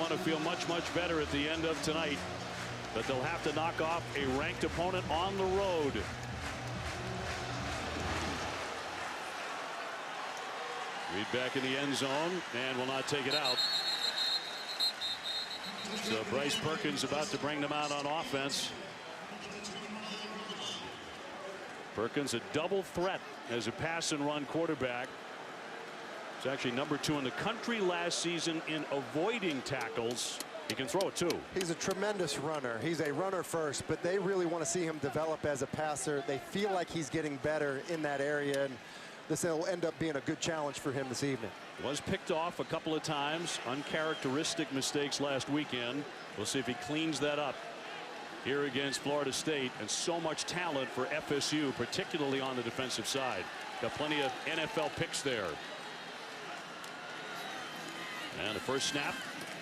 want to feel much better at the end of tonight. But they'll have to knock off a ranked opponent on the road. Reed back in the end zone and will not take it out. So Bryce Perkins about to bring them out on offense. Perkins a double threat as a pass and run quarterback. He's actually number 2 in the country last season in avoiding tackles. He can throw it too. He's a tremendous runner. He's a runner first, but they really want to see him develop as a passer. They feel like he's getting better in that area, and this will end up being a good challenge for him this evening. Was picked off a couple of times. Uncharacteristic mistakes last weekend. We'll see if he cleans that up here against Florida State. And so much talent for FSU, particularly on the defensive side. Got plenty of NFL picks there. And the first snap,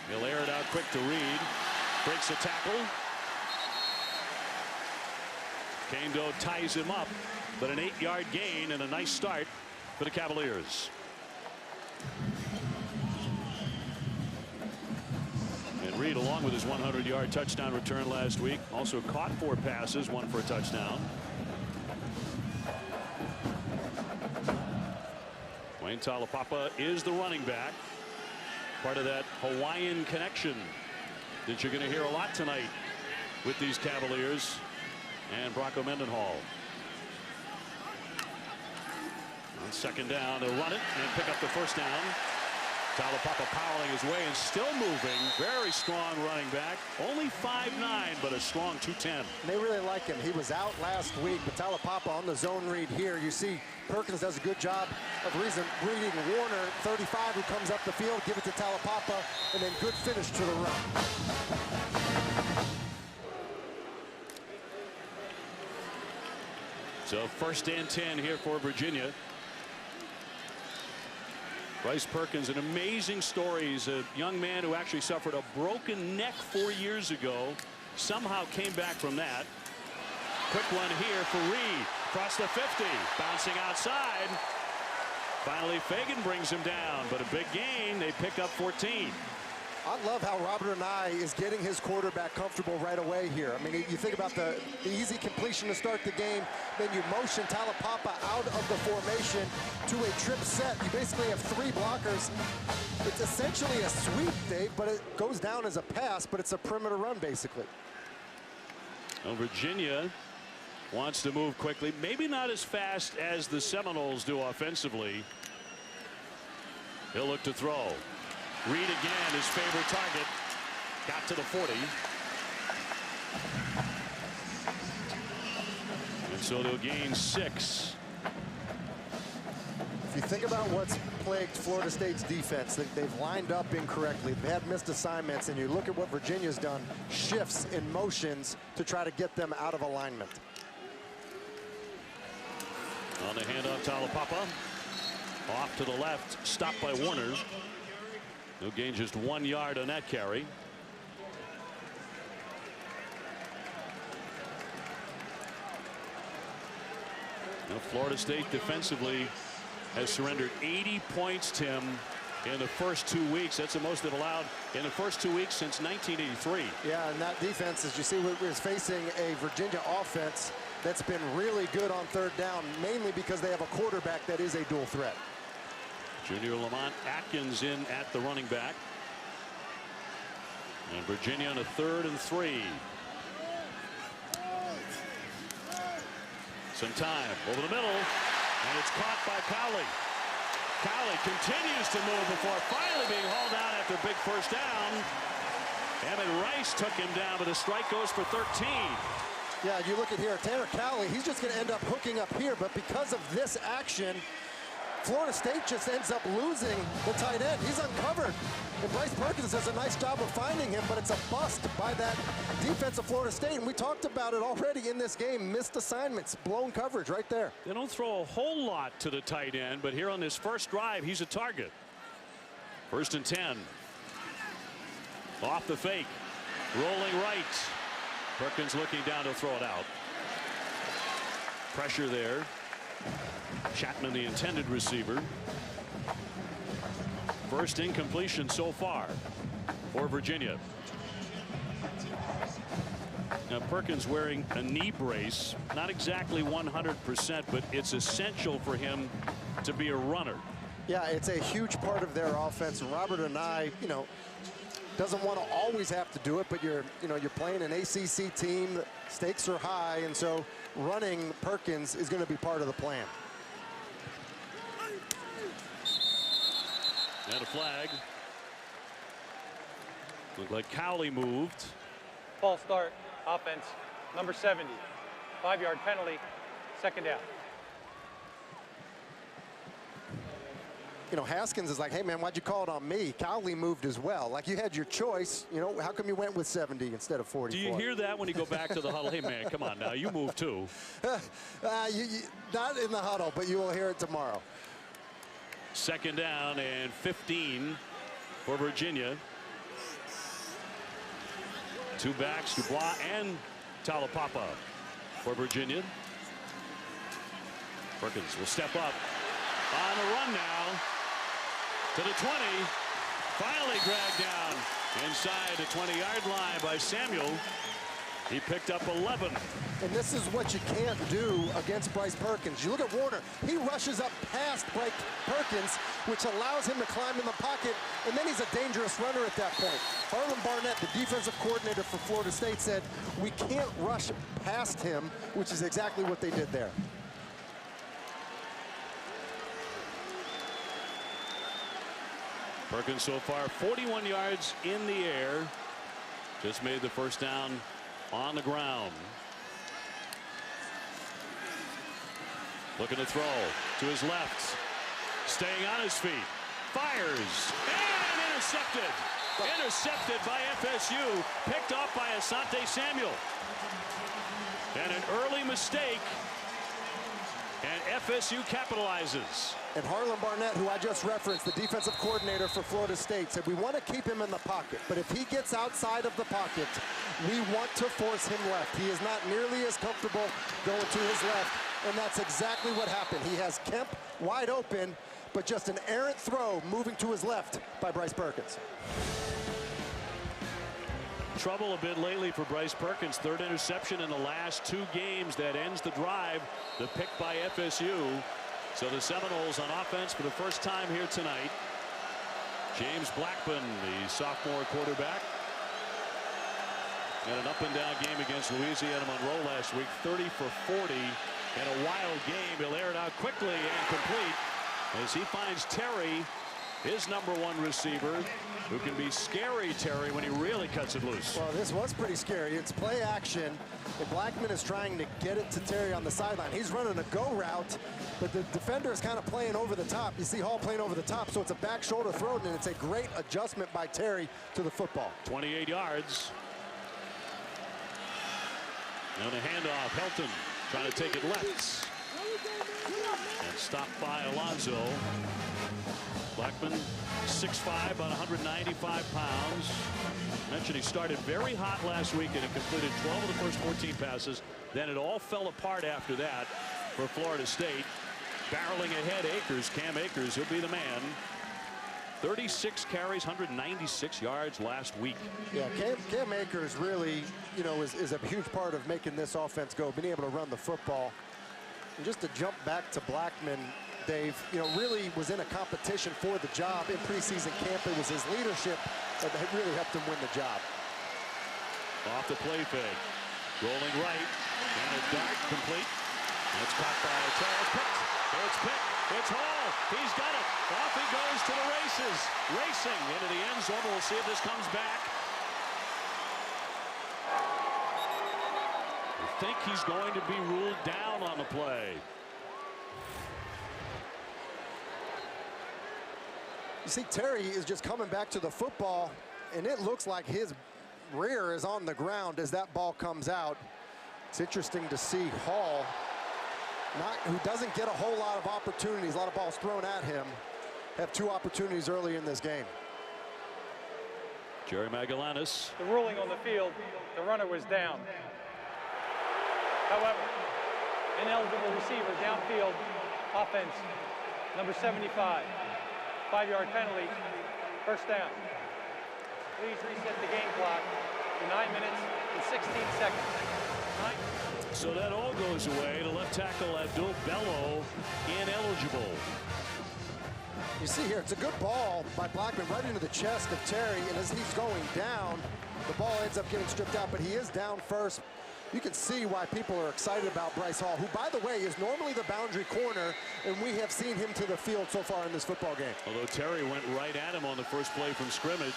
he'll air it out quick to Reed. Breaks a tackle. Kendo ties him up, but an 8-yard gain and a nice start for the Cavaliers. And Reed, along with his 100-yard touchdown return last week, also caught 4 passes, 1 for a touchdown. Wayne Talapapa is the running back. Part of that Hawaiian connection that you're going to hear a lot tonight with these Cavaliers and Bronco Mendenhall. On second down, they'll run it and pick up the first down. Talapapa powering his way and still moving. Very strong running back. Only 5'9", but a strong 210. They really like him. He was out last week, but Talapapa on the zone read here. You see Perkins does a good job of reading Warner, 35, who comes up the field, give it to Talapapa, and then good finish to the run. So first and 10 here for Virginia. Bryce Perkins, an amazing story. He's a young man who actually suffered a broken neck 4 years ago. Somehow came back from that. Quick one here for Reed. Across the 50. Bouncing outside. Finally, Fagan brings him down. But a big gain. They pick up 14. I love how Robert Anae is getting his quarterback comfortable right away here. I mean, you think about the easy completion to start the game, then you motion Talapapa out of the formation to a trip set. You basically have 3 blockers. It's essentially a sweep, Dave, but it goes down as a pass, but it's a perimeter run, basically. Well, Virginia wants to move quickly, maybe not as fast as the Seminoles do offensively. He'll look to throw. Reed again, his favorite target. Got to the 40. And so they'll gain 6. If you think about what's plagued Florida State's defense, they've lined up incorrectly. They've had missed assignments, and you look at what Virginia's done, shifts in motions to try to get them out of alignment. On the handoff, Talapapa. Off to the left, stopped by Warner. He'll gain just 1 yard on that carry. Now Florida State defensively has surrendered 80 points, Tim, in the first 2 weeks. That's the most they've allowed in the first 2 weeks since 1983. Yeah, and that defense, as you see, is facing a Virginia offense that's been really good on third down, mainly because they have a quarterback that is a dual threat. Junior Lamont Atkins in at the running back. And Virginia on a 3rd and 3. Some time over the middle, and it's caught by Cowley. Cowley continues to move before finally being hauled down after a big first down. Emmett Rice took him down, but the strike goes for 13. Yeah, you look at here, Tanner Cowley, he's just going to end up hooking up here, but because of this action, Florida State just ends up losing the tight end. He's uncovered. And Bryce Perkins does a nice job of finding him, but it's a bust by that defense of Florida State. And we talked about it already in this game. Missed assignments, blown coverage right there. They don't throw a whole lot to the tight end, but here on this first drive, he's a target. 1st and 10. Off the fake. Rolling right. Perkins looking down to throw it out. Pressure there. Chapman, the intended receiver. First incompletion so far. for Virginia. Now Perkins wearing a knee brace, not exactly 100%, but it's essential for him to be a runner. Yeah, it's a huge part of their offense. Robert and I, doesn't want to always have to do it, but you're playing an ACC team. The stakes are high, and so running Perkins is going to be part of the plan. And a flag. Looked like Cowley moved. False start, offense, number 70. 5-yard penalty, second down. Haskins is like, hey, man, why'd you call it on me? Cowley moved as well. Like, you had your choice. How come you went with 70 instead of 44? Do you hear that when you go back to the huddle? Hey, man, come on now. You move too. Not in the huddle, but you will hear it tomorrow. Second down and 15 for Virginia. Two backs, Dubois and Talapapa for Virginia. Perkins will step up on the run now to the 20. Finally dragged down inside the 20-yard line by Samuel. He picked up 11. And this is what you can't do against Bryce Perkins. You look at Warner. He rushes up past Bryce Perkins, which allows him to climb in the pocket, and then he's a dangerous runner at that point. Harlan Barnett, the defensive coordinator for Florida State, said, we can't rush past him, which is exactly what they did there. Perkins so far 41 yards in the air. Just made the first down on the ground. Looking to throw to his left. Staying on his feet. Fires. And intercepted. Intercepted by FSU. Picked off by Asante Samuel. And an early mistake. And FSU capitalizes. And Harlan Barnett, who I just referenced, the defensive coordinator for Florida State, said we want to keep him in the pocket, but if he gets outside of the pocket, we want to force him left. He is not nearly as comfortable going to his left, and that's exactly what happened. He has Kemp wide open, but just an errant throw moving to his left by Bryce Perkins. Trouble a bit lately for Bryce Perkins. Third interception in the last 2 games. That ends the drive. The pick by FSU. So the Seminoles on offense for the first time here tonight. James Blackman, the sophomore quarterback. And an up-and-down game against Louisiana Monroe last week. 30 for 40 in a wild game. He'll air it out quickly and complete as he finds Terry, his #1 receiver, who can be scary, Terry, when he really cuts it loose. Well, this was pretty scary. It's play action, and Blackman is trying to get it to Terry on the sideline. He's running a go route, but the defender is kind of playing over the top. You see Hall playing over the top, so it's a back shoulder throw, and it's a great adjustment by Terry to the football. 28 yards. And a handoff. Helton trying to take it left. And stopped by Alonzo. Blackman, 6'5", about 195 pounds. Mentioned he started very hot last week and it completed 12 of the first 14 passes. Then it all fell apart after that for Florida State. Barreling ahead, Cam Akers, he'll be the man. 36 carries, 196 yards last week. Yeah, Cam Akers really, is a huge part of making this offense go, being able to run the football. And just to jump back to Blackman, Dave, really was in a competition for the job in preseason camp. It was his leadership that really helped him win the job. Off the play fake. Rolling right. And a dart complete. And it's caught by Charles. Picked. It's picked. It's Hall. He's got it. Off he goes to the races. Racing into the end zone. We'll see if this comes back. I think he's going to be ruled down on the play. You see, Terry is just coming back to the football, and it looks like his rear is on the ground as that ball comes out. It's interesting to see Hall, who doesn't get a whole lot of opportunities, a lot of balls thrown at him, have 2 opportunities early in this game. Jerry Magallanes. The ruling on the field, the runner was down. However, ineligible receiver downfield, offense, number 75. 5-yard penalty, first down. Please reset the game clock to 9 minutes and 16 seconds. So that all goes away to left tackle Abdul Bello, ineligible. You see here, it's a good ball by Blackman right into the chest of Terry, and as he's going down, the ball ends up getting stripped out, but he is down first. You can see why people are excited about Bryce Hall, who, by the way, is normally the boundary corner, and we have seen him to the field so far in this football game. Although Terry went right at him on the first play from scrimmage.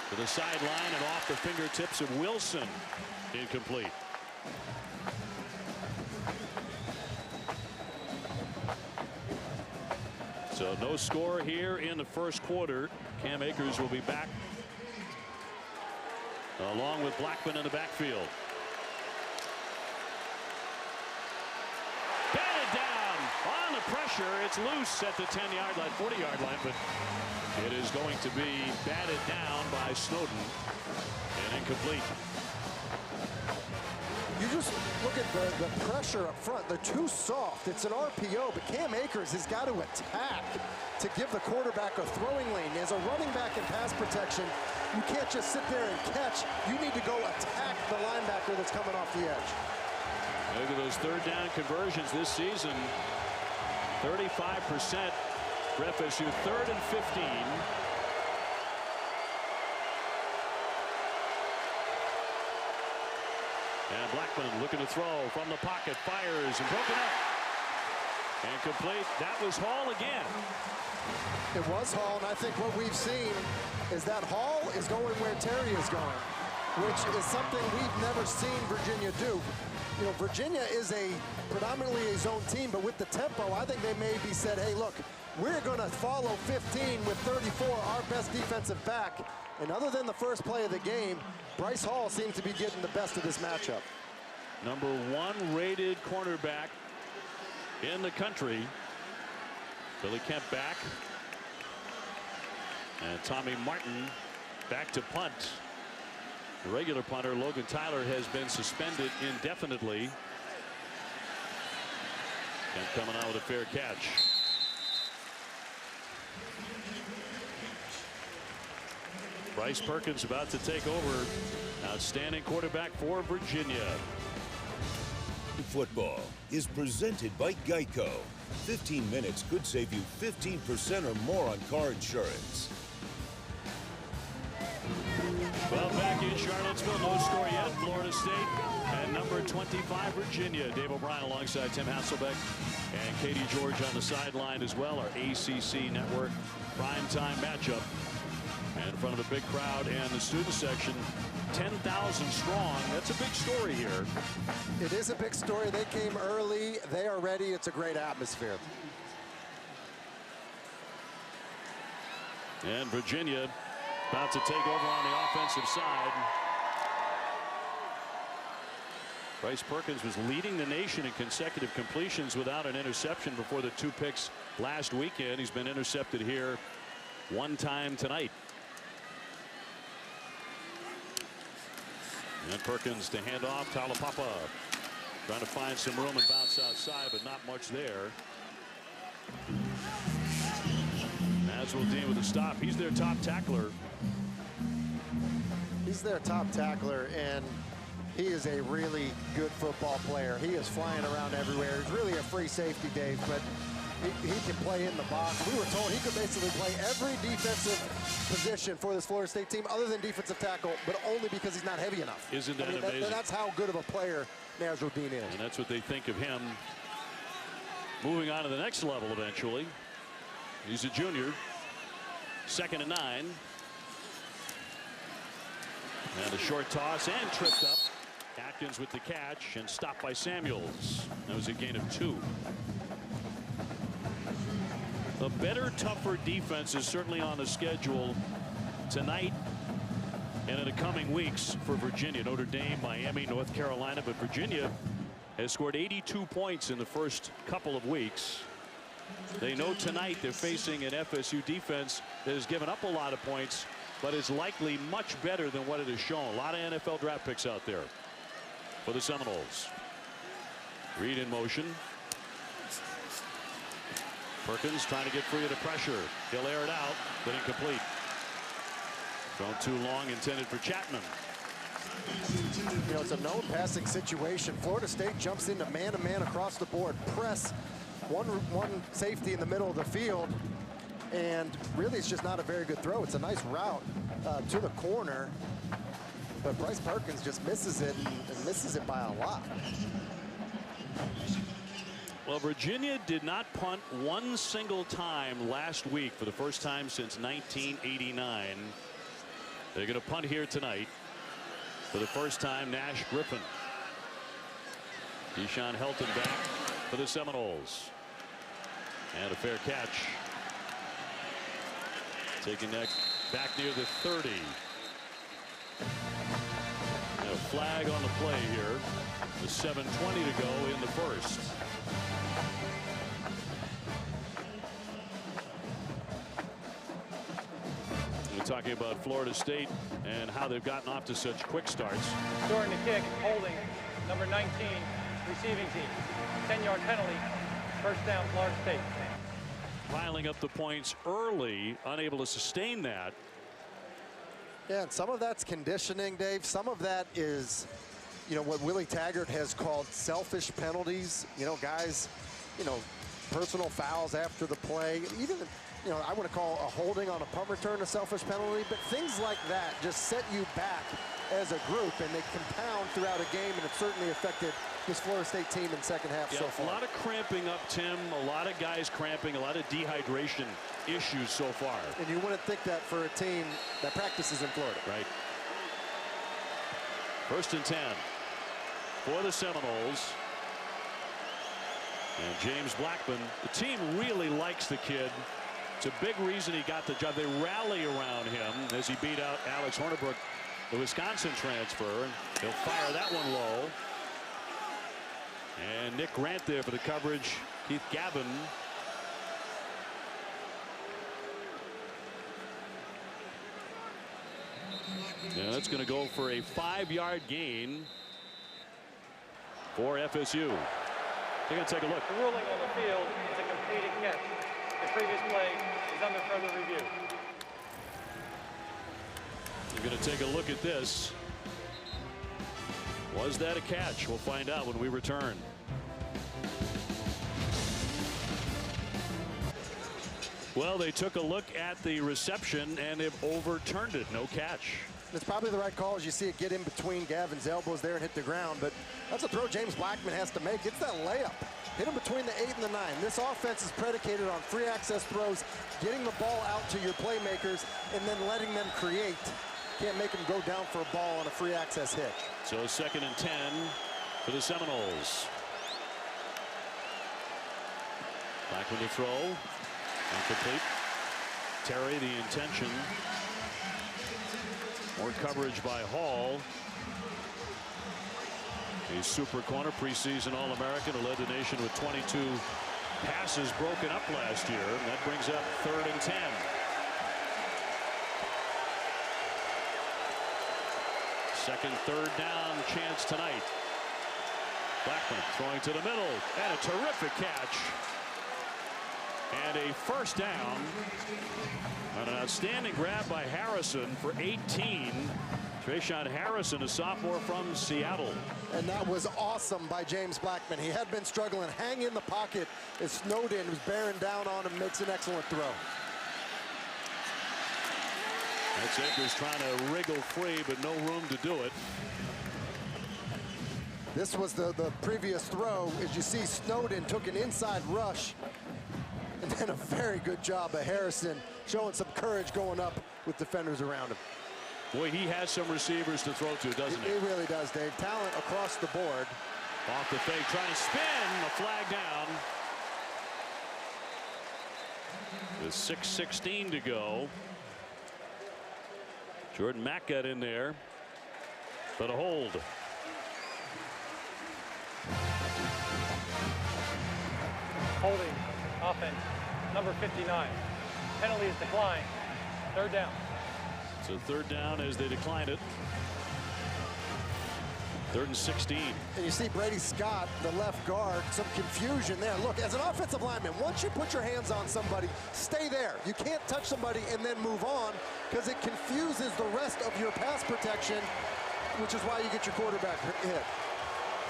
To the sideline and off the fingertips of Wilson. Incomplete. So no score here in the first quarter. Cam Akers will be back along with Blackman in the backfield. Batted down on the pressure. It's loose at the 10-yard line, 40-yard line, but it is going to be batted down by Snowden and incomplete. You just look at the pressure up front. They're too soft. It's an RPO, but Cam Akers has got to attack to give the quarterback a throwing lane. As a running back in pass protection, you can't just sit there and catch. You need to go attack the linebacker that's coming off the edge. Look at those third down conversions this season. 35% for FSU, 3rd and 15. And Blackman looking to throw from the pocket, fires and broken up. And complete. That was Hall again. It was Hall, and I think what we've seen is that Hall is going where Terry is going, which is something we've never seen Virginia do. You know, Virginia is predominantly a zone team, but with the tempo, I think they maybe said, hey, look, we're going to follow 15 with 34, our best defensive back. And other than the first play of the game, Bryce Hall seems to be getting the best of this matchup. Number 1 rated cornerback in the country. Billy Kemp back. And Tommy Martin back to punt. The regular punter, Logan Tyler, has been suspended indefinitely. And coming out with a fair catch. Bryce Perkins about to take over. Outstanding quarterback for Virginia. Football is presented by Geico. 15 minutes could save you 15% or more on car insurance. Well, back in Charlottesville, no score yet. Florida State and number 25 Virginia. Dave O'Brien alongside Tim Hasselbeck and Katie George on the sideline as well. Our ACC Network primetime matchup. And in front of the big crowd and the student section, 10,000 strong. That's a big story here. It is a big story. They came early. They are ready. It's a great atmosphere. And Virginia about to take over on the offensive side. Bryce Perkins was leading the nation in consecutive completions without an interception before the 2 picks last weekend. He's been intercepted here 1 time tonight. And Perkins to hand off. Talapapa trying to find some room and bounce outside, but not much there. Nasruddin with a stop. He's their top tackler. He's their top tackler, and he is a really good football player. He is flying around everywhere. He's really a free safety, Dave, but he can play in the box. We were told he could basically play every defensive position for this Florida State team other than defensive tackle, but only because he's not heavy enough. Isn't that amazing? That's how good of a player Nasruddin is. And that's what they think of him moving on to the next level eventually. He's a junior. 2nd and 9. And a short toss and tripped up. Atkins with the catch and stopped by Samuels. That was a gain of 2. A better, tougher defense is certainly on the schedule tonight and in the coming weeks for Virginia. Notre Dame, Miami, North Carolina, but Virginia has scored 82 points in the first couple of weeks. They know tonight they're facing an FSU defense that has given up a lot of points, but is likely much better than what it has shown. A lot of NFL draft picks out there for the Seminoles. Reed in motion. Perkins trying to get free of the pressure. He'll air it out, but incomplete. Thrown too long, intended for Chapman. You know, it's a no passing situation. Florida State jumps into man-to-man across the board. Press one safety in the middle of the field. And really, it's just not a very good throw. It's a nice route to the corner. But Bryce Perkins just misses it and misses it by a lot. Well, Virginia did not punt one single time last week for the first time since 1989. They're going to punt here tonight for the first time. Nash Griffin. Deshaun Helton back for the Seminoles. And a fair catch. Taking that back near the 30. And a flag on the play here. With 7:20 to go in the first. We're talking about Florida State and how they've gotten off to such quick starts. During the kick, holding number 19, receiving team. 10-yard penalty, first down, Florida State. Piling up the points early, unable to sustain that. Yeah, and some of that's conditioning, Dave. Some of that is, you know, what Willie Taggart has called selfish penalties. You know, guys, you know, personal fouls after the play. Even, you know, I want to call a holding on a punt return a selfish penalty, but things like that just set you back as a group, and they compound throughout a game, and it certainly affected this Florida State team in second half so far. A lot of cramping up, Tim. A lot of guys cramping, a lot of dehydration issues so far. And you wouldn't think that for a team that practices in Florida. Right. 1st and 10 for the Seminoles. And James Blackman, the team really likes the kid. It's a big reason he got the job. They rally around him as he beat out Alex Hornibrook, the Wisconsin transfer. He'll fire that one low. And Nick Grant there for the coverage. Keith Gavin. Yeah, that's going to go for a 5-yard gain for FSU. They're going to take a look. The ruling on the field is a completed catch. The previous play is under further review. You're going to take a look at this. Was that a catch? We'll find out when we return. Well, they took a look at the reception and they've overturned it. No catch. It's probably the right call as you see it get in between Gavin's elbows there and hit the ground, but that's a throw James Blackman has to make. It's that layup. Hit him between the 8 and the 9. This offense is predicated on free access throws, getting the ball out to your playmakers, and then letting them create. Can't make them go down for a ball on a free access hit. So 2nd and 10 for the Seminoles. Blackman to throw. Incomplete. Terry, the intention. More coverage by Hall. A super corner, preseason All-American who led the nation with 22 passes broken up last year. And that brings up 3rd and 10. Second, 3rd down chance tonight. Blackman throwing to the middle. And a terrific catch. And a 1st down. And an outstanding grab by Harrison for 18. Trayshawn Harrison, a sophomore from Seattle. And that was awesome by James Blackman. He had been struggling. Hang in the pocket as Snowden was bearing down on him, makes an excellent throw. That's Akers trying to wriggle free, but no room to do it. This was the previous throw. As you see, Snowden took an inside rush. And then a very good job of Harrison showing some courage going up with defenders around him. Boy, he has some receivers to throw to, doesn't he? He really does, Dave. Talent across the board. Off the fake, trying to spin, a flag down. With 6:16 to go. Jordan Mack got in there, but a hold. Holding offense, number 59. Penalty is declined. 3rd down. So 3rd down as they declined it. 3rd and 16. And you see Brady Scott, the left guard, some confusion there. Look, as an offensive lineman, once you put your hands on somebody, stay there. You can't touch somebody and then move on because it confuses the rest of your pass protection, which is why you get your quarterback hit.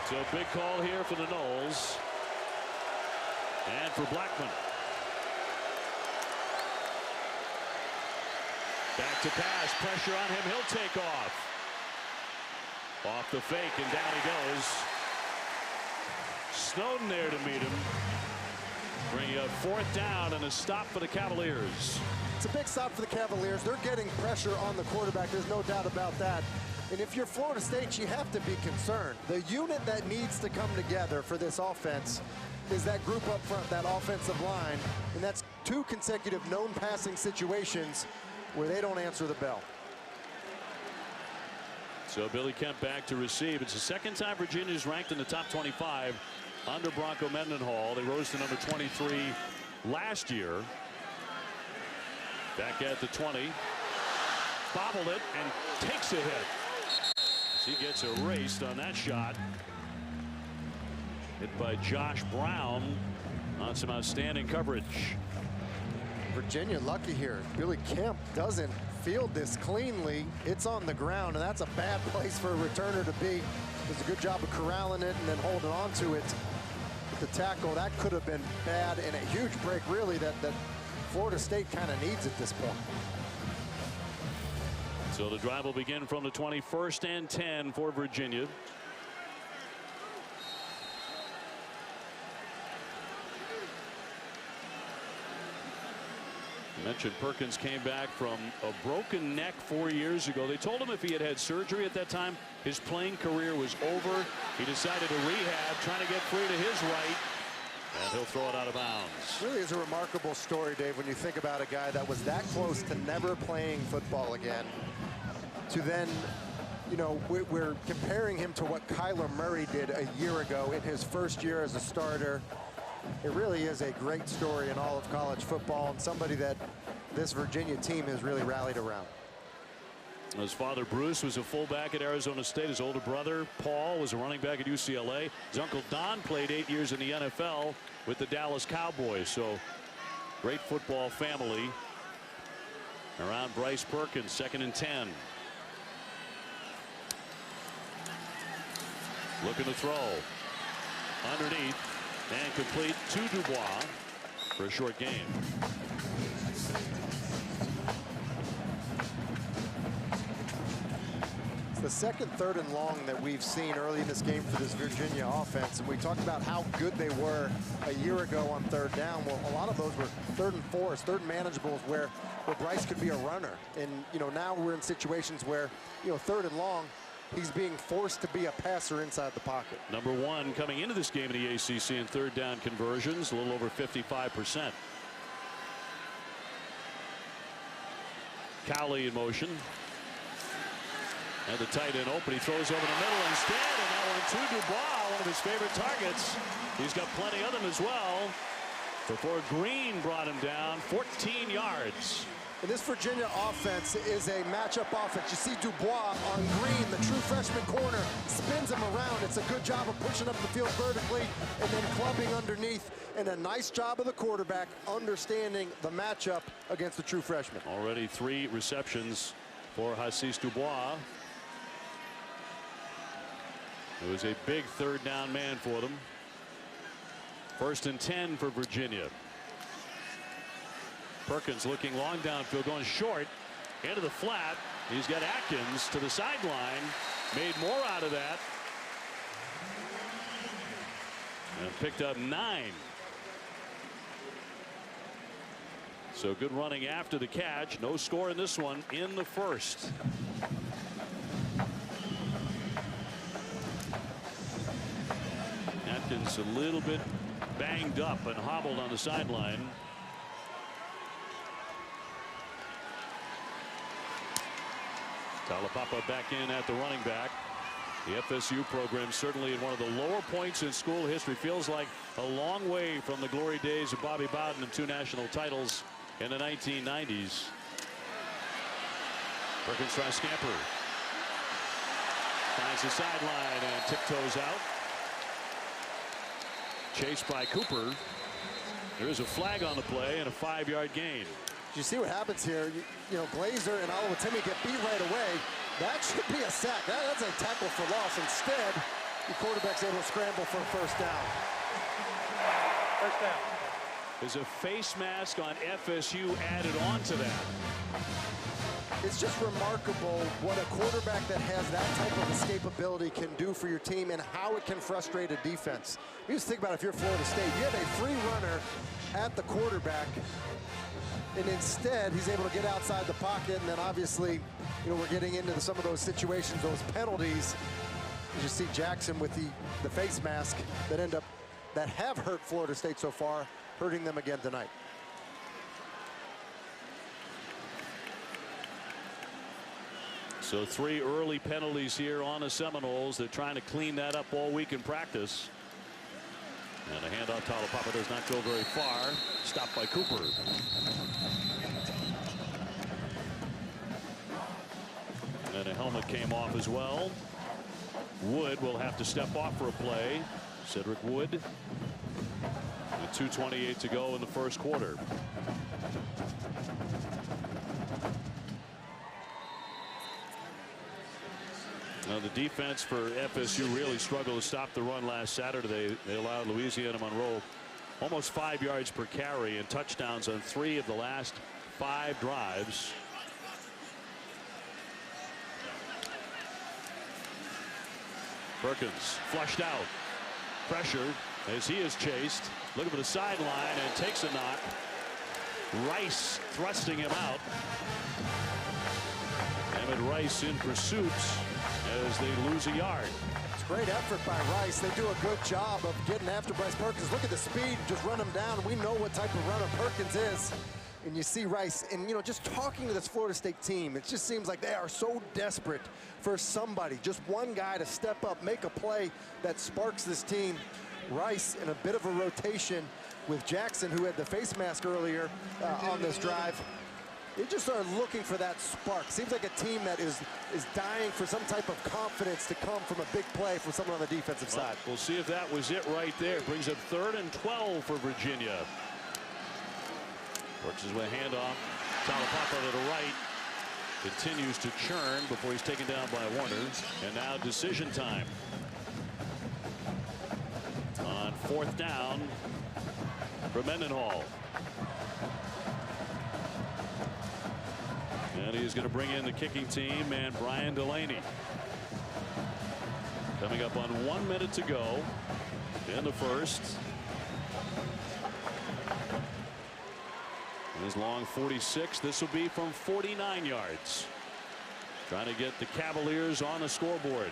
So a big call here for the Noles and for Blackman. Back to pass, pressure on him, he'll take off. Off the fake, and down he goes. Snowden there to meet him. Bringing up 4th down and a stop for the Cavaliers. It's a big stop for the Cavaliers. They're getting pressure on the quarterback. There's no doubt about that. And if you're Florida State, you have to be concerned. The unit that needs to come together for this offense is that group up front, that offensive line. And that's 2 consecutive known passing situations where they don't answer the bell. So Billy Kemp back to receive. It's the second time Virginia's ranked in the top 25 under Bronco Mendenhall. They rose to number 23 last year. Back at the 20. Bobbled it and takes a hit. He gets erased on that shot. Hit by Josh Brown on some outstanding coverage. Virginia lucky here. Billy Kemp doesn't field this cleanly. It's on the ground, and that's a bad place for a returner to be. Does a good job of corralling it and then holding on to it. With the tackle, that could have been bad, and a huge break, really, that Florida State kind of needs at this point. So the drive will begin from the 21st and 10 for Virginia. Mentioned Perkins came back from a broken neck 4 years ago. They told him if he had had surgery at that time, his playing career was over. He decided to rehab, trying to get free to his right, and he'll throw it out of bounds. Really is a remarkable story, Dave, when you think about a guy that was that close to never playing football again, to then, you know, we're comparing him to what Kyler Murray did a year ago in his first year as a starter. It really is a great story in all of college football, and somebody that this Virginia team has really rallied around. His father Bruce was a fullback at Arizona State. His older brother Paul was a running back at UCLA. His uncle Don played 8 years in the NFL with the Dallas Cowboys. So great football family around Bryce Perkins. 2nd and 10. Looking to throw underneath. And complete to Dubois for a short gain. It's the second 3rd and long that we've seen early in this game for this Virginia offense. And we talked about how good they were a year ago on 3rd down. Well, a lot of those were 3rd and 4s, 3rd and manageables where Bryce could be a runner. And, you know, now we're in situations where, you know, 3rd and long, he's being forced to be a passer inside the pocket. Number 1 coming into this game in the ACC in 3rd down conversions, a little over 55%. Cowley in motion. And the tight end open. He throws over the middle instead, and that one to Dubois, one of his favorite targets. He's got plenty of them as well. Before Green brought him down 14 yards. And this Virginia offense is a matchup offense. You see Dubois on Green, the true freshman corner, spins him around. It's a good job of pushing up the field vertically and then clubbing underneath. And a nice job of the quarterback understanding the matchup against the true freshman. Already 3 receptions for Hassis Dubois. It was a big 3rd down man for them. 1st and 10 for Virginia. Perkins looking long downfield, going short into the flat. He's got Atkins to the sideline. Made more out of that. And picked up 9. So good running after the catch. No score in this one in the 1st. Atkins a little bit banged up and hobbled on the sideline. Talapapa back in at the running back. The FSU program certainly in one of the lower points in school history. Feels like a long way from the glory days of Bobby Bowden and 2 national titles in the 1990s. Perkins tries scamper. finds the sideline and tiptoes out. Chased by Cooper. There is a flag on the play and a 5-yard gain. You see what happens here. You know, Glazer and Timmy get beat right away. That should be a sack. That's a tackle for loss. Instead, the quarterback's able to scramble for a first down. First down. There's a face mask on FSU added on to that. It's just remarkable what a quarterback that has that type of escapability can do for your team and how it can frustrate a defense. You just think about if you're Florida State, you have a free runner at the quarterback, and instead he's able to get outside the pocket, and then obviously, you know, we're getting into some of those situations, those penalties. You just see Jackson with the face mask that have hurt Florida State so far, hurting them again tonight. So 3 early penalties here on the Seminoles. They're trying to clean that up all week in practice. And a handoff to Talapapa does not go very far. Stopped by Cooper. And a helmet came off as well. Wood will have to step off for a play. Cedric Wood. With 2:28 to go in the first quarter. Now the defense for FSU really struggled to stop the run last Saturday. They allowed Louisiana Monroe almost 5 yards per carry and touchdowns on 3 of the last 5 drives. Perkins flushed out. Pressure as he is chased. Looking for the sideline and takes a knock. Rice thrusting him out. Emmett Rice in pursuit as they lose a yard. It's a great effort by Rice. They do a good job of getting after Bryce Perkins. Look at the speed, just run him down. We know what type of runner Perkins is. And you see Rice, and you know, just talking to this Florida State team, it just seems like they are so desperate for somebody, just one guy to step up, make a play that sparks this team. Rice in a bit of a rotation with Jackson, who had the face mask earlier on this drive. They just are looking for that spark. Seems like a team that is dying for some type of confidence to come from a big play from someone on the defensive side. We'll see if that was it right there. Brings up 3rd and 12 for Virginia. Works his way handoff. Talapapa to the right. Continues to churn before he's taken down by Warner. And now decision time. On 4th down for Mendenhall. And he's going to bring in the kicking team and Brian Delaney. Coming up on 1 minute to go in the first. His long 46. This will be from 49 yards. Trying to get the Cavaliers on the scoreboard.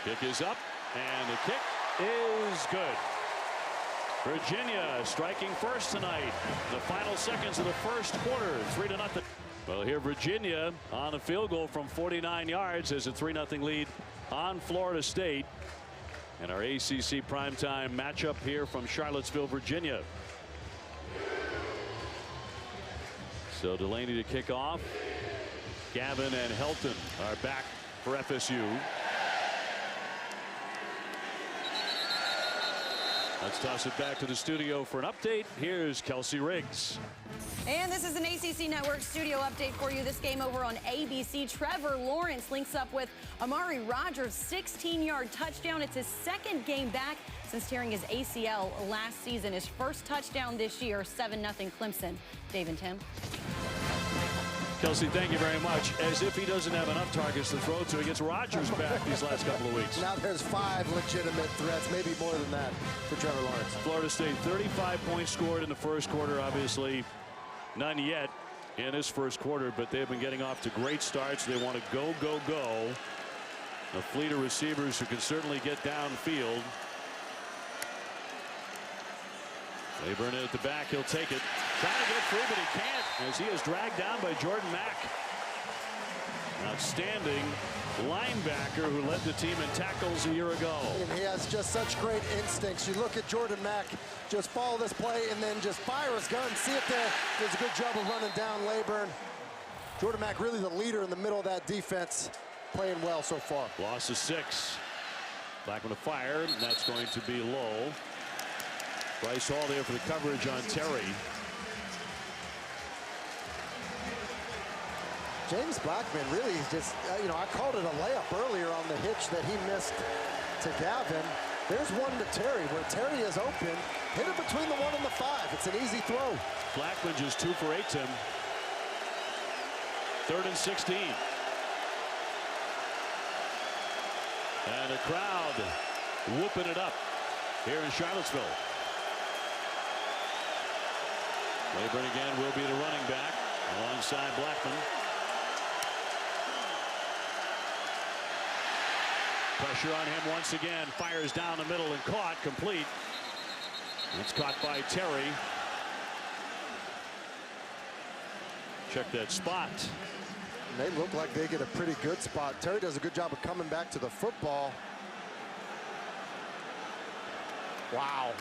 Kick is up, and the kick is good. Virginia striking first tonight. The final seconds of the first quarter, 3-0. Well, here Virginia on a field goal from 49 yards as a 3-0 lead on Florida State. And our ACC primetime matchup here from Charlottesville, Virginia. So Delaney to kick off. Gavin and Helton are back for FSU. Let's toss it back to the studio for an update. Here's Kelsey Riggs. And this is an ACC Network studio update for you. This game over on ABC. Trevor Lawrence links up with Amari Rogers' 16-yard touchdown. It's his 2nd game back since tearing his ACL last season. His first touchdown this year, 7-0 Clemson. Dave and Tim. Kelsey, thank you very much. As if he doesn't have enough targets to throw to, he gets Rogers back these last couple of weeks. Now there's 5 legitimate threats, maybe more than that for Trevor Lawrence. Florida State 35 points scored in the first quarter. Obviously none yet in this first quarter, but they've been getting off to great starts. They want to go, go, go. A fleet of receivers who can certainly get downfield. Claiborne at the back. He'll take it. Trying to get free, but he can't as he is dragged down by Jordan Mack. Outstanding linebacker who led the team in tackles a year ago. And he has just such great instincts. You look at Jordan Mack, just follow this play and then just fire his gun. See it there. Does a good job of running down Claiborne. Jordan Mack really the leader in the middle of that defense, playing well so far. Loss of 6. Blackman to fire, and that's going to be low. Bryce Hall there for the coverage on Terry. James Blackman really is just, you know, I called it a layup earlier on the hitch that he missed to Gavin. There's one to Terry, where Terry is open. Hit it between the 1 and the 5. It's an easy throw. Blackman just 2 for 8, Tim. 3rd and 16. And the crowd whooping it up here in Charlottesville. Rayburn again will be the running back alongside Blackman. Pressure on him once again. Fires down the middle and caught. Complete. It's caught by Terry. Check that spot. And they look like they get a pretty good spot. Terry does a good job of coming back to the football. Wow.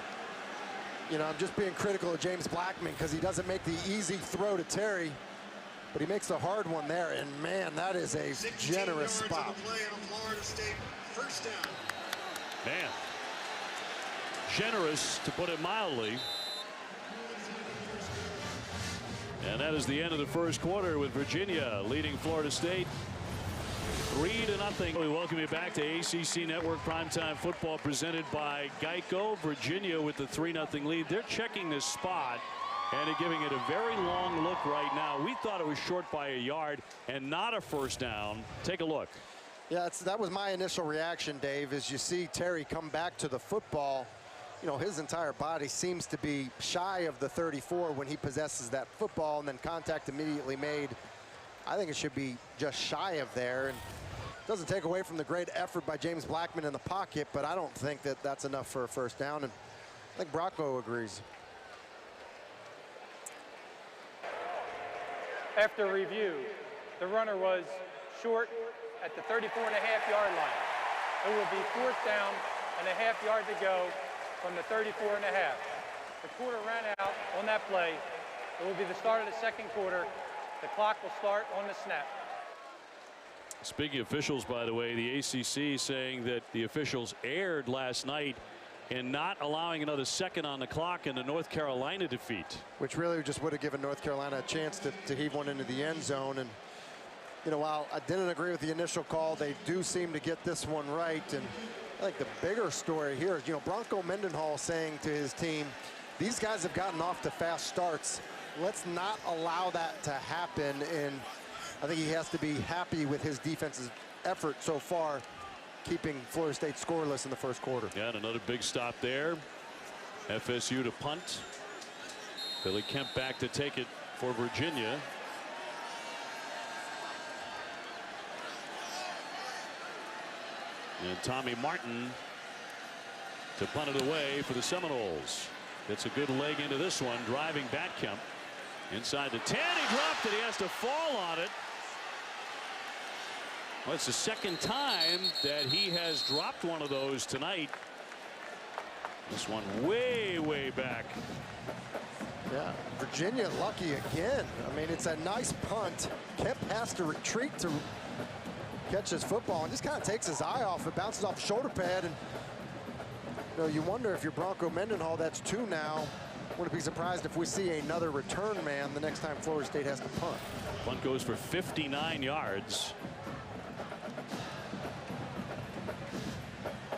You know, I'm just being critical of James Blackman because he doesn't make the easy throw to Terry, but he makes the hard one there. And man, that is a generous spot. First down. Man, generous to put it mildly. And that is the end of the first quarter with Virginia leading Florida State 3-0. We welcome you back to ACC Network Primetime Football presented by Geico. Virginia with the 3-0 lead. They're checking this spot and they're giving it a very long look right now. We thought it was short by a yard and not a first down. Take a look. Yeah, that was my initial reaction, Dave, as you see Terry come back to the football. You know, his entire body seems to be shy of the 34 when he possesses that football, and then contact immediately made. I think it should be just shy of there, and doesn't take away from the great effort by James Blackman in the pocket, but I don't think that that's enough for a first down, and I think Brocco agrees. After review, the runner was short at the 34.5-yard line. It will be 4th down and a half yard to go from the 34.5. The quarter ran out on that play. It will be the start of the second quarter. The clock will start on the snap. Speaking of officials, by the way, the ACC saying that the officials erred last night in not allowing another second on the clock in the North Carolina defeat. Which really just would have given North Carolina a chance to heave one into the end zone. And, you know, while I didn't agree with the initial call, they do seem to get this one right. And I think the bigger story here is, you know, Bronco Mendenhall saying to his team, these guys have gotten off to fast starts. Let's not allow that to happen. And I think he has to be happy with his defense's effort so far, keeping Florida State scoreless in the first quarter. Yeah, and another big stop there. FSU to punt. Billy Kemp back to take it for Virginia. And Tommy Martin to punt it away for the Seminoles. Gets a good leg into this one, driving back Kemp. Inside the 10, he dropped it. He has to fall on it. Well, it's the second time that he has dropped one of those tonight. This one way, way back. Yeah, Virginia lucky again. I mean, it's a nice punt. Kemp has to retreat to catch his football and just kind of takes his eye off it, bounces off the shoulder pad, and you know, you wonder if you're Bronco Mendenhall, that's 2 now. Wouldn't be surprised if we see another return man the next time Florida State has to punt. Punt goes for 59 yards.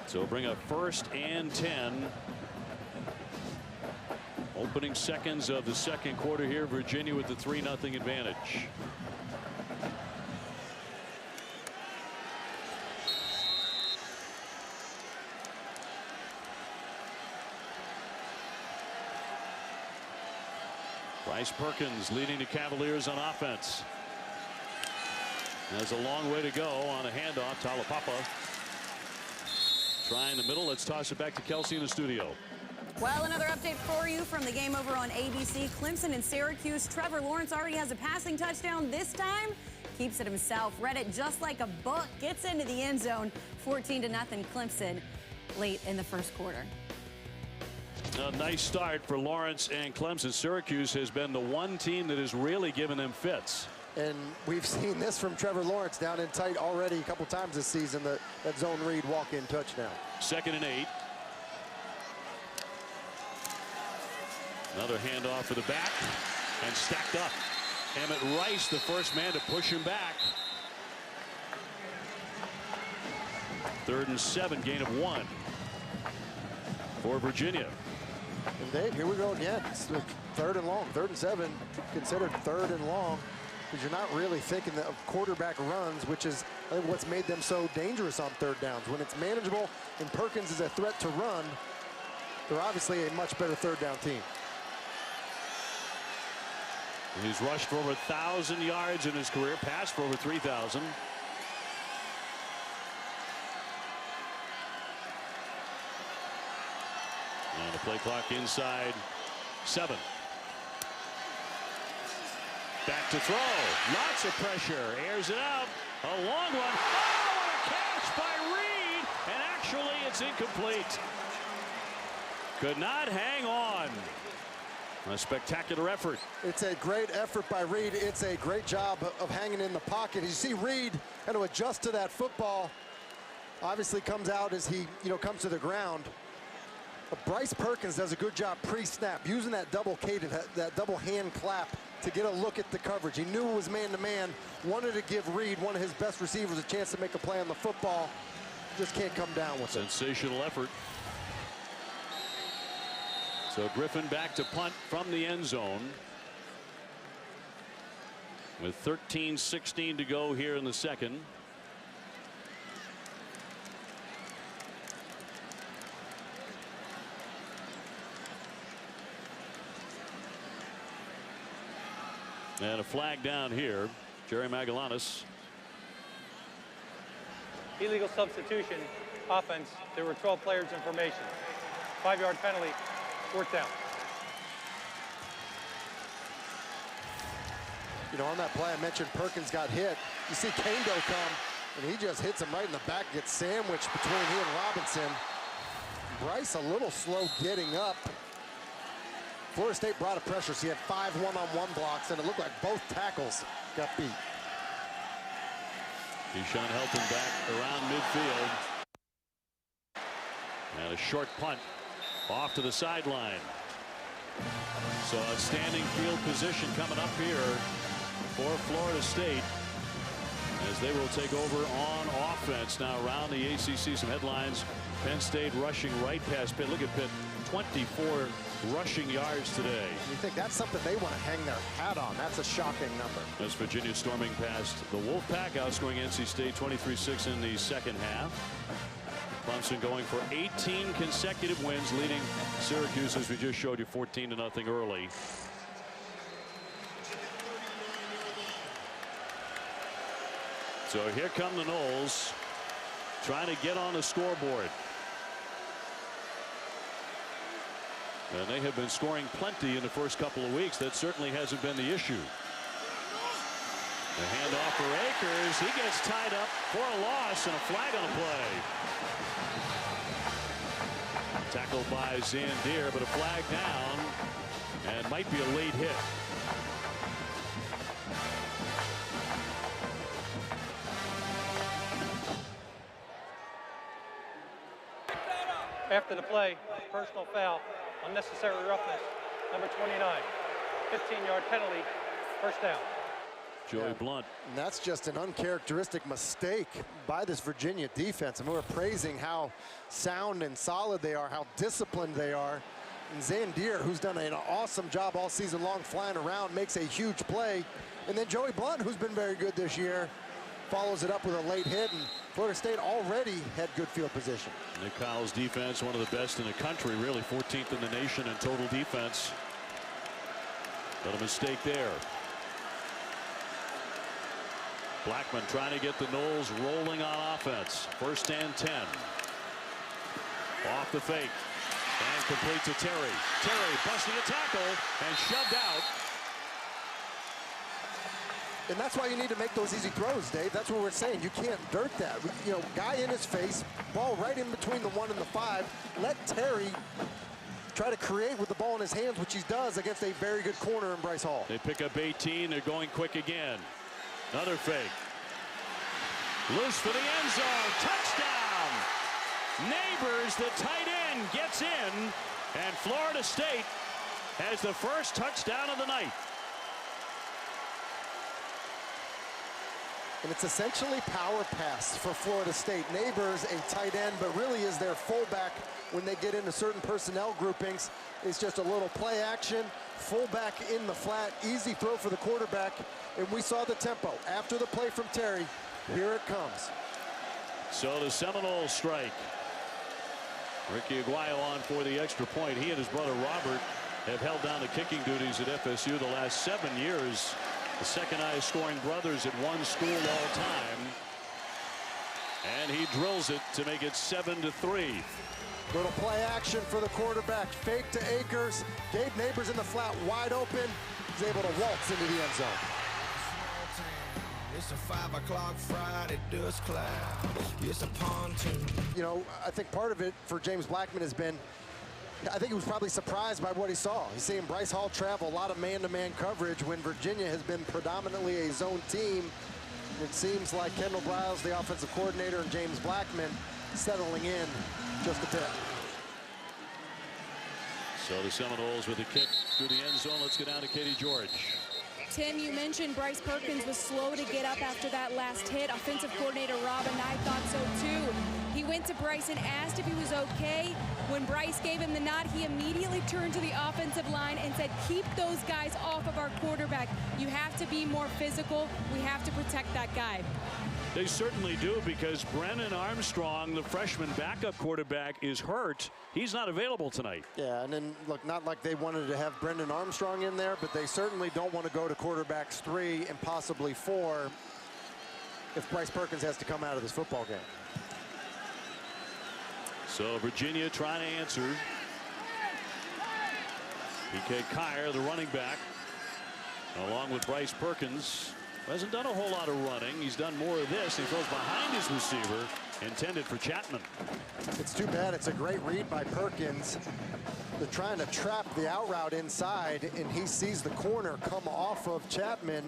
So bring up 1st and 10. Opening seconds of the second quarter here. Virginia with the 3-0 advantage. Bryce Perkins leading the Cavaliers on offense. There's a long way to go on a handoff. Talapapa trying the middle. Let's toss it back to Kelsey in the studio. Well, another update for you from the game over on ABC. Clemson and Syracuse. Trevor Lawrence already has a passing touchdown this time. Keeps it himself. Read it just like a book. Gets into the end zone. 14-0 Clemson late in the first quarter. A nice start for Lawrence and Clemson. Syracuse has been the one team that has really given them fits. And we've seen this from Trevor Lawrence down in tight already a couple times this season, that zone read walk-in touchdown. 2nd and 8. Another handoff for the back and stacked up. Emmett Rice, the first man to push him back. 3rd and 7, gain of 1 for Virginia. And Dave, here we go again. It's 3rd and long, 3rd and 7, considered 3rd and long, because you're not really thinking of quarterback runs, which is I think what's made them so dangerous on 3rd downs. When it's manageable and Perkins is a threat to run, they're obviously a much better 3rd down team. He's rushed for over 1,000 yards in his career, passed for over 3,000. And the play clock inside 7. Back to throw. Lots of pressure. Airs it out. A long one. Oh, what a catch by Reed. And actually, it's incomplete. Could not hang on. A spectacular effort. It's a great effort by Reed. It's a great job of hanging in the pocket. You see Reed kind of adjust to that football. Obviously comes out as he, comes to the ground. But Bryce Perkins does a good job pre-snap, using that double cadence, that double hand clap to get a look at the coverage. He knew it was man-to-man, wanted to give Reed, one of his best receivers, a chance to make a play on the football. Just can't come down with it. Sensational effort. So Griffin back to punt from the end zone. With 13:16 to go here in the 2nd. And a flag down here. Jerry Magallanes. Illegal substitution offense. There were 12 players in formation. 5-yard penalty. 4th down. On that play I mentioned Perkins got hit. You see Kendo come, and he just hits him right in the back, gets sandwiched between he and Robinson. Bryce a little slow getting up. Florida State brought a pressure, so he had 5 one-on-one blocks, and it looked like both tackles got beat. Deshaun Helton back around midfield. And a short punt off to the sideline. So a standing field position coming up here for Florida State as they will take over on offense. Now around the ACC, some headlines. Penn State rushing right past Pitt. Look at Pitt, 24 rushing yards today. You think that's something they want to hang their hat on. That's a shocking number. As Virginia storming past the Wolfpack, outscoring NC State 23-6 in the 2nd half. Clemson going for 18 consecutive wins, leading Syracuse, as we just showed you, 14-0 early. So here come the Noles, trying to get on the scoreboard. And they have been scoring plenty in the first couple of weeks. That certainly hasn't been the issue. The handoff for Akers. He gets tied up for a loss and a flag on the play. Tackled by Zandier, but a flag down and might be a late hit. After the play, personal foul, unnecessary roughness, number 29, 15-yard penalty, 1st down. Joey Blunt. And that's just an uncharacteristic mistake by this Virginia defense. And we're praising how sound and solid they are, how disciplined they are. And Zandier, who's done an awesome job all season long flying around, makes a huge play. And then Joey Blunt, who's been very good this year, follows it up with a late hit. And Florida State already had good field position. Nick Kyle's defense, one of the best in the country, really 14th in the nation in total defense. But a mistake there. Blackman trying to get the Noles rolling on offense. 1st and 10. Off the fake. And complete to Terry. Terry busting a tackle and shoved out. And that's why you need to make those easy throws, Dave. That's what we're saying. You can't dirt that. Guy in his face, ball right in between the 1 and the 5. Let Terry try to create with the ball in his hands, which he does against a very good corner in Bryce Hall. They pick up 18. They're going quick again. Another fake. Loose for the end zone. Touchdown. Neighbors, the tight end, gets in. And Florida State has the first touchdown of the night. And it's essentially power pass for Florida State. Neighbors, a tight end, but really is their fullback when they get into certain personnel groupings. It's just a little play action, fullback in the flat, easy throw for the quarterback. And we saw the tempo. After the play from Terry, here it comes. So the Seminoles strike. Ricky Aguayo on for the extra point. He and his brother Robert have held down the kicking duties at FSU the last 7 years. The second highest scoring brothers at one school all time. And he drills it to make it 7-3. Little play action for the quarterback. Fake to Akers. Gabe Neighbors in the flat, wide open. He's able to waltz into the end zone. It's a 5 o'clock Friday, dust cloud. It's a pontoon. You know, I think part of it for James Blackman has been, I think he was probably surprised by what he saw. He's seeing Bryce Hall travel, a lot of man-to-man coverage when Virginia has been predominantly a zone team. It seems like Kendall Briles, the offensive coordinator, and James Blackman settling in just a bit. So the Seminoles with a kick through the end zone. Let's get down to Katie George. Tim, you mentioned Bryce Perkins was slow to get up after that last hit. Offensive coordinator Robin Knight thought so too. He went to Bryce and asked if he was okay. When Bryce gave him the nod, he immediately turned to the offensive line and said, keep those guys off of our quarterback. You have to be more physical. We have to protect that guy. They certainly do, because Brennan Armstrong, the freshman backup quarterback, is hurt. He's not available tonight. Yeah, and then, look, not like they wanted to have Brendan Armstrong in there, but they certainly don't want to go to quarterbacks 3 and possibly 4 if Bryce Perkins has to come out of this football game. So Virginia trying to answer. PK Kier, the running back, along with Bryce Perkins, hasn't done a whole lot of running. He's done more of this. He throws behind his receiver, intended for Chapman. It's too bad. It's a great read by Perkins. They're trying to trap the out route inside, and he sees the corner come off of Chapman.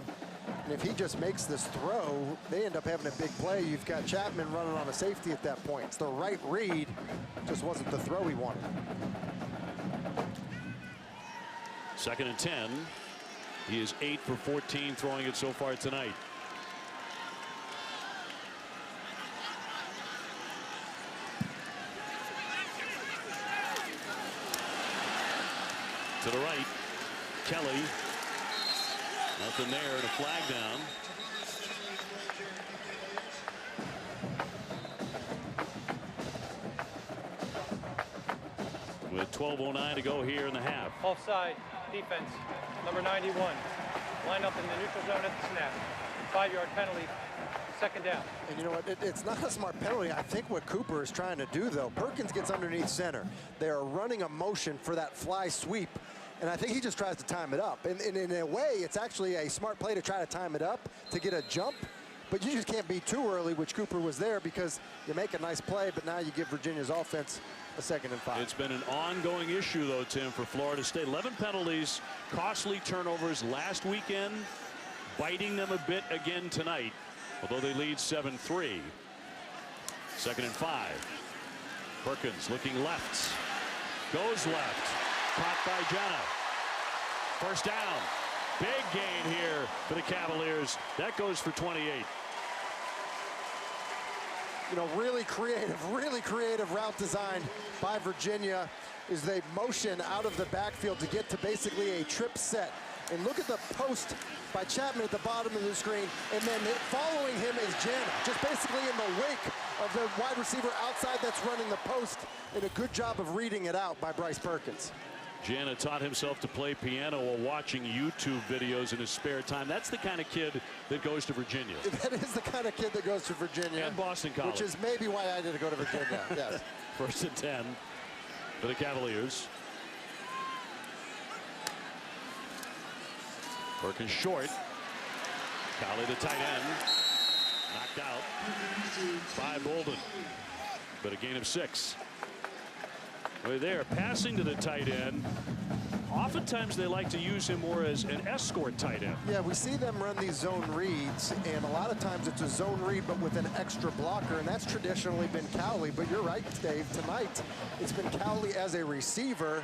And if he just makes this throw, they end up having a big play. You've got Chapman running on a safety at that point. It's the right read, just wasn't the throw he wanted. 2nd and 10. He is 8 for 14 throwing it so far tonight. To the right, Kelly. Nothing there to flag down. With 12:09 to go here in the half. Offside defense, number 91. Line up in the neutral zone at the snap. 5-yard penalty, 2nd down. And you know what? It's not a smart penalty. I think what Cooper is trying to do, though, Perkins gets underneath center. They are running a motion for that fly sweep. And I think he just tries to time it up. And in a way, it's actually a smart play to try to time it up to get a jump. But you just can't be too early, which Cooper was there, because you make a nice play, but now you give Virginia's offense a 2nd and 5. It's been an ongoing issue, though, Tim, for Florida State. 11 penalties, costly turnovers last weekend, biting them a bit again tonight, although they lead 7-3. 2nd and 5. Perkins looking left. Goes left. Caught by Jana. 1st down. Big gain here for the Cavaliers. That goes for 28. You know, really creative route design by Virginia is they motion out of the backfield to get to basically a trip set. And look at the post by Chapman at the bottom of the screen. And then following him is Jana, just basically in the wake of the wide receiver outside that's running the post. And a good job of reading it out by Bryce Perkins. Jana taught himself to play piano while watching YouTube videos in his spare time. That's the kind of kid that goes to Virginia. That is the kind of kid that goes to Virginia. And Boston College. Which is maybe why I did go to Virginia, yes. 1st and 10 for the Cavaliers. Perkins short. Cowley, the tight end, knocked out by Bolden. But a gain of 6. Right there, passing to the tight end. Oftentimes they like to use him more as an escort tight end. Yeah, we see them run these zone reads, and a lot of times it's a zone read but with an extra blocker, and that's traditionally been Cowley. But you're right, Dave, tonight it's been Cowley as a receiver,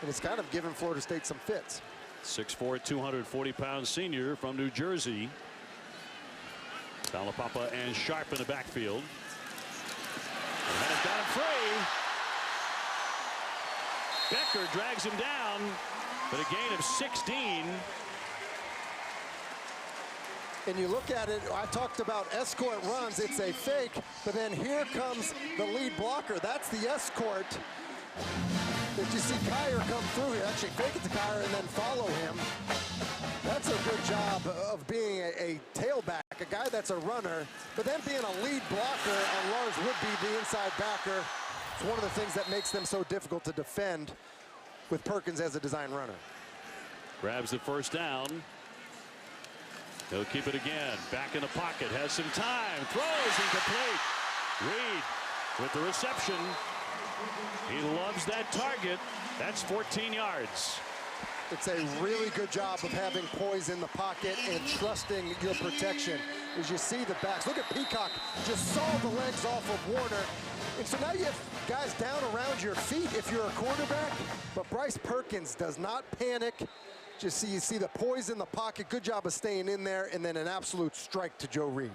and it's kind of given Florida State some fits. 6'4", 240-pound senior from New Jersey. Talapapa and Sharp in the backfield. And it's got him free. Becker drags him down, but a gain of 16. And you look at it, I talked about escort runs, it's a fake, but then here comes the lead blocker. That's the escort. Did you see Kyer come through here? Actually fake it to Kyer and then follow him. That's a good job of being a tailback, a guy that's a runner, but then being a lead blocker on Lars Woodby, the inside backer. It's one of the things that makes them so difficult to defend with Perkins as a design runner. Grabs the first down. He'll keep it again. Back in the pocket. Has some time. Throws incomplete. Reed with the reception. He loves that target. That's 14 yards. It's a really good job of having poise in the pocket and trusting your protection. As you see the backs, look at Peacock just saw the legs off of Warner. And so now you have guys down around your feet if you're a quarterback, but Bryce Perkins does not panic. Just you see the poise in the pocket. Good job of staying in there, and then an absolute strike to Joe Reed.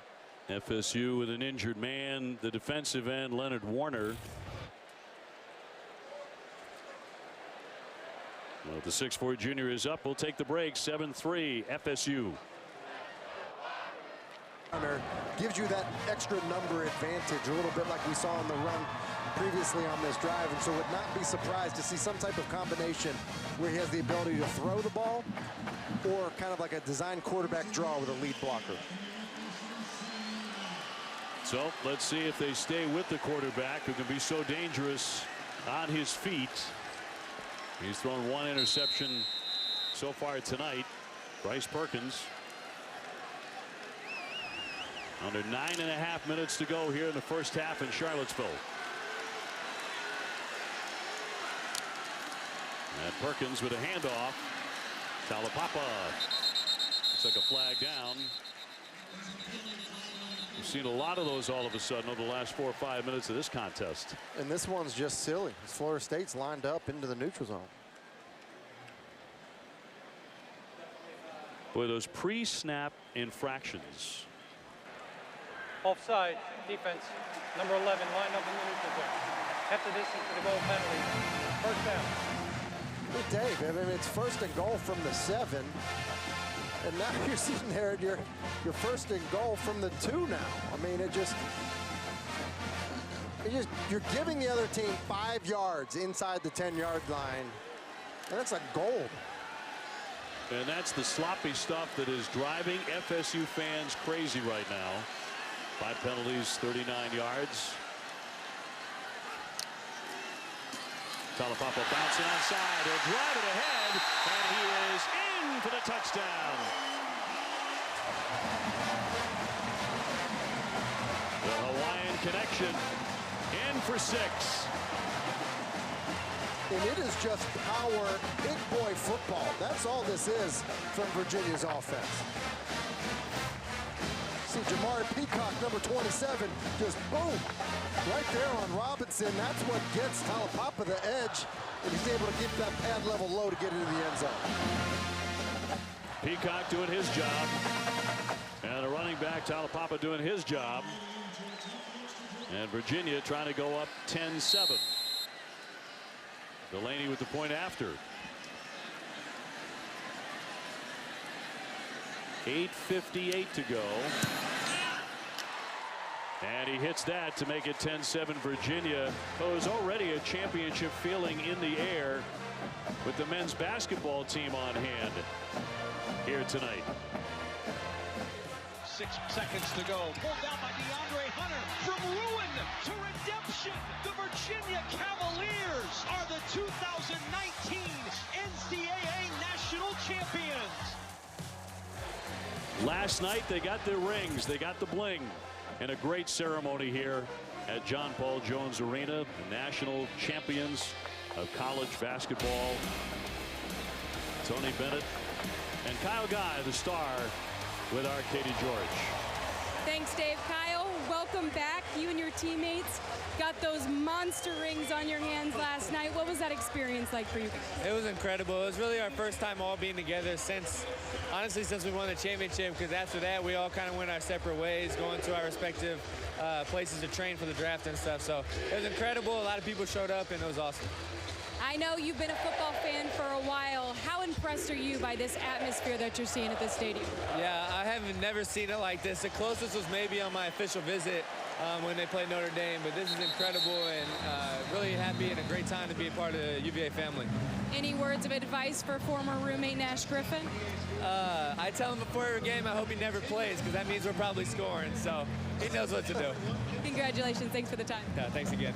FSU with an injured man, the defensive end, Leonard Warner. Well, the 6'4" junior is up. We'll take the break. 7-3 FSU. Gives you that extra number advantage, a little bit like we saw on the run previously on this drive, and so would not be surprised to see some type of combination where he has the ability to throw the ball or kind of like a design quarterback draw with a lead blocker. So let's see if they stay with the quarterback who can be so dangerous on his feet. He's thrown one interception so far tonight. Bryce Perkins. Under 9.5 minutes to go here in the first half in Charlottesville. And Perkins with a handoff. Talapapa. Looks like a flag down. We've seen a lot of those all of a sudden over the last 4 or 5 minutes of this contest. And this one's just silly. Florida State's lined up into the neutral zone. Boy, those pre-snap infractions. Offside, defense, number 11, lined up in the neutral zone. Half the distance to the goal penalty. First down. Hey, Dave, I mean, it's first and goal from the 7. And now you're sitting there at your first and goal from the 2 now. I mean, you're giving the other team 5 yards inside the 10-yard line. And that's a goal. And that's the sloppy stuff that is driving FSU fans crazy right now. 5 penalties, 39 yards. Talapapa bouncing outside. He'll drive it ahead, and he is in for the touchdown. The Hawaiian connection in for 6. And it is just power, big boy football. That's all this is from Virginia's offense. See Jamari Peacock, number 27, just boom, right there on Robinson. That's what gets Talapapa the edge, and he's able to keep that pad level low to get into the end zone. Peacock doing his job, and the running back Talapapa doing his job. And Virginia trying to go up 10-7. Delaney with the point after. 8:58 to go. And he hits that to make it 10-7 Virginia. Well, there's already a championship feeling in the air with the men's basketball team on hand here tonight. 6 seconds to go. Pulled down by DeAndre Hunter. From ruin to redemption, the Virginia Cavaliers are the 2019 NCAA National Champions. Last night they got their rings, they got the bling, and a great ceremony here at John Paul Jones Arena. The national champions of college basketball Tony Bennett and Kyle Guy, the star, with our Katie George. Thanks, Dave. Kyle, welcome back. You and your teammates got those monster rings on your hands last night. What was that experience like for you guys? It was incredible. It was really our first time all being together since we won the championship, because after that we all kind of went our separate ways, going to our respective places to train for the draft and stuff. So it was incredible. A lot of people showed up, and it was awesome. I know you've been a football fan for a while. How impressed are you by this atmosphere that you're seeing at this stadium? Yeah, I haven't never seen it like this. The closest was maybe on my official visit when they played Notre Dame, but this is incredible, and really happy and a great time to be a part of the UVA family. Any words of advice for former roommate Nash Griffin? I tell him before every game I hope he never plays, because that means we're probably scoring, so he knows what to do. Congratulations. Thanks for the time. Yeah, thanks again.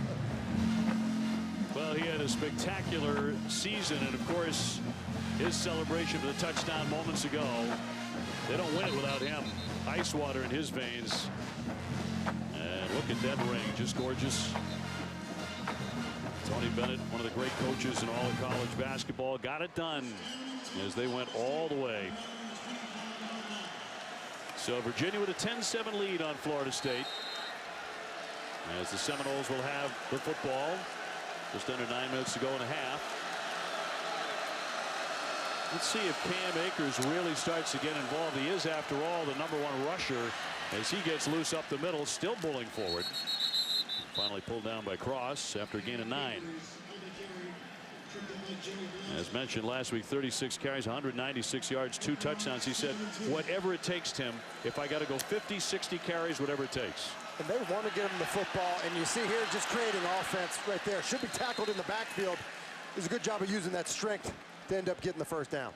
Well, he had a spectacular season, and of course, his celebration for the touchdown moments ago. They don't win it without him. Ice water in his veins. And look at that ring, just gorgeous. Tony Bennett, one of the great coaches in all of college basketball, got it done as they went all the way. So Virginia with a 10-7 lead on Florida State, as the Seminoles will have the football. Just under 9 minutes to go and a half. Let's see if Cam Akers really starts to get involved. He is, after all, the #1 rusher as he gets loose up the middle, still bulling forward. Finally pulled down by Cross after a gain of 9. As mentioned last week, 36 carries, 196 yards, 2 touchdowns. He said, whatever it takes, Tim, if I got to go 50, 60 carries, whatever it takes. And they want to get him the football, and you see here just creating offense right there. Should be tackled in the backfield. Does a good job of using that strength to end up getting the first down.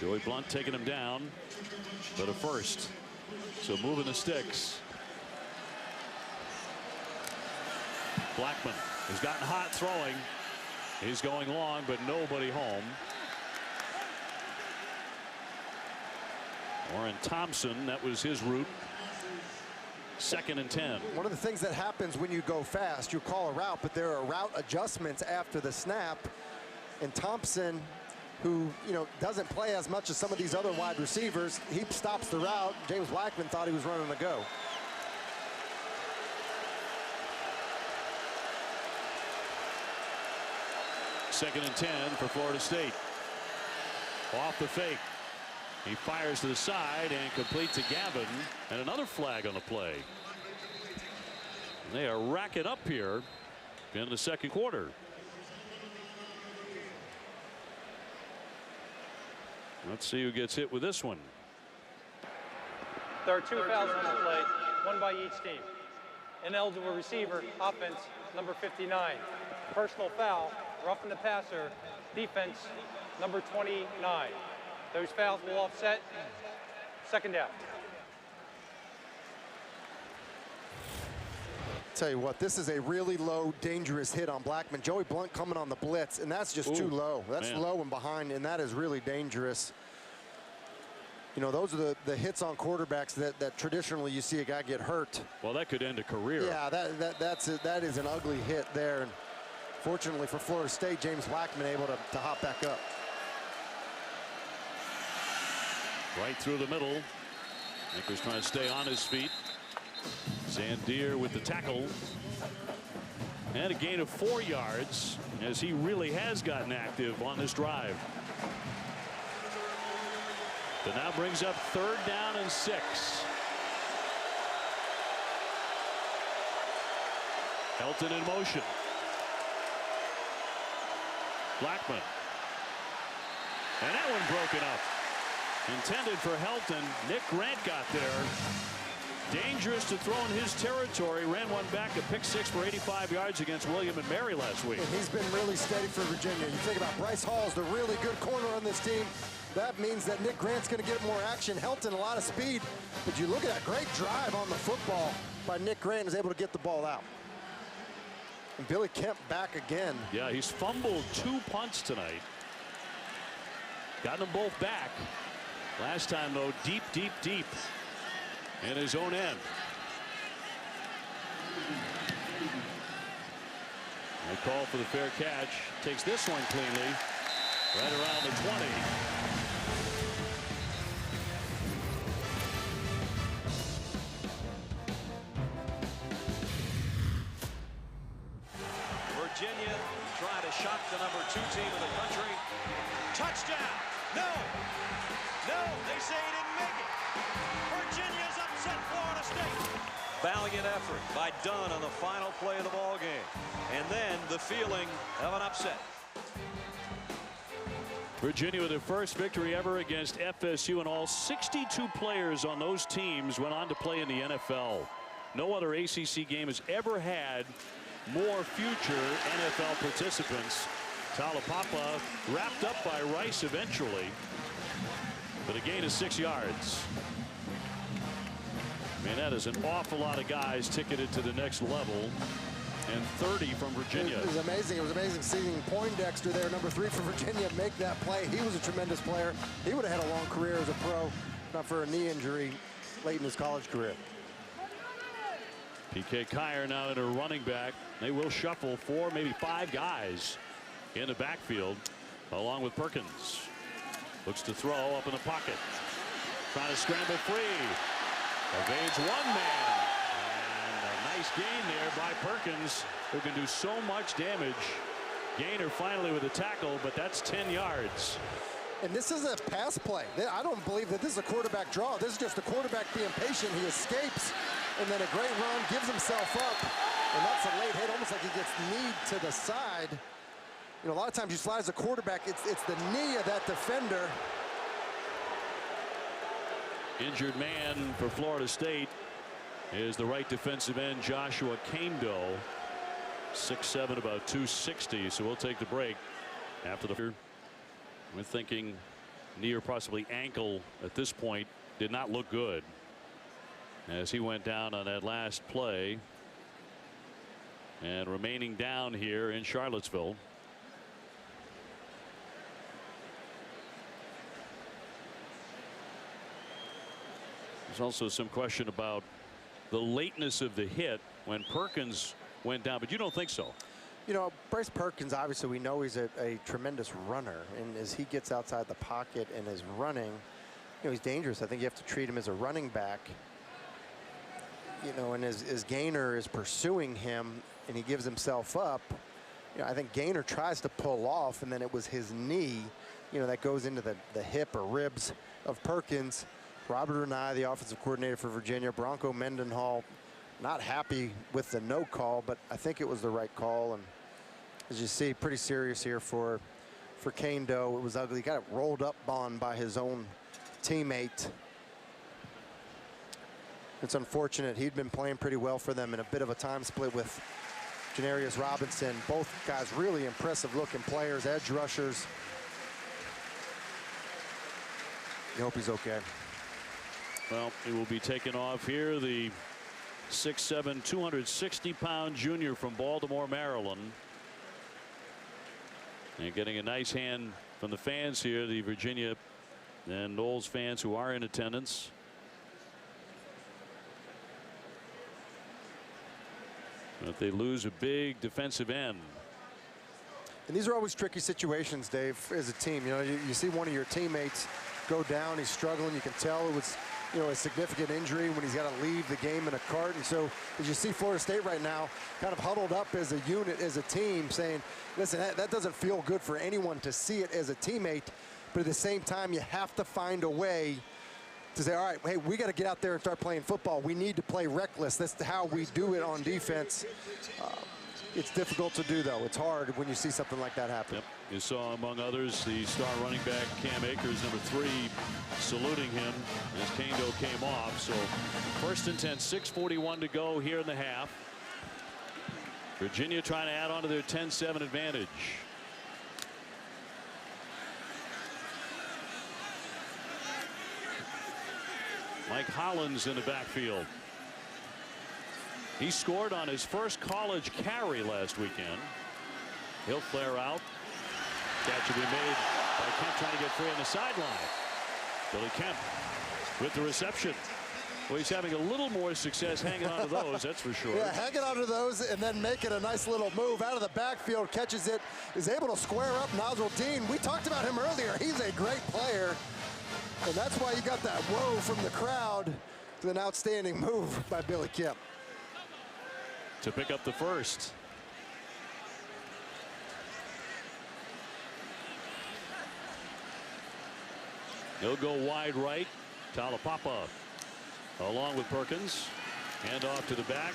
Joey Blunt taking him down, but a first. So moving the sticks. Blackman has gotten hot throwing. He's going long, but nobody home. Warren Thompson, that was his route. 2nd and 10. One of the things that happens when you go fast, you call a route, but there are route adjustments after the snap. And Thompson, who doesn't play as much as some of these other wide receivers, he stops the route. James Blackman thought he was running a go. Second and 10 for Florida State. Off the fake. He fires to the side and complete to Gavin, and another flag on the play. And they are racking up here in the second quarter. Let's see who gets hit with this one. There are 2 fouls on the play, 1 by each team. Ineligible receiver, offense, number 59. Personal foul, roughing the passer, defense, number 29. Those fouls will offset. Second down. Tell you what, this is a really low, dangerous hit on Blackman. Joey Blunt coming on the blitz, and that's just too low. That's low and behind, and that is really dangerous. Those are the hits on quarterbacks that traditionally you see a guy get hurt. Well, that could end a career. Yeah, that is an ugly hit there. And fortunately for Florida State, James Blackman able to hop back up. Right through the middle. Akers trying to stay on his feet. Zandier with the tackle. And a gain of 4 yards as he really has gotten active on this drive. That now brings up 3rd down and 6. Helton in motion. Blackman. And that one broken up. Intended for Helton. Nick Grant got there. Dangerous to throw in his territory. Ran one back, a pick 6 for 85 yards against William and Mary last week. And he's been really steady for Virginia. You think about Bryce Hall's the really good corner on this team. That means that Nick Grant's going to get more action. Helton, a lot of speed. But you look at that great drive on the football by Nick Grant, is able to get the ball out. And Billy Kemp back again. Yeah, he's fumbled 2 punts tonight. Gotten them both back. Last time, though, deep in his own end. They call for the fair catch. Takes this one cleanly. right around the 20. Virginia trying to shock the #2 team in the country. Touchdown! No! No, they say he didn't make it. Virginia's upset Florida State. Valiant effort by Dunn on the final play of the ball game. And then the feeling of an upset. Virginia with their first victory ever against FSU, and all 62 players on those teams went on to play in the NFL. No other ACC game has ever had more future NFL participants. Talapapa wrapped up by Rice eventually, but a gain of 6 yards. Man, that is an awful lot of guys ticketed to the next level, and 30 from Virginia. It was amazing. It was amazing seeing Poindexter there, #3 for Virginia, make that play. He was a tremendous player. He would have had a long career as a pro, not for a knee injury late in his college career. PK Kier now in a running back. They will shuffle 4, maybe 5 guys in the backfield, along with Perkins. Looks to throw up in the pocket. Trying to scramble free. Evades one man. And a nice gain there by Perkins, who can do so much damage. Gainer finally with a tackle, but that's 10 yards. And this is a pass play. I don't believe that this is a quarterback draw. This is just a quarterback being patient. He escapes, and then a great run, gives himself up. And that's a late hit, almost like he gets kneed to the side. You know, a lot of times you slide as a quarterback, it's the knee of that defender. Injured man for Florida State is the right defensive end, Joshua Kando. 6'7", about 260. So we'll take the break after the. We're thinking knee or possibly ankle at this point. Did not look good as he went down on that last play. And remaining down here in Charlottesville. There's also some question about the lateness of the hit when Perkins went down, but you don't think so? You know, Bryce Perkins, obviously we know he's a tremendous runner, and as he gets outside the pocket and is running, you know, he's dangerous. I think you have to treat him as a running back. You know, and as Gainer is pursuing him and he gives himself up, you know, I think Gainer tries to pull off, and then it was his knee, you know, that goes into the hip or ribs of Perkins. Robert Renai, the offensive coordinator for Virginia, Bronco Mendenhall, not happy with the no call, but I think it was the right call. And as you see, pretty serious here for Kando. It was ugly. He got it rolled up on by his own teammate. It's unfortunate. He'd been playing pretty well for them in a bit of a time split with Janarius Robinson. Both guys really impressive looking players, edge rushers. I hope he's okay. Well, he will be taken off here. The 6'7", 260-pound junior from Baltimore, Maryland. And getting a nice hand from the fans here, the Virginia and Knowles fans who are in attendance. But they lose a big defensive end. And these are always tricky situations, Dave, as a team. You know, you see one of your teammates go down, he's struggling. You can tell it was, you know, a significant injury when he's got to leave the game in a cart. And so as you see Florida State right now kind of huddled up as a unit, as a team, saying, listen, that doesn't feel good for anyone to see it as a teammate. But at the same time, you have to find a way to say, all right, hey, we got to get out there and start playing football. We need to play reckless. That's how we do it on defense. It's difficult to do, though. It's hard when you see something like that happen. Yep. You saw, among others, the star running back Cam Akers, #3, saluting him as Kando came off. So 1st and 10, 6:41 to go here in the half. Virginia trying to add on to their 10-7 advantage. Mike Hollins in the backfield. He scored on his first college carry last weekend. He'll flare out. Catch will be made by Kemp, trying to get free on the sideline. Billy Kemp with the reception. Well, he's having a little more success hanging on to those, that's for sure. Yeah, hanging on to those and then making a nice little move out of the backfield, catches it, is able to square up Nasruddin. We talked about him earlier. He's a great player, and that's why you got that whoa from the crowd. It's an outstanding move by Billy Kemp. To pick up the first. He'll go wide right. Talapapa along with Perkins. Hand off to the back.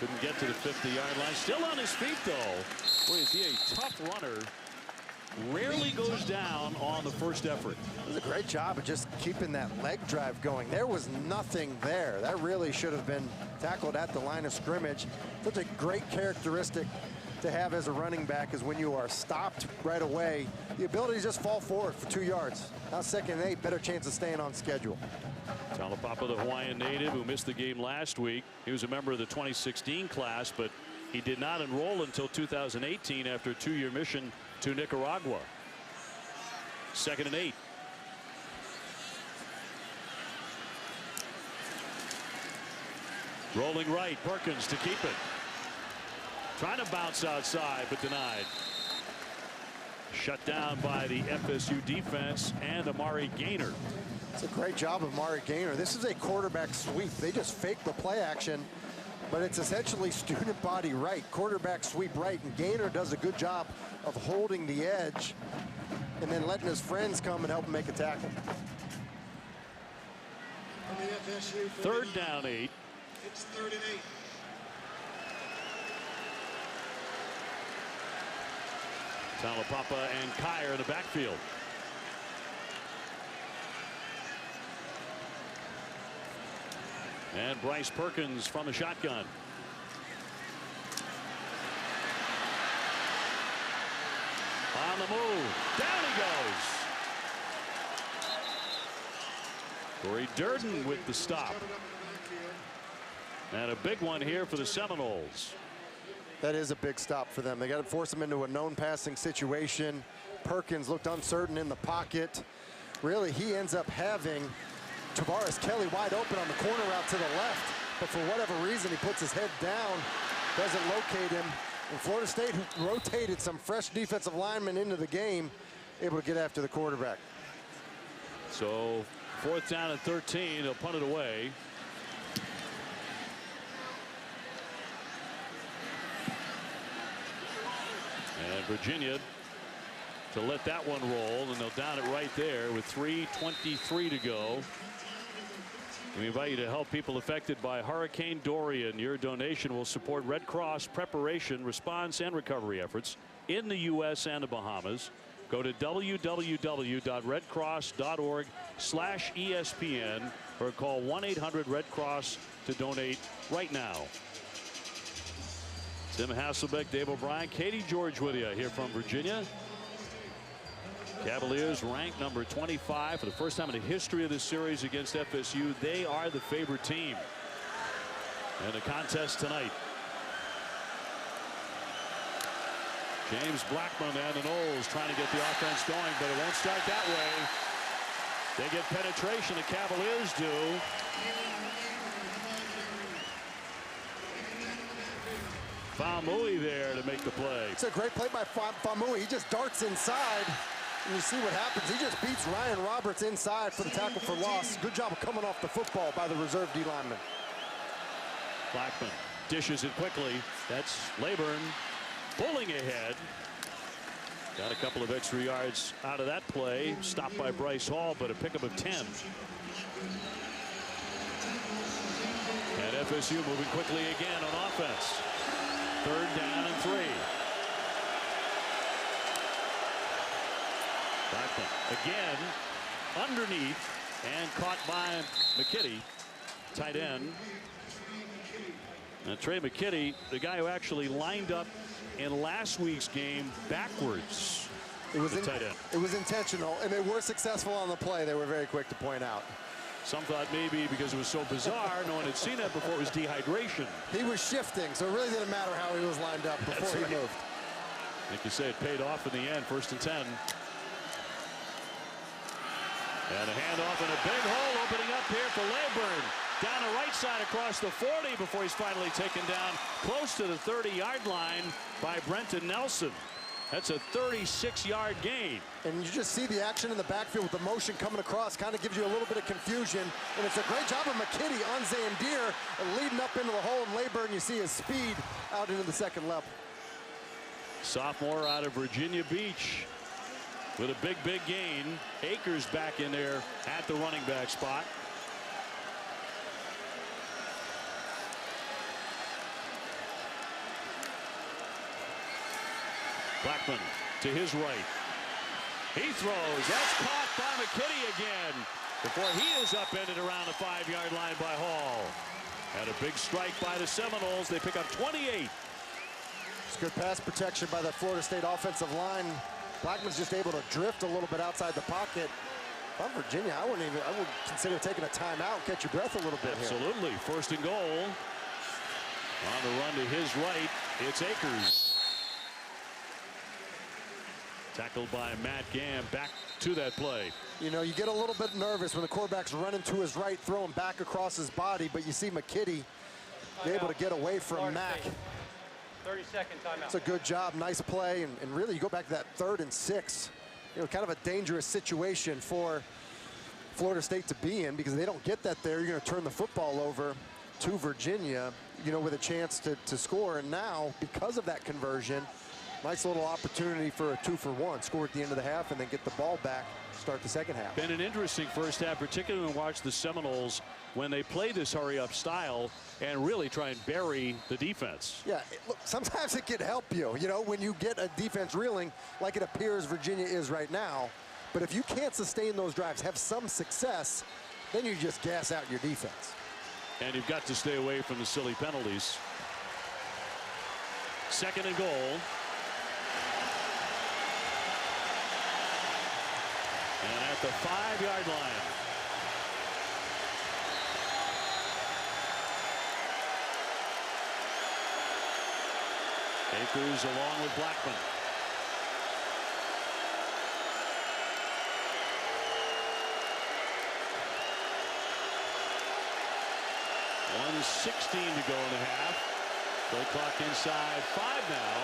Couldn't get to the 50-yard line. Still on his feet, though. Boy, is he a tough runner. Rarely goes down on the first effort. It was a great job of just keeping that leg drive going. There was nothing there. That really should have been tackled at the line of scrimmage. Such a great characteristic to have as a running back is when you are stopped right away, the ability to just fall forward for 2 yards. Now 2nd and 8, better chance of staying on schedule. Talapapa, the Hawaiian native who missed the game last week. He was a member of the 2016 class, but he did not enroll until 2018 after a 2-year mission to Nicaragua. 2nd and 8. Rolling right, Perkins to keep it. Trying to bounce outside, but denied. Shut down by the FSU defense and Amari Gaynor. It's a great job of Amari Gaynor. This is a quarterback sweep. They just fake the play action, but it's essentially student body right, quarterback sweep right, and Gaynor does a good job of holding the edge and then letting his friends come and help him make a tackle. 3rd down 8. It's 3rd and 8. Talapapa and Kyer in the backfield. And Bryce Perkins from the shotgun. On the move. Down he goes. Corey Durden with the stop. And a big one here for the Seminoles. That is a big stop for them. They got to force him into a known passing situation. Perkins looked uncertain in the pocket. Really, he ends up having Tavares Kelly wide open on the corner route to the left, but for whatever reason, he puts his head down, doesn't locate him. And Florida State, who rotated some fresh defensive linemen into the game, able to get after the quarterback. So 4th down and 13, they'll punt it away. And Virginia to let that one roll, and they'll down it right there with 3:23 to go. We invite you to help people affected by Hurricane Dorian. Your donation will support Red Cross preparation, response, and recovery efforts in the U.S. and the Bahamas. Go to www.redcross.org/ESPN or call 1-800-RED-CROSS to donate right now. Tim Hasselbeck, Dave O'Brien, Katie George with you here from Virginia. Cavaliers ranked number 25 for the first time in the history of this series against FSU. They are the favorite team in the contest tonight. James Blackman and the Noles trying to get the offense going, but it won't start that way. They get penetration, the Cavaliers do. Famui there to make the play. It's a great play by Famui. He just darts inside. And you see what happens. He just beats Ryan Roberts inside for the tackle for loss. Good job of coming off the football by the reserve D lineman. Blackman dishes it quickly. That's Layburn pulling ahead. Got a couple of extra yards out of that play. Stopped by Bryce Hall, but a pickup of 10. And FSU moving quickly again on offense. 3rd down and 3. Blackman again underneath and caught by McKitty, tight end. And Trey McKitty, the guy who actually lined up in last week's game backwards. It was tight end. It was intentional, and they were successful on the play. They were very quick to point out. Some thought maybe because it was so bizarre, no one had seen that before, it was dehydration. He was shifting, so it really didn't matter how he was lined up before he moved. Like you say, it paid off in the end. 1st and 10. And a handoff and a big hole opening up here for Layburn. Down the right side across the 40 before he's finally taken down close to the 30-yard line by Brenton Nelson. That's a 36-yard gain. And you just see the action in the backfield with the motion coming across, kind of gives you a little bit of confusion. And it's a great job of McKitty on Zandier and leading up into the hole in Leyburn. You see his speed out into the second level. Sophomore out of Virginia Beach with a big gain. Akers back in there at the running back spot. Blackman to his right. He throws. That's caught by McKitty again before he is upended around the 5-yard line by Hall. And a big strike by the Seminoles. They pick up 28. It's good pass protection by the Florida State offensive line. Blackman's just able to drift a little bit outside the pocket. If I'm Virginia, I would consider taking a timeout and catch your breath a little bit here. Absolutely. First and goal. On the run to his right, it's Akers. Tackled by Matt Gamm. Back to that play. You know, you get a little bit nervous when the quarterback's running to his right, throwing back across his body, but you see McKitty able to get away from Mack. 30-second timeout. It's a good job, nice play, and really you go back to that 3rd and 6. You know, kind of a dangerous situation for Florida State to be in, because if they don't get that there, you're going to turn the football over to Virginia, you know, with a chance to score. And now, because of that conversion, nice little opportunity for a 2-for-1. Score at the end of the half and then get the ball back, start the second half. Been an interesting first half, particularly when we watch the Seminoles when they play this hurry-up style and really try and bury the defense. Yeah, look, sometimes it can help you, you know, when you get a defense reeling like it appears Virginia is right now. But if you can't sustain those drives, have some success, then you just gas out your defense. And you've got to stay away from the silly penalties. Second and goal. And at the 5-yard line. Akers along with Blackman. .116 to go in the half. Play clock inside 5 now.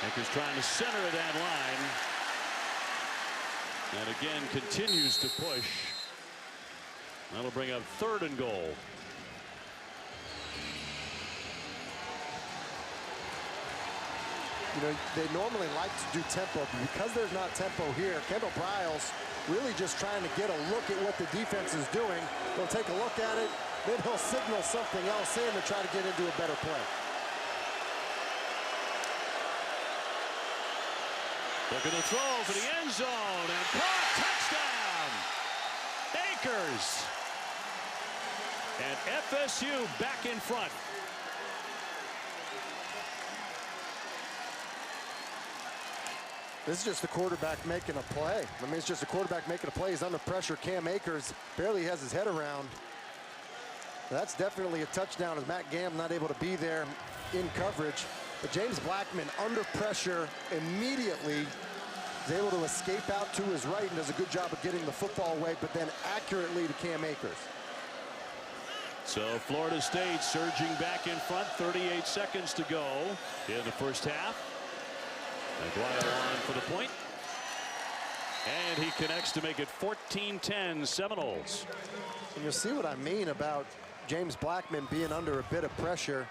Akers trying to center that line. And again continues to push. That'll bring up 3rd and goal. You know, they normally like to do tempo, but because there's not tempo here, Kendall Briles really just trying to get a look at what the defense is doing. He'll take a look at it, then he'll signal something else in to try to get into a better play. Looking to throw for the end zone and caught. Touchdown. Akers. And FSU back in front. This is just the quarterback making a play. I mean, it's just a quarterback making a play. He's under pressure. Cam Akers barely has his head around. That's definitely a touchdown, as Matt Gamm not able to be there in coverage. But James Blackman under pressure immediately is able to escape out to his right and does a good job of getting the football away, but then accurately to Cam Akers. So Florida State surging back in front. 38 seconds to go in the first half. Aguayo on for the point. And he connects to make it 14-10 Seminoles. And you'll see what I mean about James Blackman being under a bit of pressure.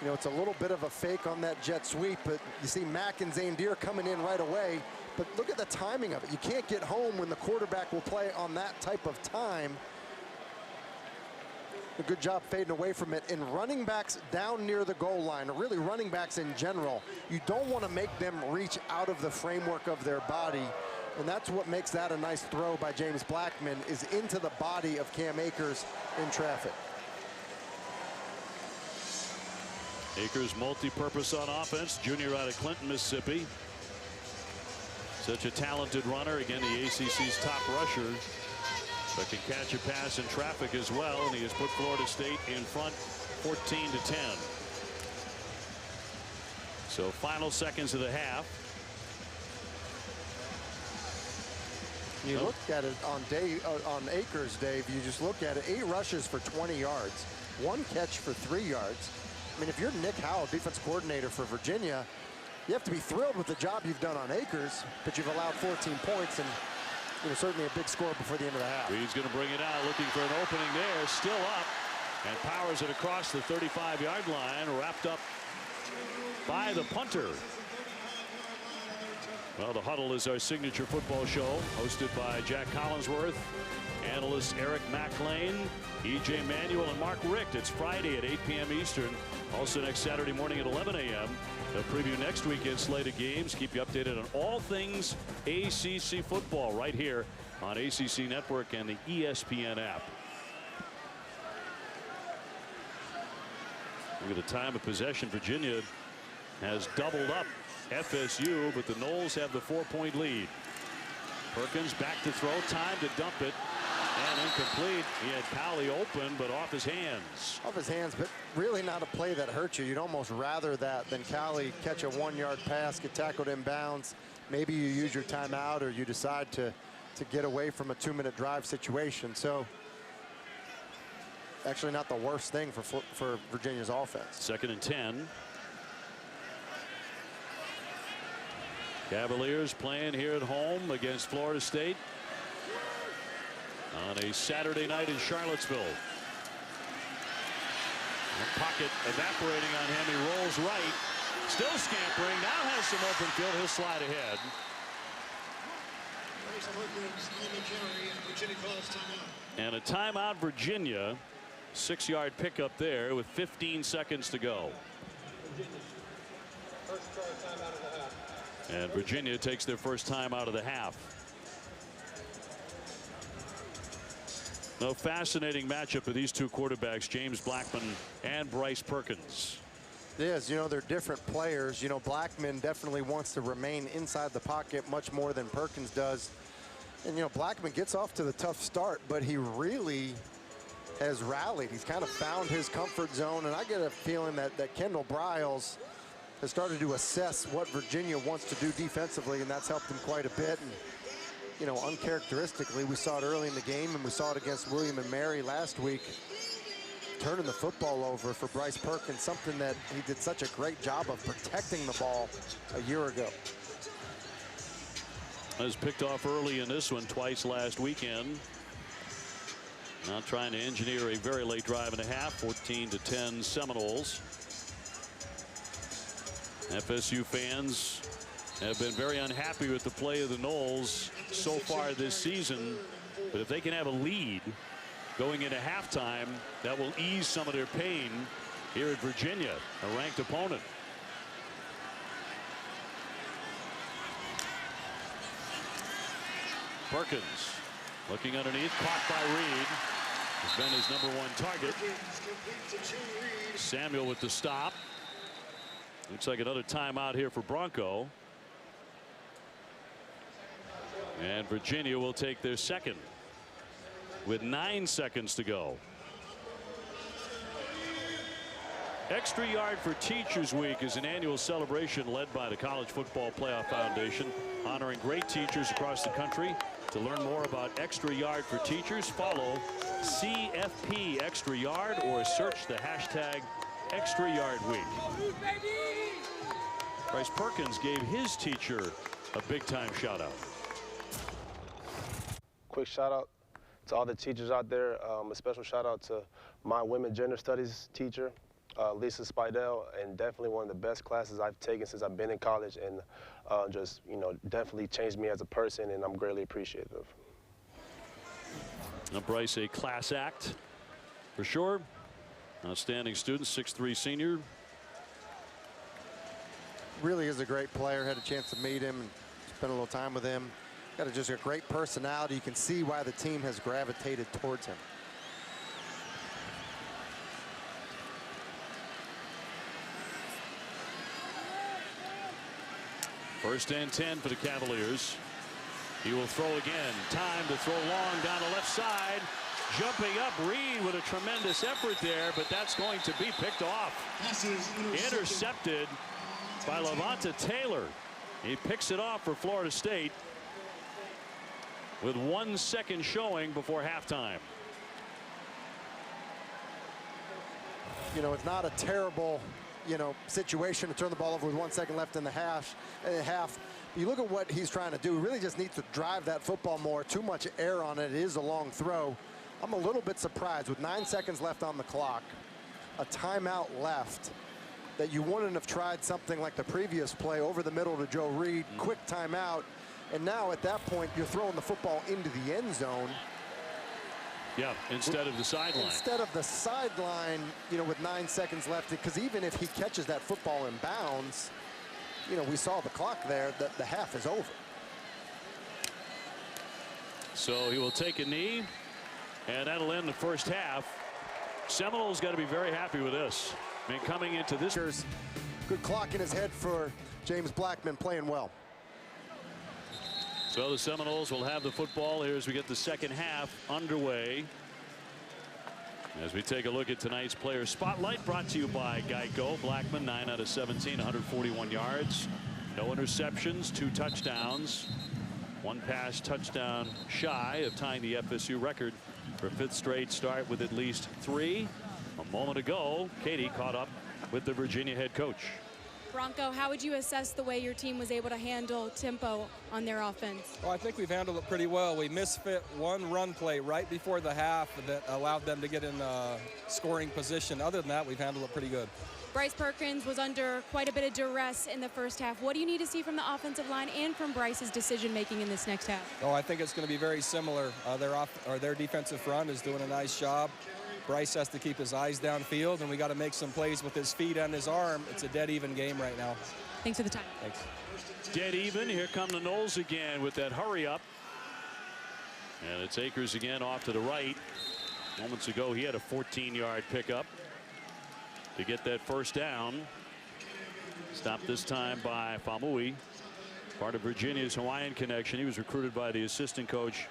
You know, it's a little bit of a fake on that jet sweep, but you see Mack and Zandier coming in right away. But look at the timing of it. You can't get home when the quarterback will play on that type of time. A good job fading away from it. And running backs down near the goal line, or really running backs in general, you don't want to make them reach out of the framework of their body. And that's what makes that a nice throw by James Blackman, is into the body of Cam Akers in traffic. Akers multi-purpose on offense, junior out of Clinton, Mississippi. Such a talented runner. Again, the ACC's top rusher, but can catch a pass in traffic as well, and he has put Florida State in front 14-10. So final seconds of the half. You look at it on Akers, Dave. You just look at it. 8 rushes for 20 yards, 1 catch for 3 yards. I mean, if you're Nick Howell, defense coordinator for Virginia, you have to be thrilled with the job you've done on Akers, but you've allowed 14 points and certainly a big score before the end of the half. Reed's going to bring it out, looking for an opening there, still up, and powers it across the 35-yard line, wrapped up by the punter. Well, the Huddle is our signature football show, hosted by Jack Collinsworth, analysts Eric McLean, E.J. Manuel, and Mark Richt. It's Friday at 8 p.m. Eastern. Also next Saturday morning at 11 a.m. They'll preview next weekend's slate of games, keep you updated on all things ACC football right here on ACC Network and the ESPN app. Look at the time of possession. Virginia has doubled up FSU, but the Noles have the 4-point lead. Perkins back to throw, time to dump it, and incomplete. He had Cowley open, but off his hands. Off his hands, but really not a play that hurts you. You'd almost rather that than Cowley catch a 1-yard pass, get tackled in bounds. Maybe you use your timeout or you decide to get away from a 2-minute drive situation. So actually not the worst thing for Virginia's offense. 2nd and 10. Cavaliers playing here at home against Florida State on a Saturday night in Charlottesville. The pocket evaporating on him. He rolls right, still scampering, now has some open field. He'll slide ahead. And a timeout, Virginia. 6-yard pickup there with 15 seconds to go. And Virginia takes their first time out of the half. No, fascinating matchup of these two quarterbacks, James Blackman and Bryce Perkins. Yes, they're different players. Blackman definitely wants to remain inside the pocket much more than Perkins does. And, Blackman gets off to the tough start, but he really has rallied. He's kind of found his comfort zone, and I get a feeling that Kendall Briles has started to assess what Virginia wants to do defensively, and that's helped him quite a bit. And, uncharacteristically, we saw it early in the game, and we saw it against William and Mary last week, turning the football over for Bryce Perkins, something that he did such a great job of protecting the ball a year ago. Was picked off early in this one twice last weekend. Now trying to engineer a very late drive and a half. 14-10 Seminoles. FSU fans have been very unhappy with the play of the Noles so far this season, but if they can have a lead going into halftime, that will ease some of their pain here at Virginia, a ranked opponent. Perkins looking underneath, caught by Reed. Has been his #1 target. Samuel with the stop. Looks like another timeout here for Bronco. And Virginia will take their second with 9 seconds to go. Extra Yard for Teachers Week is an annual celebration led by the College Football Playoff Foundation, honoring great teachers across the country. To learn more about Extra Yard for Teachers, follow CFP Extra Yard or search the hashtag Extra Yard Week. Bryce Perkins gave his teacher a big-time shout-out. Quick shout-out to all the teachers out there. A special shout-out to my women gender studies teacher, Lisa Spidell, and definitely one of the best classes I've taken since I've been in college, and just, definitely changed me as a person, and I'm greatly appreciative. Now Bryce, a class act for sure. Outstanding student, 6'3" senior. Really is a great player. Had a chance to meet him and spend a little time with him. Got just a great personality. You can see why the team has gravitated towards him. First and 10 for the Cavaliers. He will throw again. Time to throw long down the left side. Jumping up, Reed with a tremendous effort there, but that's going to be picked off. Intercepted by Levanta Taylor. He picks it off for Florida State. with 1 second showing before halftime. You know, it's not a terrible, you know, situation to turn the ball over with 1 second left in the half. You look at what he's trying to do. He really just needs to drive that football more. Too much air on it. It is a long throw. I'm a little bit surprised with 9 seconds left on the clock, a timeout left, that you wouldn't have tried something like the previous play over the middle to Joe Reed, quick timeout, and now at that point you're throwing the football into the end zone. Yeah, instead of the sideline. Instead of the sideline, you know, with 9 seconds left, because even if he catches that football in bounds, you know, we saw the clock there, that the half is over. So he will take a knee, and that'll end the first half. Seminoles got to be very happy with this. I mean, coming into this. Good clock in his head for James Blackman, playing well. So the Seminoles will have the football here as we get the second half underway. As we take a look at tonight's player spotlight, brought to you by Geico. Blackman, 9 out of 17, 141 yards, no interceptions, 2 touchdowns, 1 pass touchdown shy of tying the FSU record for a 5th straight start with at least 3. A moment ago, Katie caught up with the Virginia head coach. Bronco, how would you assess the way your team was able to handle tempo on their offense? Well, I think we've handled it pretty well. We misfit one run play right before the half that allowed them to get in scoring position. Other than that, we've handled it pretty good. Bryce Perkins was under quite a bit of duress in the first half. What do you need to see from the offensive line and from Bryce's decision-making in this next half? Oh, I think it's going to be very similar. Their defensive front is doing a nice job. Bryce has to keep his eyes downfield, and we got to make some plays with his feet and his arm. It's a dead even game right now. Thanks for the time. Thanks. Dead even. Here come the Noles again with that hurry up. And it's Akers again off to the right. Moments ago, he had a 14-yard pickup to get that first down. Stopped this time by Famui, part of Virginia's Hawaiian connection. He was recruited by the assistant coach,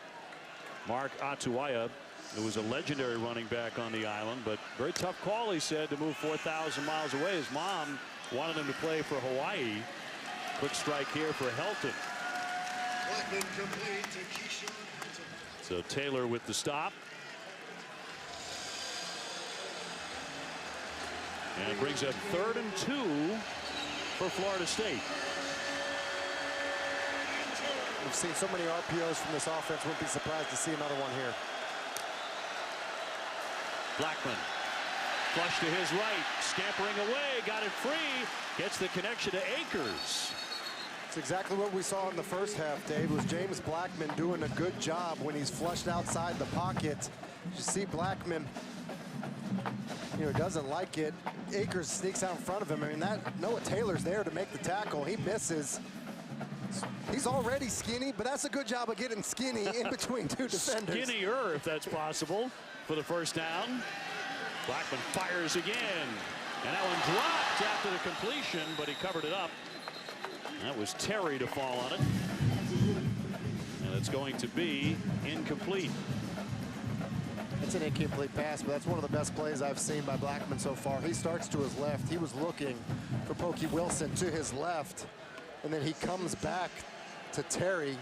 Mark Atuaya, who was a legendary running back on the island, but very tough call, he said, to move 4,000 miles away. His mom wanted him to play for Hawaii. Quick strike here for Helton. So Taylor with the stop. And brings up 3rd and 2 for Florida State. We've seen so many RPOs from this offense, wouldn't be surprised to see another one here. Blackman, flush to his right, scampering away, got it free, gets the connection to Akers. It's exactly what we saw in the first half, Dave, was James Blackman doing a good job when he's flushed outside the pocket. You see Blackman, you know, doesn't like it. Akers sneaks out in front of him. I mean, Noah Taylor's there to make the tackle. He misses. He's already skinny, but that's a good job of getting skinny in between 2 defenders. Skinnier, if that's possible, for the first down. Blackman fires again. And that one dropped after the completion, but he covered it up. That was Terry to fall on it. And it's going to be incomplete. It's an incomplete pass, but that's one of the best plays I've seen by Blackman so far. He starts to his left. He was looking for Pokey Wilson to his left, and then he comes back to Terry.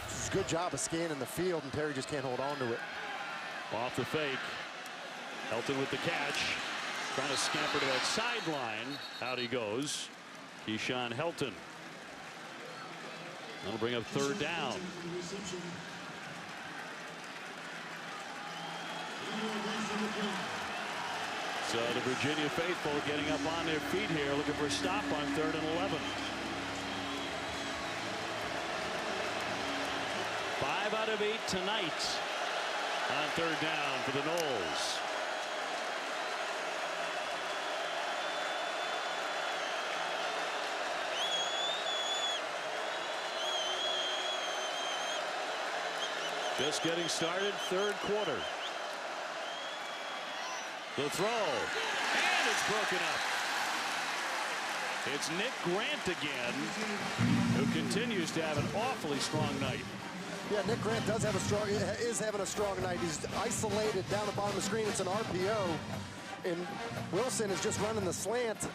It's a good job of scanning the field, and Terry just can't hold on to it. Off the fake. Helton with the catch. Trying to scamper to that sideline. Out he goes. Keyshawn Helton. That'll bring up 3rd down. So the Virginia faithful getting up on their feet here, looking for a stop on 3rd and 11. 5 out of 8 tonight on 3rd down for the Noles. Just getting started, 3rd quarter. The throw, and it's broken up. It's Nick Grant again, who continues to have an awfully strong night. Yeah, Nick Grant is having a strong night. He's isolated down the bottom of the screen. It's an RPO, and Wilson is just running the slant.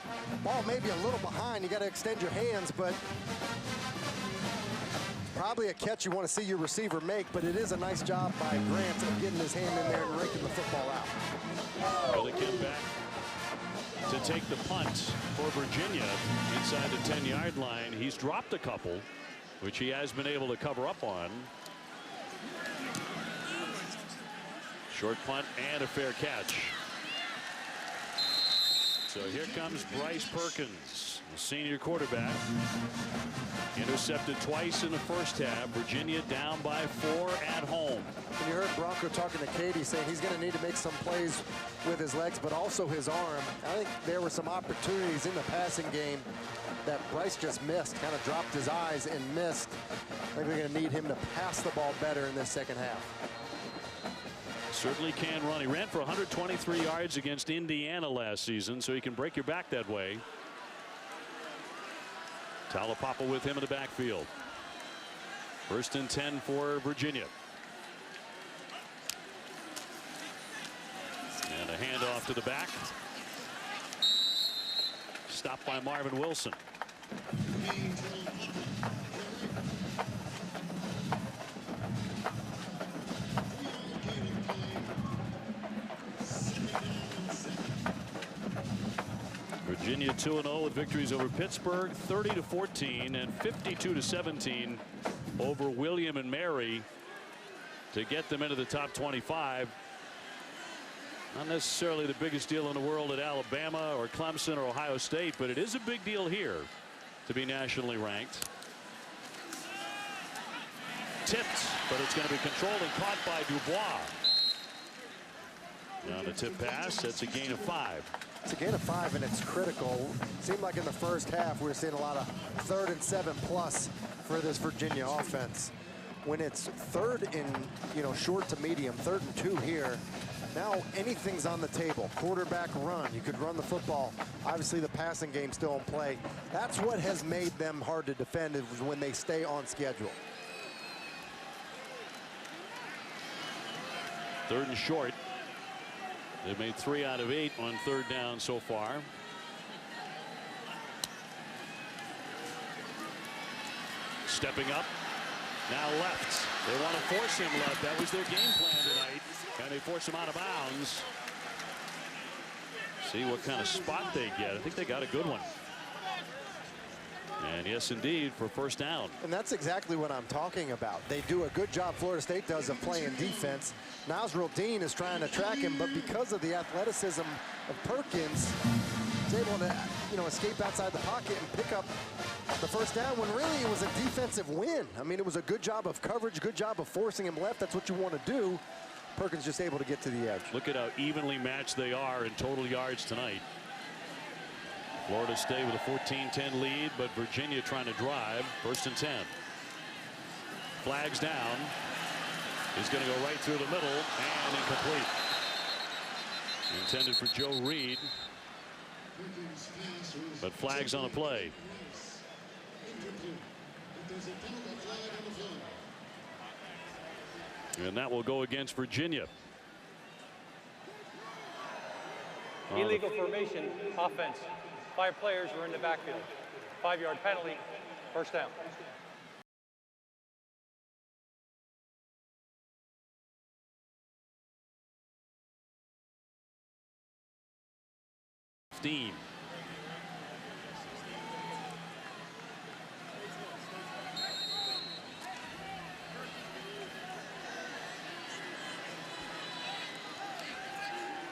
Ball maybe a little behind. You got to extend your hands, but Probably a catch you want to see your receiver make, but it is a nice job by Grant of getting his hand in there and raking the football out. Billy Kim back to take the punt for Virginia inside the 10-yard line. He's dropped a couple, which he has been able to cover up on. Short punt and a fair catch. So here comes Bryce Perkins, the senior quarterback. Intercepted twice in the first half. Virginia down by 4 at home. And you heard Bronco talking to Katie saying he's going to need to make some plays with his legs, but also his arm. I think there were some opportunities in the passing game that Bryce just missed, kind of dropped his eyes and missed. I think we're going to need him to pass the ball better in this second half. Certainly can run. He ran for 123 yards against Indiana last season, so he can break your back that way. Talapapa with him in the backfield. 1st and 10 for Virginia. And a handoff to the back. Stopped by Marvin Wilson. Virginia 2-0 with victories over Pittsburgh 30-14 and 52-17 over William and Mary to get them into the top 25. Not necessarily the biggest deal in the world at Alabama or Clemson or Ohio State, but it is a big deal here to be nationally ranked. Tipped, but it's going to be controlled and caught by Dubois. On the tip pass, that's a gain of 5. It's a gain of 5, and it's critical. Seemed like in the first half we were seeing a lot of 3rd and 7+ for this Virginia offense. When it's 3rd and short to medium, 3rd and 2 here, now anything's on the table. Quarterback run, you could run the football. Obviously the passing game still in play. That's what has made them hard to defend, is when they stay on schedule. 3rd and short. They've made 3 out of 8 on 3rd down so far. Stepping up. Now left. They want to force him left. That was their game plan tonight. And they force him out of bounds. See what kind of spot they get. I think they got a good one. And yes, indeed, for 1st down. And that's exactly what I'm talking about. They do a good job, Florida State does, of playing defense. Nasrul Dean is trying to track him, but because of the athleticism of Perkins, he's able to, escape outside the pocket and pick up the 1st down, when really it was a defensive win. I mean, it was a good job of coverage, good job of forcing him left. That's what you want to do. Perkins just able to get to the edge. Look at how evenly matched they are in total yards tonight. Florida State with a 14-10 lead, but Virginia trying to drive. 1st and 10. Flags down. He's going to go right through the middle and incomplete. Intended for Joe Reed, but flags on the play. And that will go against Virginia. Illegal formation offense. 5 players were in the backfield. 5-yard penalty, 1st down.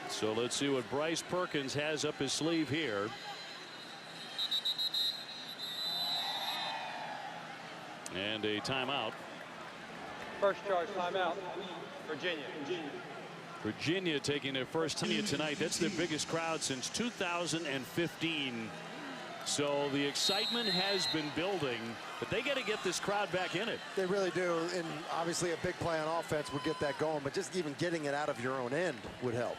So let's see what Bryce Perkins has up his sleeve here. And a timeout. First charge timeout, Virginia. Virginia taking their first time tonight. That's their biggest crowd since 2015. So the excitement has been building, but they got to get this crowd back in it. They really do, and obviously a big play on offense would get that going, but just even getting it out of your own end would help.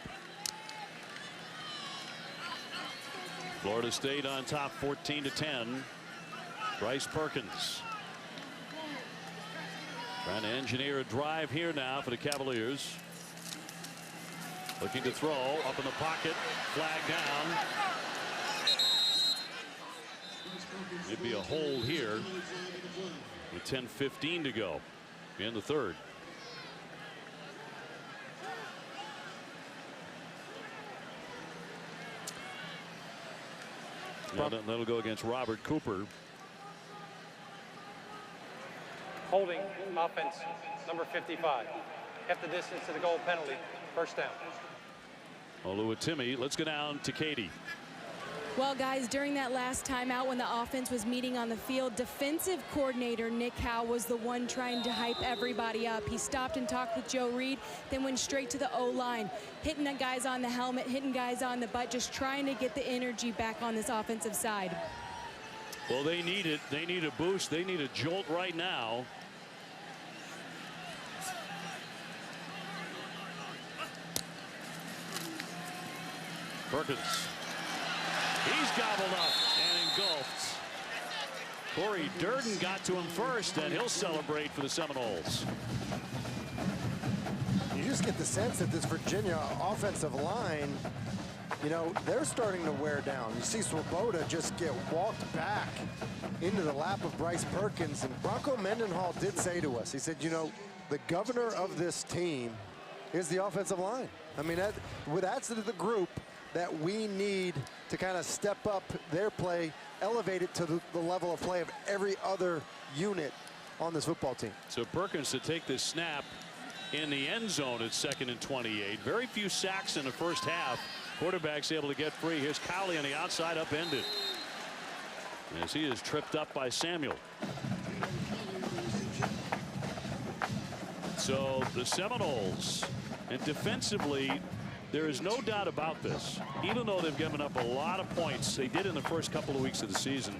Florida State on top 14-10. Bryce Perkins trying to engineer a drive here now for the Cavaliers. Looking to throw up in the pocket, flag down. It'd be a hold here. with 10:15 to go in the third. Now that'll go against Robert Cooper. Holding offense, number 55. Half the distance to the goal penalty. First down. Oluwatimi, let's go down to Katie. Well, guys, during that last timeout when the offense was meeting on the field, defensive coordinator Nick Howe was the one trying to hype everybody up. He stopped and talked with Joe Reed, then went straight to the O-line, hitting the guys on the helmet, hitting guys on the butt, just trying to get the energy back on this offensive side. Well, they need it. They need a boost. They need a jolt right now. Perkins. He's gobbled up and engulfed. Corey Durden got to him first, and he'll celebrate for the Seminoles. You just get the sense that this Virginia offensive line, you know, they're starting to wear down. You see Swoboda just get walked back into the lap of Bryce Perkins, and Bronco Mendenhall did say to us, he said, you know, the governor of this team is the offensive line. I mean, that's the group that we need to kind of step up their play, elevate it to the level of play of every other unit on this football team. So Perkins to take this snap in the end zone at 2nd and 28. Very few sacks in the first half. Quarterback's able to get free. Here's Cowley on the outside, upended, as he is tripped up by Samuel. So the Seminoles, and defensively, there is no doubt about this. Even though they've given up a lot of points, they did in the first couple of weeks of the season,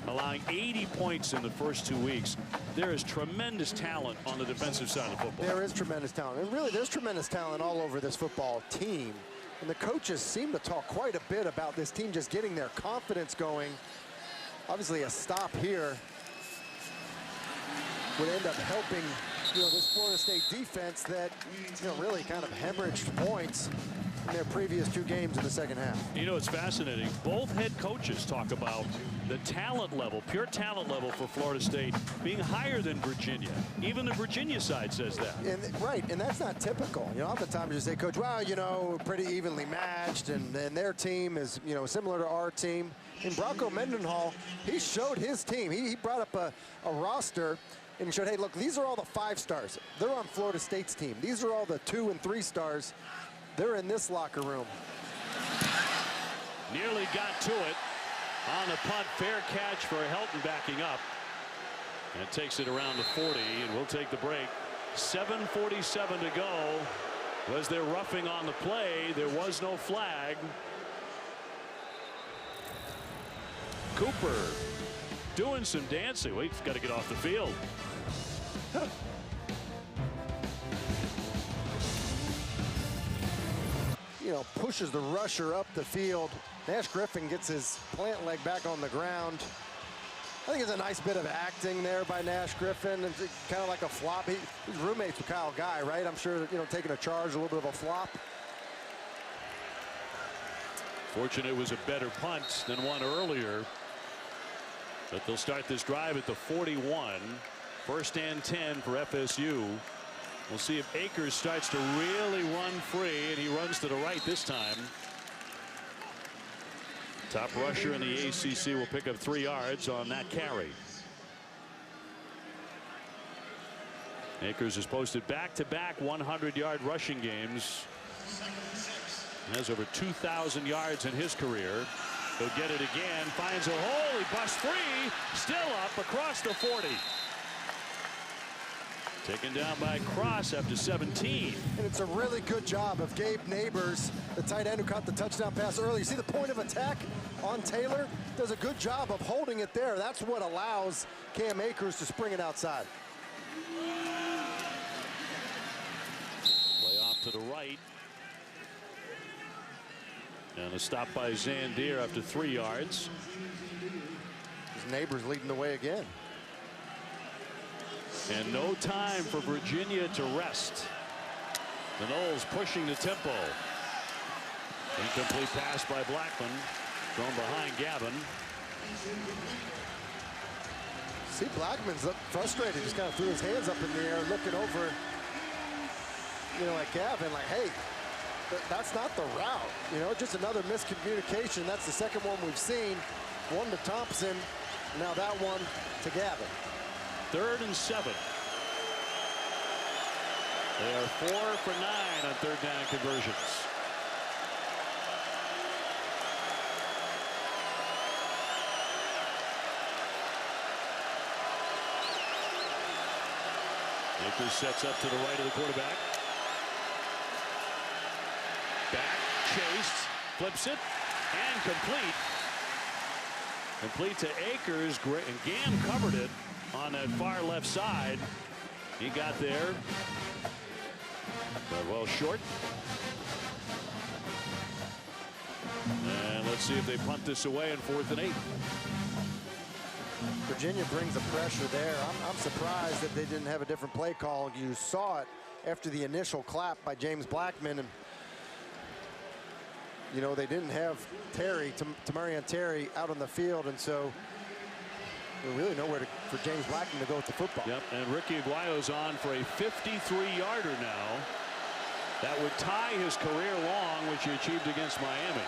allowing 80 points in the first 2 weeks. There is tremendous talent on the defensive side of football. There is tremendous talent. And really, there's tremendous talent all over this football team. And the coaches seem to talk quite a bit about this team just getting their confidence going. Obviously, a stop here would end up helping, you know, this Florida State defense that, you know, really kind of hemorrhaged points in their previous 2 games in the second half. You know, it's fascinating. Both head coaches talk about the talent level, pure talent level for Florida State being higher than Virginia. Even the Virginia side says that. And, right, and that's not typical. You know, oftentimes you say, Coach, well, you know, pretty evenly matched, and their team is, you know, similar to our team. And Bronco Mendenhall, he showed his team. He brought up a roster and he showed, hey, look, these are all the 5 stars. They're on Florida State's team. These are all the 2 and 3 stars. They're in this locker room. Nearly got to it on the punt. Fair catch for Helton backing up. And it takes it around the 40, and we'll take the break. 7:47 to go. Was there roughing on the play? There was no flag. Cooper doing some dancing. Well, he's got to get off the field. You know, pushes the rusher up the field. Nash Griffin gets his plant leg back on the ground. I think it's a nice bit of acting there by Nash Griffin. It's kind of like a flop. He's roommates with Kyle Guy, right? I'm sure, you know, taking a charge, a little bit of a flop. Fortunate it was a better punt than one earlier. But they'll start this drive at the 41. 1st and 10 for FSU. We'll see if Akers starts to really run free, and he runs to the right this time. Top rusher in the ACC will pick up 3 yards on that carry. Akers has posted back-to-back 100-yard rushing games. Has over 2,000 yards in his career. He'll get it again, finds a hole, he busts free, still up across the 40. Taken down by Cross after 17. And it's a really good job of Gabe Neighbors, the tight end who caught the touchdown pass early. You see the point of attack on Taylor? Does a good job of holding it there. That's what allows Cam Akers to spring it outside. Play off to the right. And a stop by Zandier after 3 yards. His Neighbors leading the way again. And no time for Virginia to rest. The Noles pushing the tempo. Incomplete pass by Blackman. Thrown behind Gavin. See, Blackman's frustrated, just kind of threw his hands up in the air, looking over, you know, at Gavin, like, hey, that's not the route. You know, just another miscommunication. That's the second one we've seen. One to Thompson, now that one to Gavin. 3rd and 7. They are 4 for 9 on 3rd down conversions. Akers sets up to the right of the quarterback. Back, chased, flips it, and complete. Complete to Akers, and Gam covered it on that far left side. He got there, but well short. And let's see if they punt this away in 4th and 8. Virginia brings the pressure there. I'm surprised that they didn't have a different play call. You saw it after the initial clap by James Blackman, and you know, they didn't have Terry, Tamarian Terry, out on the field, and so there's really nowhere for James Blackman to go with the football. Yep, and Ricky Aguayo's on for a 53-yarder now. That would tie his career long, which he achieved against Miami.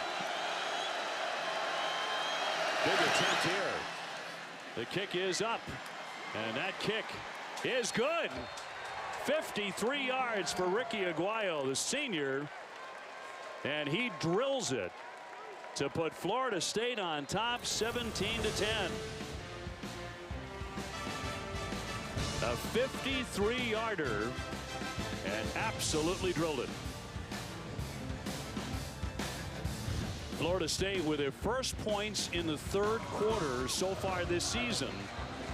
Big attempt here. The kick is up, and that kick is good. 53 yards for Ricky Aguayo, the senior, and he drills it to put Florida State on top, 17-10. A 53-yarder, and absolutely drilled it. Florida State with their first points in the 3rd quarter so far this season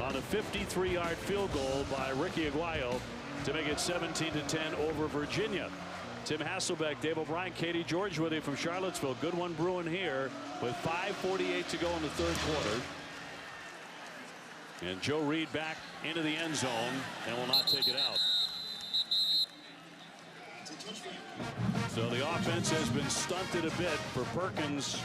on a 53-yard field goal by Ricky Aguayo to make it 17-10 over Virginia. Tim Hasselbeck, Dave O'Brien, Katie George with you from Charlottesville. Good one brewing here with 5:48 to go in the 3rd quarter. And Joe Reed back into the end zone and will not take it out. So the offense has been stunted a bit for Perkins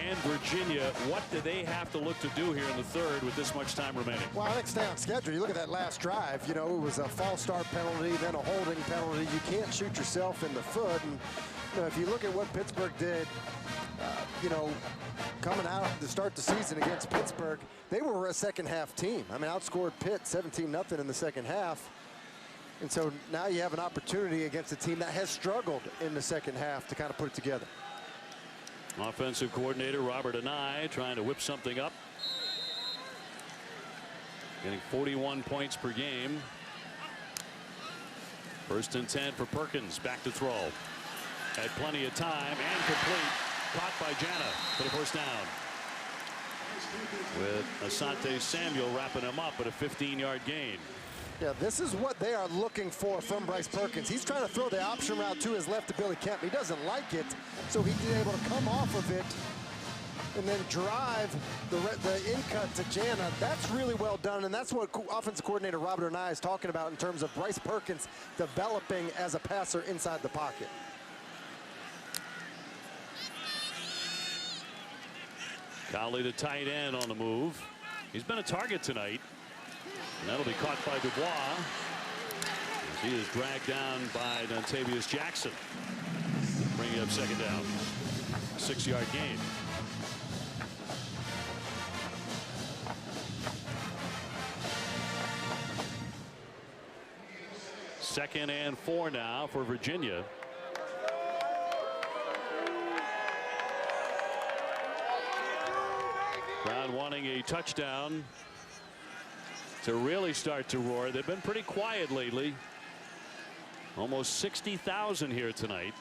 and Virginia. What do they have to look to do here in the 3rd with this much time remaining? Well, I think stay on schedule. You look at that last drive, you know, it was a false start penalty, then a holding penalty. You can't shoot yourself in the foot. And you know, if you look at what Pittsburgh did, you know, coming out to start the season against Pittsburgh, they were a second-half team. I mean, outscored Pitt 17-0 in the second half. And so now you have an opportunity against a team that has struggled in the second half to kind of put it together. Offensive coordinator Robert Anai trying to whip something up. Getting 41 points per game. 1st and 10 for Perkins. Back to throw. Had plenty of time and complete. Caught by Jana for the 1st down. With Asante Samuel wrapping him up at a 15-yard gain. Yeah, this is what they are looking for from Bryce Perkins. He's trying to throw the option route to his left to Billy Kemp. He doesn't like it, so he's able to come off of it and then drive the in cut to Jana. That's really well done, and that's what offensive coordinator Robert Anai is talking about in terms of Bryce Perkins developing as a passer inside the pocket. Cowley, the tight end, on the move. He's been a target tonight. And that'll be caught by Dubois. As he is dragged down by Dontavius Jackson. Bringing up 2nd down. 6-yard gain. Second and 4 now for Virginia. Crowd wanting a touchdown to really start to roar. They've been pretty quiet lately. Almost 60,000 here tonight.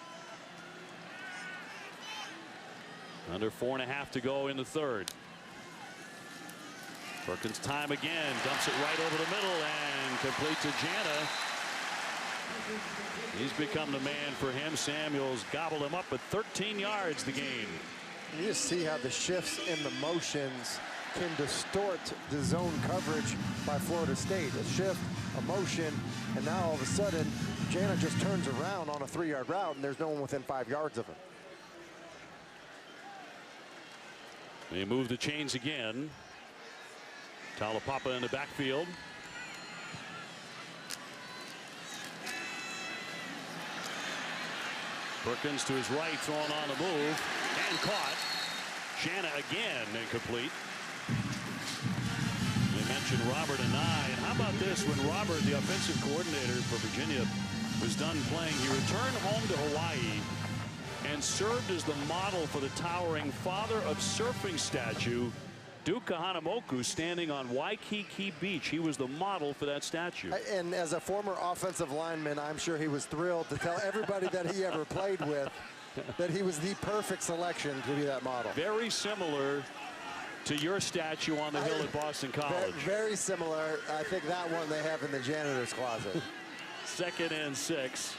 Under 4.5 to go in the 3rd. Perkins time again. Dumps it right over the middle and complete to Jana. He's become the man for him. Samuels gobbled him up at 13 yards the gain. You just see how the shifts in the motions can distort the zone coverage by Florida State. A shift, a motion, and now all of a sudden, Jana just turns around on a 3-yard route, and there's no one within 5 yards of him. They move the chains again. Talapapa in the backfield. Perkins to his right, throwing on the move and caught. Jana again incomplete. They mentioned Robert and and how about this? When Robert, the offensive coordinator for Virginia, was done playing, he returned home to Hawaii and served as the model for the towering father of surfing statue, Duke Kahanamoku, standing on Waikiki Beach. He was the model for that statue. And as a former offensive lineman, I'm sure he was thrilled to tell everybody that he ever played with that he was the perfect selection to be that model. Very similar to your statue on the hill at Boston College. Very similar. I think that one they have in the janitor's closet. 2nd and 6.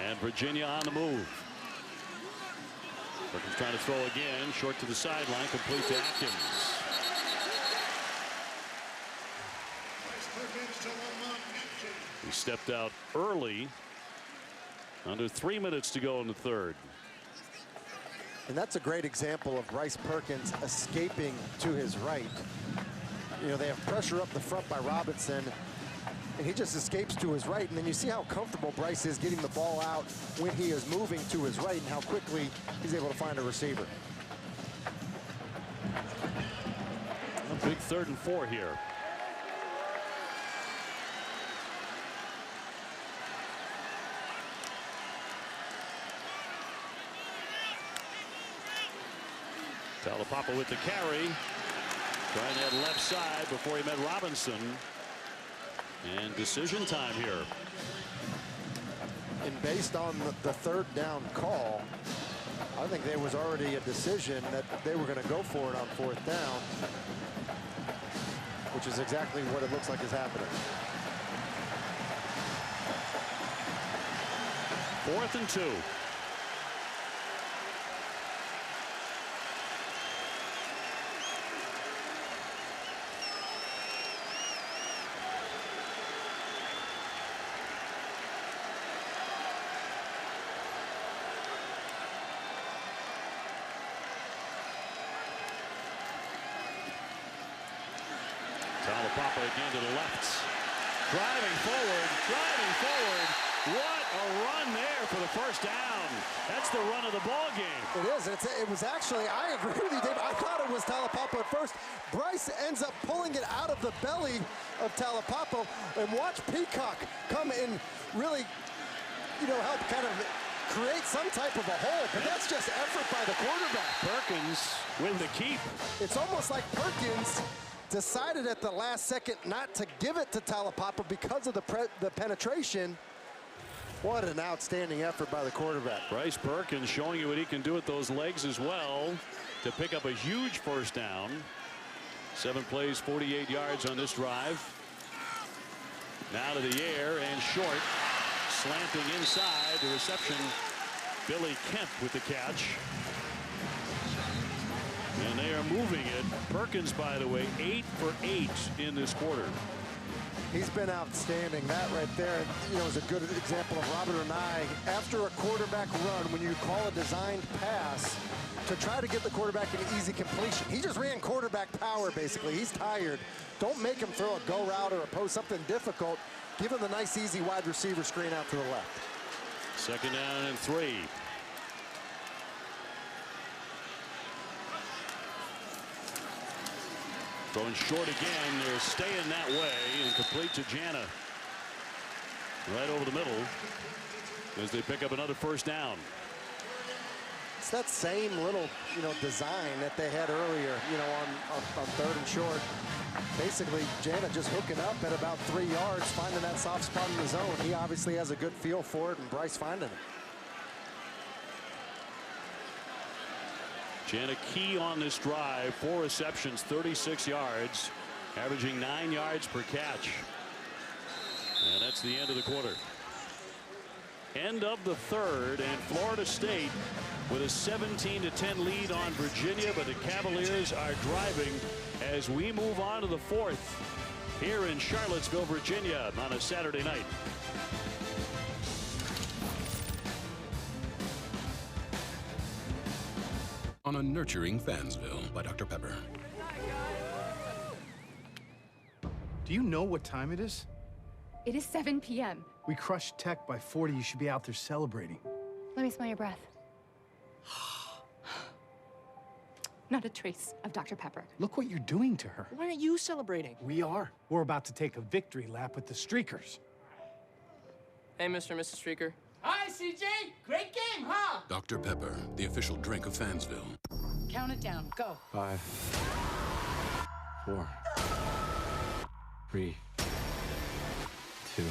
And Virginia on the move. Perkins trying to throw again, short to the sideline, complete to Atkins. He stepped out early. Under 3 minutes to go in the third. And that's a great example of Bryce Perkins escaping to his right. You know, they have pressure up the front by Robinson, and he just escapes to his right. And then you see how comfortable Bryce is getting the ball out when he is moving to his right and how quickly he's able to find a receiver. A big 3rd and 4 here. Talapapa with the carry. Trying that left side before he met Robinson. And decision time here. And based on the 3rd down call, I think there was already a decision that they were going to go for it on 4th down, which is exactly what it looks like is happening. 4th and 2. Talapapa again to the left. Driving forward. What a run there for the 1st down. That's the run of the ball game. It is. It was actually, I agree with you, Dave. I thought it was Talapapa at first. Bryce ends up pulling it out of the belly of Talapapa, and watch Peacock come in, really, you know, help kind of create some type of a hole, but that's just effort by the quarterback. Perkins with the keep. It's almost like Perkins decided at the last second not to give it to Talapapa because of the penetration. What an outstanding effort by the quarterback. Bryce Perkins showing you what he can do with those legs as well to pick up a huge 1st down. 7 plays, 48 yards on this drive. Now to the air and short. Slanting inside. The reception. Billy Kemp with the catch. And they are moving it. Perkins, by the way, 8 for 8 in this quarter. He's been outstanding. That right there, you know, is a good example of Robert and I. After a quarterback run, when you call a designed pass to try to get the quarterback an easy completion, he just ran quarterback power, basically. He's tired. Don't make him throw a go route or oppose something difficult. Give him the nice, easy wide receiver screen out to the left. 2nd down and 3. Throwing short again. They're staying that way and complete to Jana. Right over the middle as they pick up another 1st down. It's that same little, you know, design that they had earlier, you know, on 3rd and short. Basically, Jana just hooking up at about 3 yards, finding that soft spot in the zone. He obviously has a good feel for it, and Bryce finding it. Jana key on this drive. 4 receptions, 36 yards, averaging 9 yards per catch. And that's the end of the quarter. End of the 3rd, and Florida State with a 17-10 lead on Virginia, but the Cavaliers are driving as we move on to the 4th here in Charlottesville, Virginia on a Saturday night. On a nurturing Fansville by Dr. Pepper. Do you know what time it is? It is 7 p.m. We crushed Tech by 40. You should be out there celebrating. Let me smell your breath. Not a trace of Dr. Pepper. Look what you're doing to her. Why aren't you celebrating? We are. We're about to take a victory lap with the Streakers. Hey, Mr. and Mrs. Streaker. Hi, CJ. Great game, huh? Dr. Pepper, the official drink of Fansville. Count it down. Go. 5, 4, 3, 2,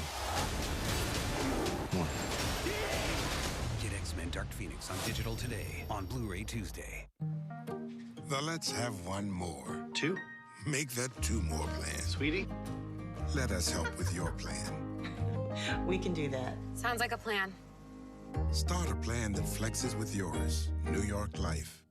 1. Get X-Men Dark Phoenix on digital today, on Blu-ray Tuesday. Now let's have one more. 2? Make that 2 more plans. Sweetie? Let us help with your plan. We can do that. Sounds like a plan. Start a plan that flexes with yours. New York Life.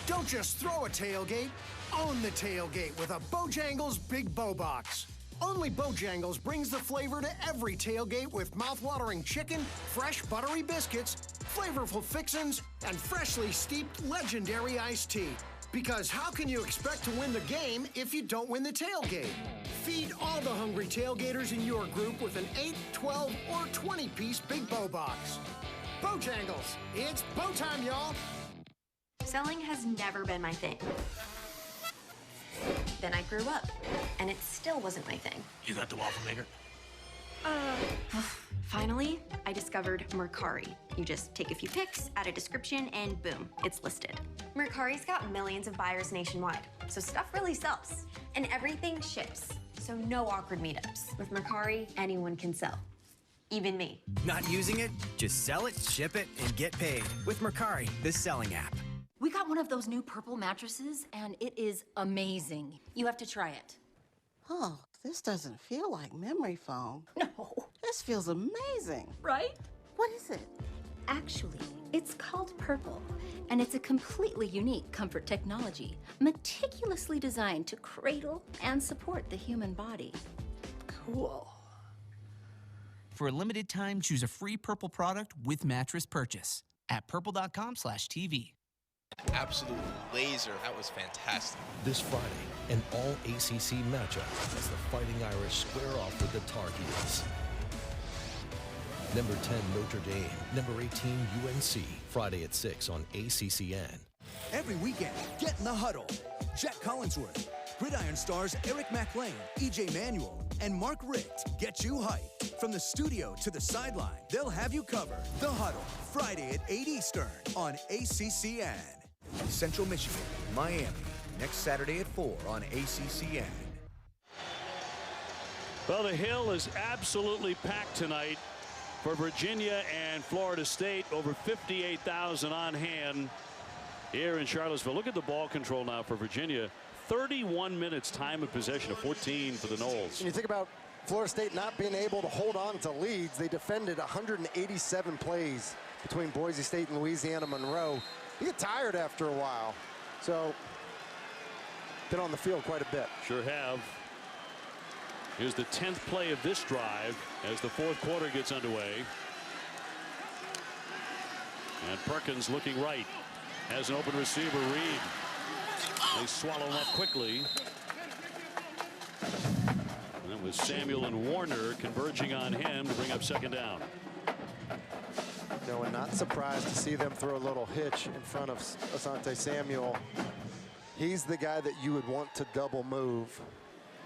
Don't just throw a tailgate, own the tailgate with a Bojangles Big Bow Box. Only Bojangles brings the flavor to every tailgate with mouth-watering chicken, fresh buttery biscuits, flavorful fixins, and freshly steeped legendary iced tea. Because how can you expect to win the game if you don't win the tailgate? Feed all the hungry tailgaters in your group with an 8, 12, or 20-piece Big Bow Box. Bojangles, it's bow time, y'all. Selling has never been my thing. Then I grew up, and it still wasn't my thing. You got the waffle maker? Finally, I discovered Mercari. You just take a few pics, add a description, and boom, it's listed. Mercari's got millions of buyers nationwide, so stuff really sells. And everything ships, so no awkward meetups. With Mercari, anyone can sell. Even me. Not using it? Just sell it, ship it, and get paid with Mercari, the selling app. We got one of those new purple mattresses, and it is amazing. You have to try it. Oh, this doesn't feel like memory foam. No. This feels amazing. Right? What is it? Actually, it's called Purple, and it's a completely unique comfort technology, meticulously designed to cradle and support the human body. Cool. For a limited time, choose a free Purple product with mattress purchase at purple.com/TV. Absolute laser. That was fantastic. This Friday, an all-ACC matchup as the Fighting Irish square off with the Tar Heels. Number 10 Notre Dame, number 18 UNC. Friday at 6 on ACCN. Every weekend, get in the huddle. Jack Collinsworth, Gridiron stars Eric McLean, EJ Manuel, and Mark Richt get you hyped. From the studio to the sideline, they'll have you covered. The Huddle, Friday at 8 Eastern on ACCN. Central Michigan, Miami, next Saturday at 4 on ACCN. Well, the Hill is absolutely packed tonight for Virginia and Florida State. Over 58,000 on hand here in Charlottesville. Look at the ball control now for Virginia. 31 minutes time of possession of 14 for the Noles. And you think about Florida State not being able to hold on to leads. They defended 187 plays between Boise State and Louisiana Monroe. You get tired after a while. So, been on the field quite a bit. Sure have. Here's the 10th play of this drive as the fourth quarter gets underway. And Perkins looking right. Has an open receiver, Reed. They swallow him up quickly. And with Samuel and Warner converging on him to bring up second down. No, and not surprised to see them throw a little hitch in front of Asante Samuel. He's the guy that you would want to double move.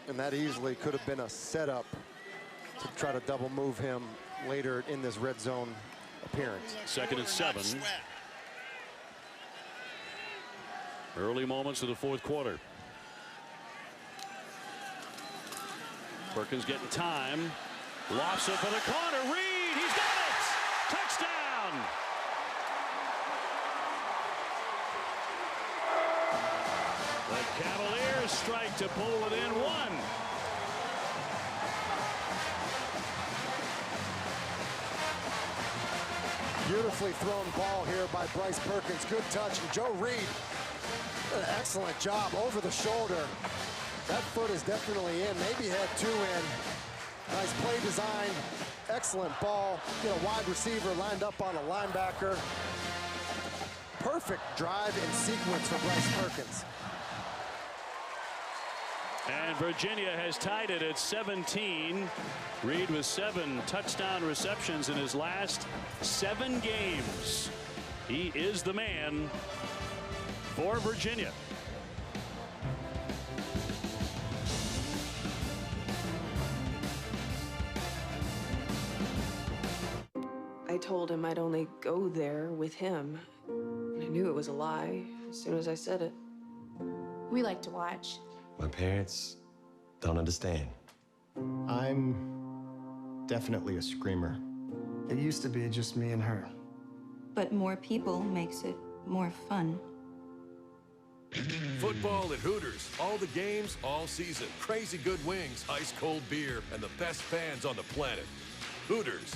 And that easily could have been a setup to try to double move him later in this red zone appearance. Second and 7. Early moments of the fourth quarter. Perkins getting time. Lofts it for the corner. Reed, he's got it! Touchdown! The Cavaliers strike to pull within 1. Beautifully thrown ball here by Bryce Perkins. Good touch. And Joe Reed, an excellent job over the shoulder. That foot is definitely in. Maybe had 2 in. Nice play design. Excellent ball. Get a wide receiver lined up on a linebacker. Perfect drive and sequence for Bryce Perkins. And Virginia has tied it at 17. Reed with 7 touchdown receptions in his last 7 games. He is the man for Virginia. I told him I'd only go there with him. And I knew it was a lie as soon as I said it. We like to watch. My parents don't understand. I'm definitely a screamer. It used to be just me and her. But more people makes it more fun. Football at Hooters. All the games, all season. Crazy good wings, ice cold beer, and the best fans on the planet. Hooters.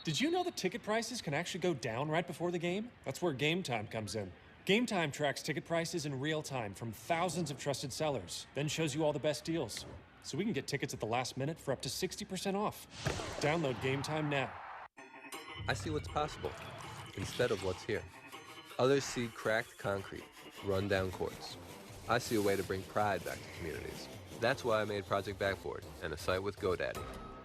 Did you know that ticket prices can actually go down right before the game? That's where Game Time comes in. Game Time tracks ticket prices in real time from thousands of trusted sellers, then shows you all the best deals. So we can get tickets at the last minute for up to 60% off. Download Game Time now. I see what's possible instead of what's here. Others see cracked concrete, run-down courts. I see a way to bring pride back to communities. That's why I made Project Backboard and a site with GoDaddy.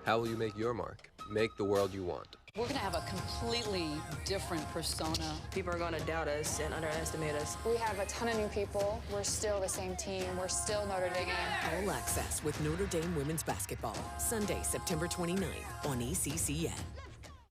How will you make your mark? Make the world you want. We're going to have a completely different persona. People are going to doubt us and underestimate us. We have a ton of new people. We're still the same team. We're still Notre Dame. All access with Notre Dame women's basketball. Sunday, September 29th on ACCN.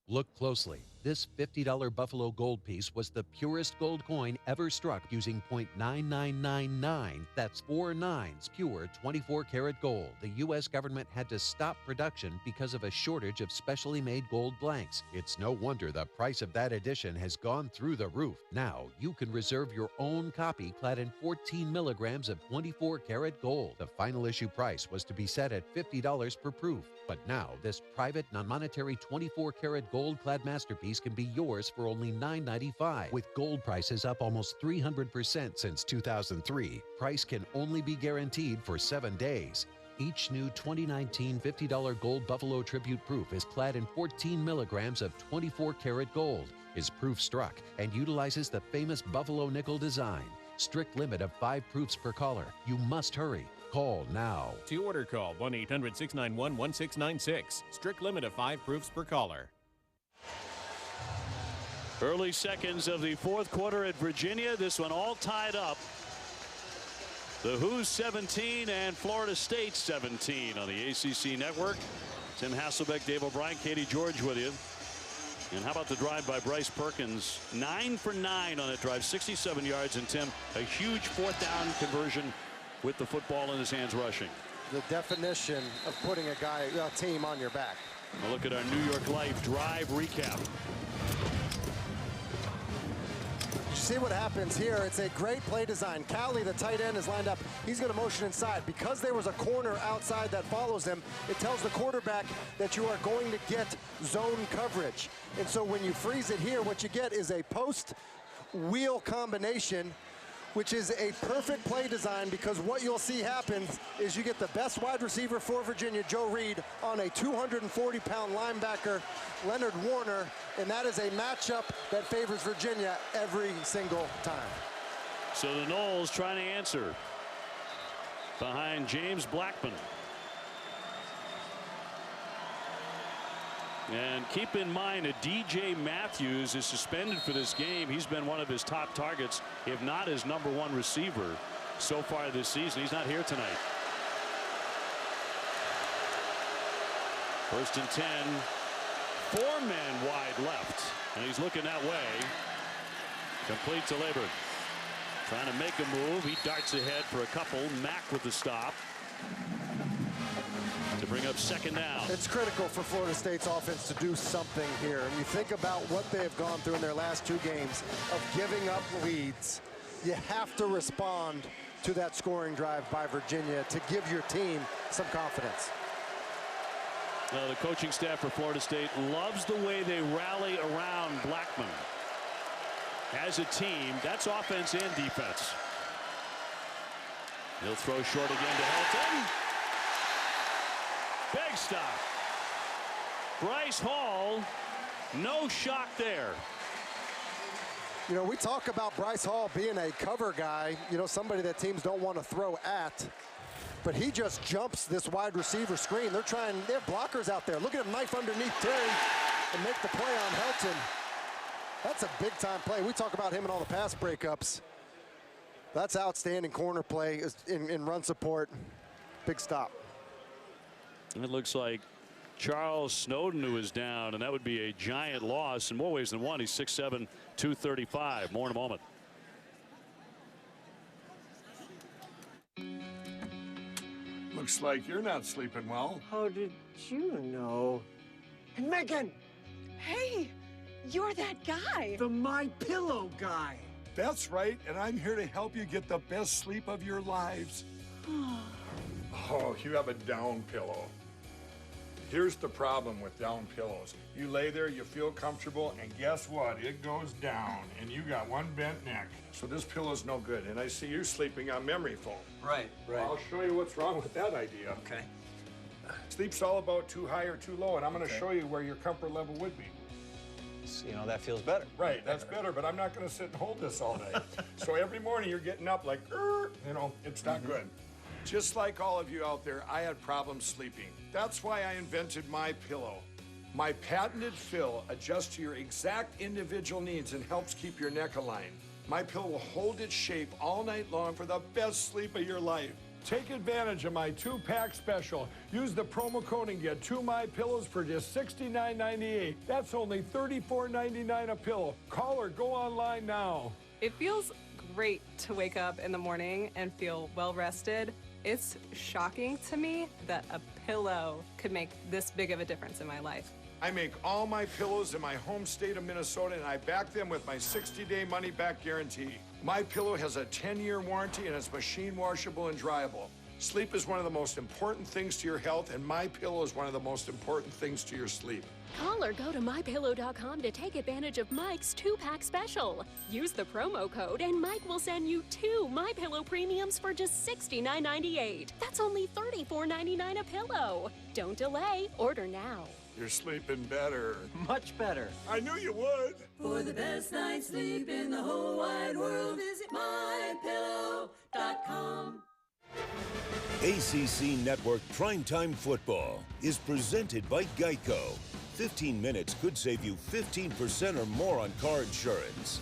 Look closely. This $50 Buffalo gold piece was the purest gold coin ever struck using .9999. That's 4 nines, pure 24-karat gold. The U.S. government had to stop production because of a shortage of specially made gold blanks. It's no wonder the price of that edition has gone through the roof. Now you can reserve your own copy clad in 14 milligrams of 24-karat gold. The final issue price was to be set at $50 per proof. But now this private, non-monetary 24-karat gold-clad masterpiece can be yours for only $9.95. With gold prices up almost 300% since 2003, price can only be guaranteed for 7 days. Each new 2019 $50 gold Buffalo Tribute proof is clad in 14 milligrams of 24-karat gold, is proof struck, and utilizes the famous Buffalo nickel design. Strict limit of 5 proofs per caller. You must hurry. Call now. To order, call 1-800-691-1696. Strict limit of 5 proofs per caller. Early seconds of the fourth quarter at Virginia. This one all tied up. The Who's 17 and Florida State 17 on the ACC network. Tim Hasselbeck, Dave O'Brien, Katie George with you. And how about the drive by Bryce Perkins? 9 for 9 on that drive, 67 yards. And Tim, a huge 4th down conversion with the football in his hands rushing. The definition of putting a team on your back. Now look at our New York Life drive recap. You see what happens here. It's a great play design. Callie, the tight end, is lined up. He's going to motion inside. Because there was a corner outside that follows him, it tells the quarterback that you are going to get zone coverage. And so when you freeze it here, what you get is a post wheel combination, which is a perfect play design, because what you'll see happen is you get the best wide receiver for Virginia, Joe Reed, on a 240-pound linebacker, Leonard Warner, and that is a matchup that favors Virginia every single time. So the Noles trying to answer behind James Blackman. And keep in mind that DJ Matthews is suspended for this game. He's been one of his top targets, if not his #1 receiver so far this season. He's not here tonight. 1st and 10. 4 men wide left. And he's looking that way. Complete to Labor. Trying to make a move. He darts ahead for a couple. Mack with the stop to bring up 2nd down. It's critical for Florida State's offense to do something here. And you think about what they have gone through in their last 2 games of giving up leads. You have to respond to that scoring drive by Virginia to give your team some confidence. The coaching staff for Florida State loves the way they rally around Blackman. As a team, that's offense and defense. He'll throw short again to Helton. Big stop. Bryce Hall, no shock there. You know, we talk about Bryce Hall being a cover guy, you know, somebody that teams don't want to throw at. but he just jumps this wide receiver screen. They have blockers out there. Look at him knife underneath Terry and make the play on Helton. That's a big-time play. We talk about him in all the pass breakups. That's outstanding corner play in run support. Big stop. It looks like Charles Snowden, who is down, and that would be a giant loss in more ways than one. He's 6'7", 235. More in a moment. Looks like you're not sleeping well. How did you know? Hey, Megan! Hey, you're that guy. The My Pillow guy. That's right, and I'm here to help you get the best sleep of your lives. Oh, you have a down pillow. Here's the problem with down pillows. You lay there, you feel comfortable, and guess what? It goes down, and you got one bent neck. So this pillow's no good, and I see you sleeping on memory foam. Right. I'll show you what's wrong with that idea. Okay. Sleep's all about too high or too low, and I'm going to show you where your comfort level would be. So, you know, that feels better. Right, that's better, but I'm not going to sit and hold this all day. So every morning you're getting up like, you know, it's not good. Just like all of you out there, I had problems sleeping. That's why I invented My Pillow. My patented fill adjusts to your exact individual needs and helps keep your neck aligned. My Pillow will hold its shape all night long for the best sleep of your life. Take advantage of my 2-pack special. Use the promo code and get 2 My Pillows for just $69.98. That's only $34.99 a pillow. Call or go online now. It feels great to wake up in the morning and feel well rested. It's shocking to me that a pillow could make this big of a difference in my life. I make all my pillows in my home state of Minnesota, and I back them with my 60-day money-back guarantee. My Pillow has a 10-year warranty, and it's machine washable and dryable. Sleep is one of the most important things to your health, and My Pillow is one of the most important things to your sleep. Call or go to MyPillow.com to take advantage of Mike's 2-pack special. Use the promo code and Mike will send you 2 MyPillow premiums for just $69.98. That's only $34.99 a pillow. Don't delay. Order now. You're sleeping better. Much better. I knew you would. For the best night's sleep in the whole wide world, visit MyPillow.com. ACC Network Primetime Football is presented by Geico. 15 minutes could save you 15% or more on car insurance.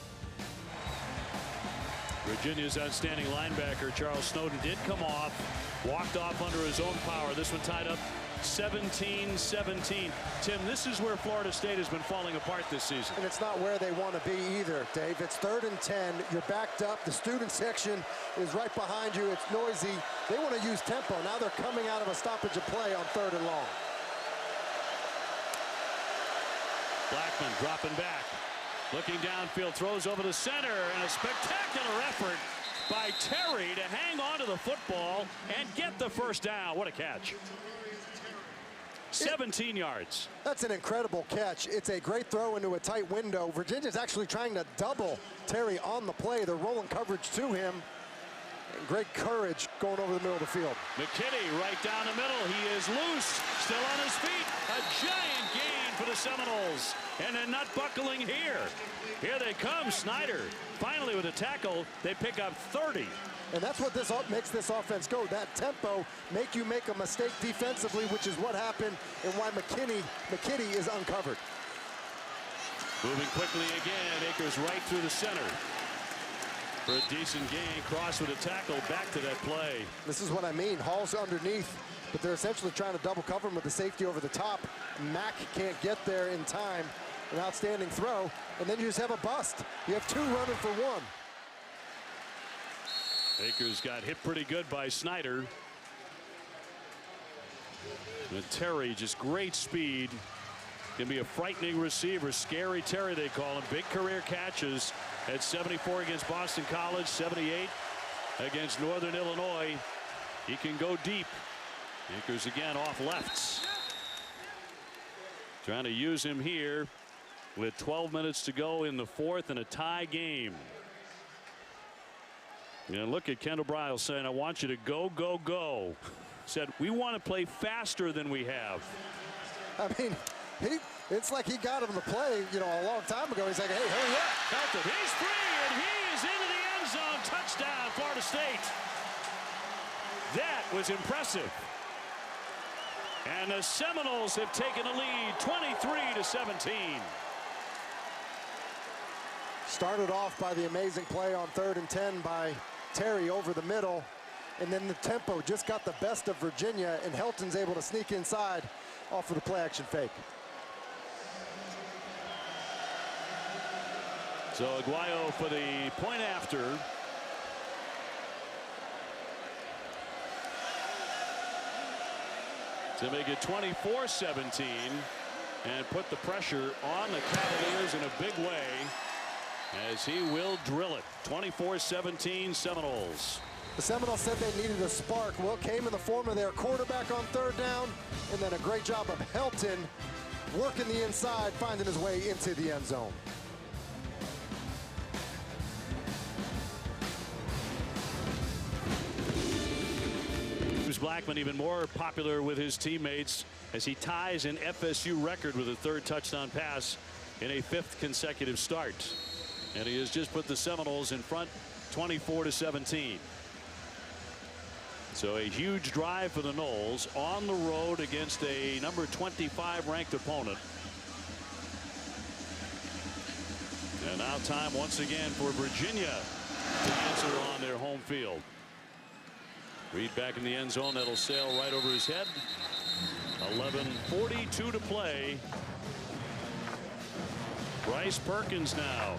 Virginia's outstanding linebacker, Charles Snowden, did come off, walked off under his own power. This one tied up 17-17. Tim, this is where Florida State has been falling apart this season. And it's not where they want to be either, Dave. It's 3rd and 10. You're backed up. The student section is right behind you. It's noisy. They want to use tempo. Now they're coming out of a stoppage of play on 3rd and long. Blackman dropping back. Looking downfield, throws over the center, and a spectacular effort by Terry to hang on to the football and get the first down. What a catch. 17 yards. That's an incredible catch. It's a great throw into a tight window. Virginia's actually trying to double Terry on the play. They're rolling coverage to him. And great courage going over the middle of the field. McKinney right down the middle. He is loose, still on his feet. A giant gain for the Seminoles. And they're not buckling here. Here they come, Snyder. Finally with a tackle, they pick up 30. And that's what makes this offense go. That tempo, make you make a mistake defensively, which is what happened and why McKinney is uncovered. Moving quickly again, Akers right through the center. For a decent gain, Cross with a tackle, back to that play. This is what I mean, Hall's underneath, but they're essentially trying to double cover him with the safety over the top. Mack can't get there in time. An outstanding throw, and then you just have a bust. You have 2 running for 1. Akers got hit pretty good by Snyder. And Terry, just great speed. Can be a frightening receiver. Scary Terry, they call him. Big career catches at 74 against Boston College, 78 against Northern Illinois. He can go deep. Akers again off lefts. Trying to use him here with 12 minutes to go in the 4th and a tie game. And look at Kendall Briles saying, I want you to go, go, go. Said, we want to play faster than we have. I mean, it's like he got him to play, you know, a long time ago. He's like, hey, hurry up. He's free, and he is into the end zone. Touchdown, Florida State. That was impressive. And the Seminoles have taken a lead 23-17. Started off by the amazing play on 3rd and 10 by Terry over the middle. And then the tempo just got the best of Virginia, and Helton's able to sneak inside off of the play action fake. So Aguayo for the point after. To make it 24-17 and put the pressure on the Cavaliers in a big way as he will drill it. 24-17 Seminoles. The Seminoles said they needed a spark. Well, came in the form of their quarterback on 3rd down, and then a great job of Helton working the inside, finding his way into the end zone. Blackman even more popular with his teammates as he ties an FSU record with a 3rd touchdown pass in a 5th consecutive start. And he has just put the Seminoles in front 24-17. So a huge drive for the Noles on the road against a number 25 ranked opponent. And now time once again for Virginia to answer on their home field. Reed back in the end zone. That'll sail right over his head. 11:42 to play. Bryce Perkins now,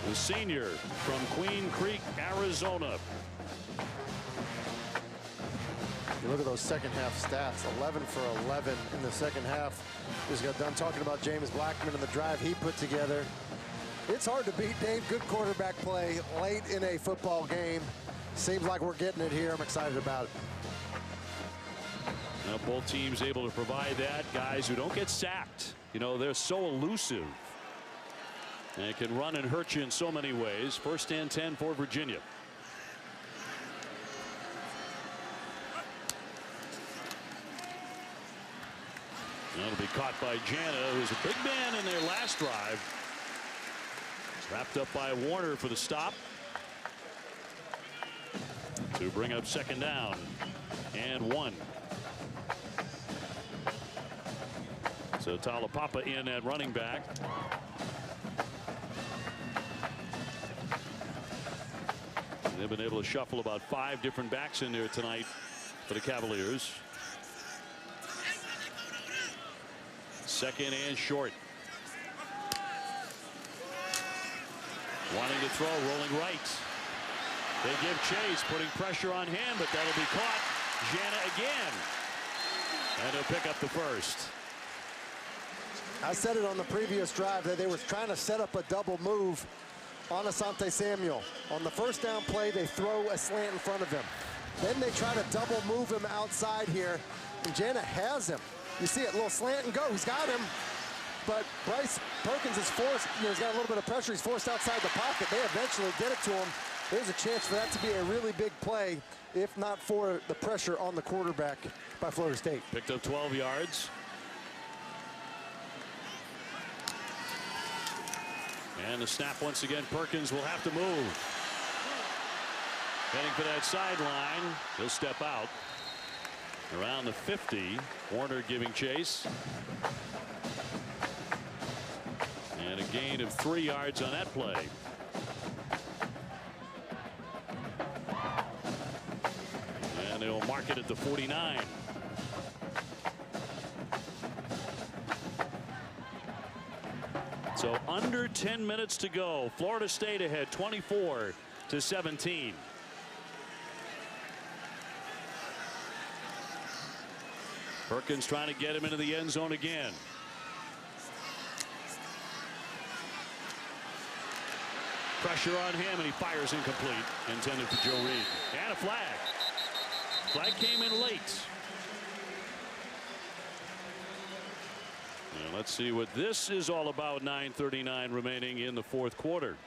the senior from Queen Creek, Arizona. You look at those second half stats. 11 for 11 in the second half. Just got done talking about James Blackman and the drive he put together. It's hard to beat, Dave. Good quarterback play late in a football game. Seems like we're getting it here. I'm excited about it. Now both teams able to provide that. Guys who don't get sacked. You know, they're so elusive. And can run and hurt you in so many ways. 1st and 10 for Virginia. That'll be caught by Jana, who's a big man in their last drive. Wrapped up by Warner for the stop. To bring up 2nd down and 1. So Talapapa in at running back. They've been able to shuffle about 5 different backs in there tonight for the Cavaliers. 2nd and short. Wanting to throw, rolling right. They give chase, putting pressure on him, but that'll be caught. Jana again. And he'll pick up the 1st. I said it on the previous drive that they were trying to set up a double move on Asante Samuel. On the 1st down play, they throw a slant in front of him. Then they try to double move him outside here, and Jana has him. You see it, little slant and go. He's got him. But Bryce Perkins is forced, he's got a little bit of pressure. He's forced outside the pocket. They eventually get it to him. There's a chance for that to be a really big play, if not for the pressure on the quarterback by Florida State. Picked up 12 yards. And the snap once again. Perkins will have to move. Heading for that sideline. He'll step out. Around the 50. Warner giving chase. And a gain of 3 yards on that play. And they'll mark it at the 49. So under 10 minutes to go. Florida State ahead 24-17. Perkins trying to get him into the end zone again. Pressure on him, and he fires incomplete. Intended for Joe Reed. And a flag. Flag came in late. And let's see what this is all about. 9:39 remaining in the 4th quarter.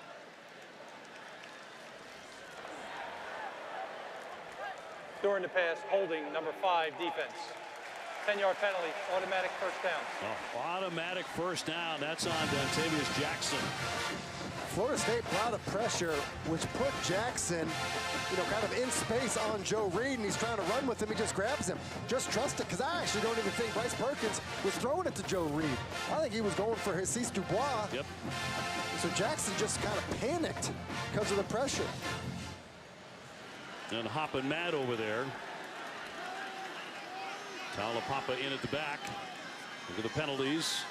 During the pass, holding number 5 defense. 10-yard penalty, automatic first down. Oh, automatic first down. That's on Dontavius Jackson. Florida State put out of pressure, which put Jackson, kind of in space on Joe Reed, and he's trying to run with him. He just grabs him. Just trust it, because I actually don't even think Bryce Perkins was throwing it to Joe Reed. I think he was going for Jesus Dubois. Yep. So Jackson just kind of panicked because of the pressure. And hopping Matt over there. Taulapapa in at the back. Look at the penalties.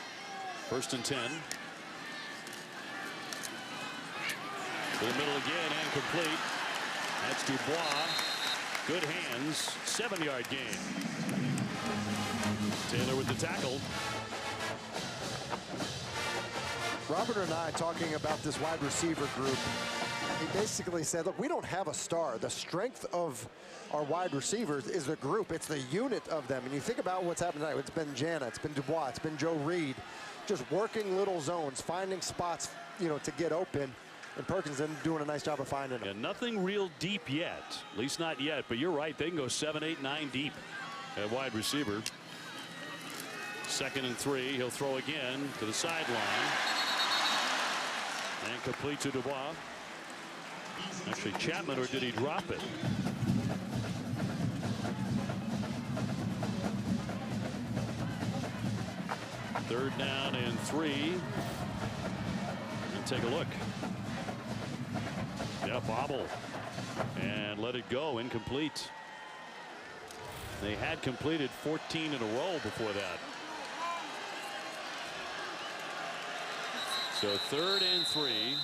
1st and 10. To the middle again and complete. That's Dubois. Good hands. 7-yard gain. Taylor with the tackle. Robert and I talking about this wide receiver group. He basically said, look, we don't have a star. The strength of our wide receivers is the group. It's the unit of them. And you think about what's happened tonight. It's been Jana. It's been Dubois. It's been Joe Reed. Just working little zones, finding spots, to get open. And Perkins is doing a nice job of finding them. Yeah, nothing real deep yet. At least not yet. But you're right. They can go 7, 8, 9 deep at wide receiver. 2nd and 3. He'll throw again to the sideline. And complete to Dubois. Actually, Chapman, or did he drop it? Third down and 3. And take a look. Yeah, bobble. And let it go. Incomplete. They had completed 14 in a row before that. So 3rd and 3.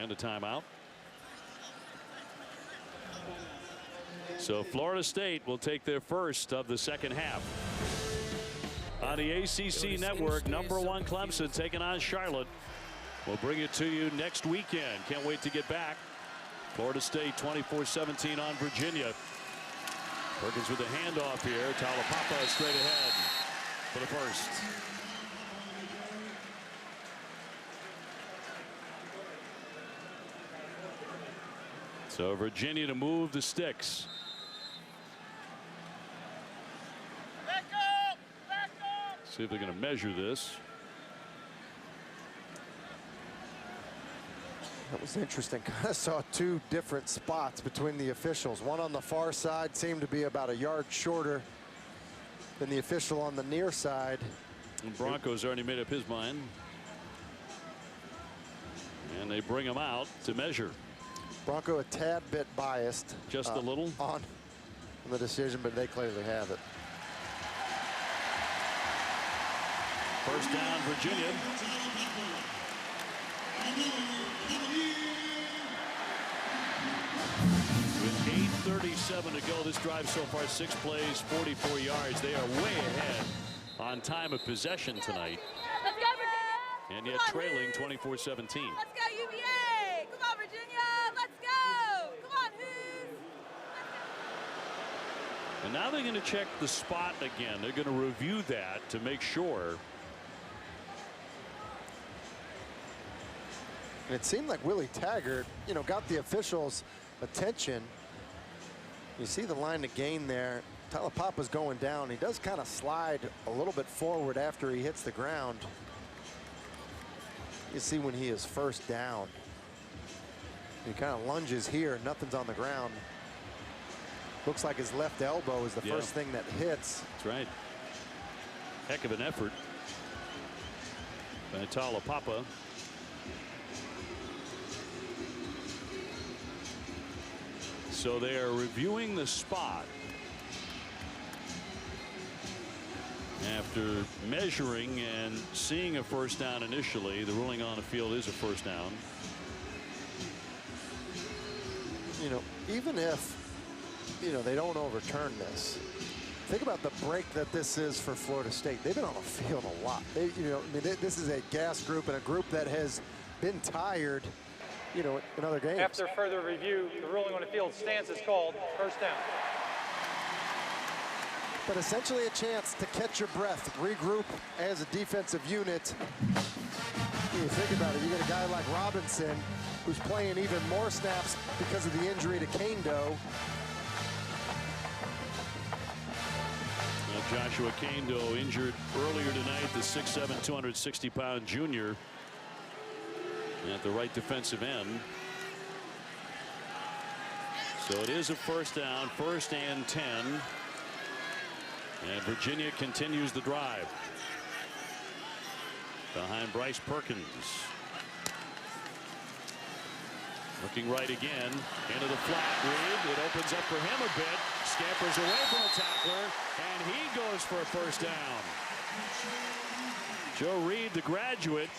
And a timeout. So Florida State will take their first of the second half. On the ACC network, #1 Clemson taking on Charlotte. We'll bring it to you next weekend. Can't wait to get back. Florida State 24-17 on Virginia. Perkins with the handoff here. Taulapapa straight ahead for the first. So Virginia to move the sticks. See if they're going to measure this. That was interesting. Kind of saw 2 different spots between the officials. One on the far side seemed to be about a yard shorter than the official on the near side. And Broncos already made up his mind. And they bring him out to measure. Bronco a tad bit biased. Just a little? On the decision, but they clearly have it. First down, Virginia. With 8:37 to go, this drive so far, 6 plays, 44 yards. They are way ahead on time of possession tonight. Let's go, Virginia! And yet trailing 24-17. Let's go, UVA! Come on, Virginia! Let's go! Come on, Hoos! And now they're going to check the spot again. They're going to review that to make sure. And it seemed like Willie Taggart, got the officials' attention. You see the line to gain there. Taulapapa's going down. He does kind of slide a little bit forward after he hits the ground. You see when he is first down. He kind of lunges here. Nothing's on the ground. Looks like his left elbow is the first thing that hits. That's right. Heck of an effort by Taulapapa. So they are reviewing the spot after measuring and seeing a first down initially. The ruling on the field is a first down. Even if they don't overturn this, think about the break that this is for Florida State. They've been on the field a lot. This is a gas group and a group that has been tired in other games. After further review, the ruling on the field stands as called. First down. But essentially a chance to catch your breath, regroup as a defensive unit. You think about it, you get a guy like Robinson who's playing even more snaps because of the injury to Kane Doe. Joshua Kando injured earlier tonight, the 6'7", 260-pound junior at the right defensive end. So it is a first down, 1st and 10. And Virginia continues the drive. Behind Bryce Perkins. Looking right again. Into the flat. Reed. It opens up for him a bit. Scampers away from a tackler. And he goes for a first down. Joe Reed, the graduate.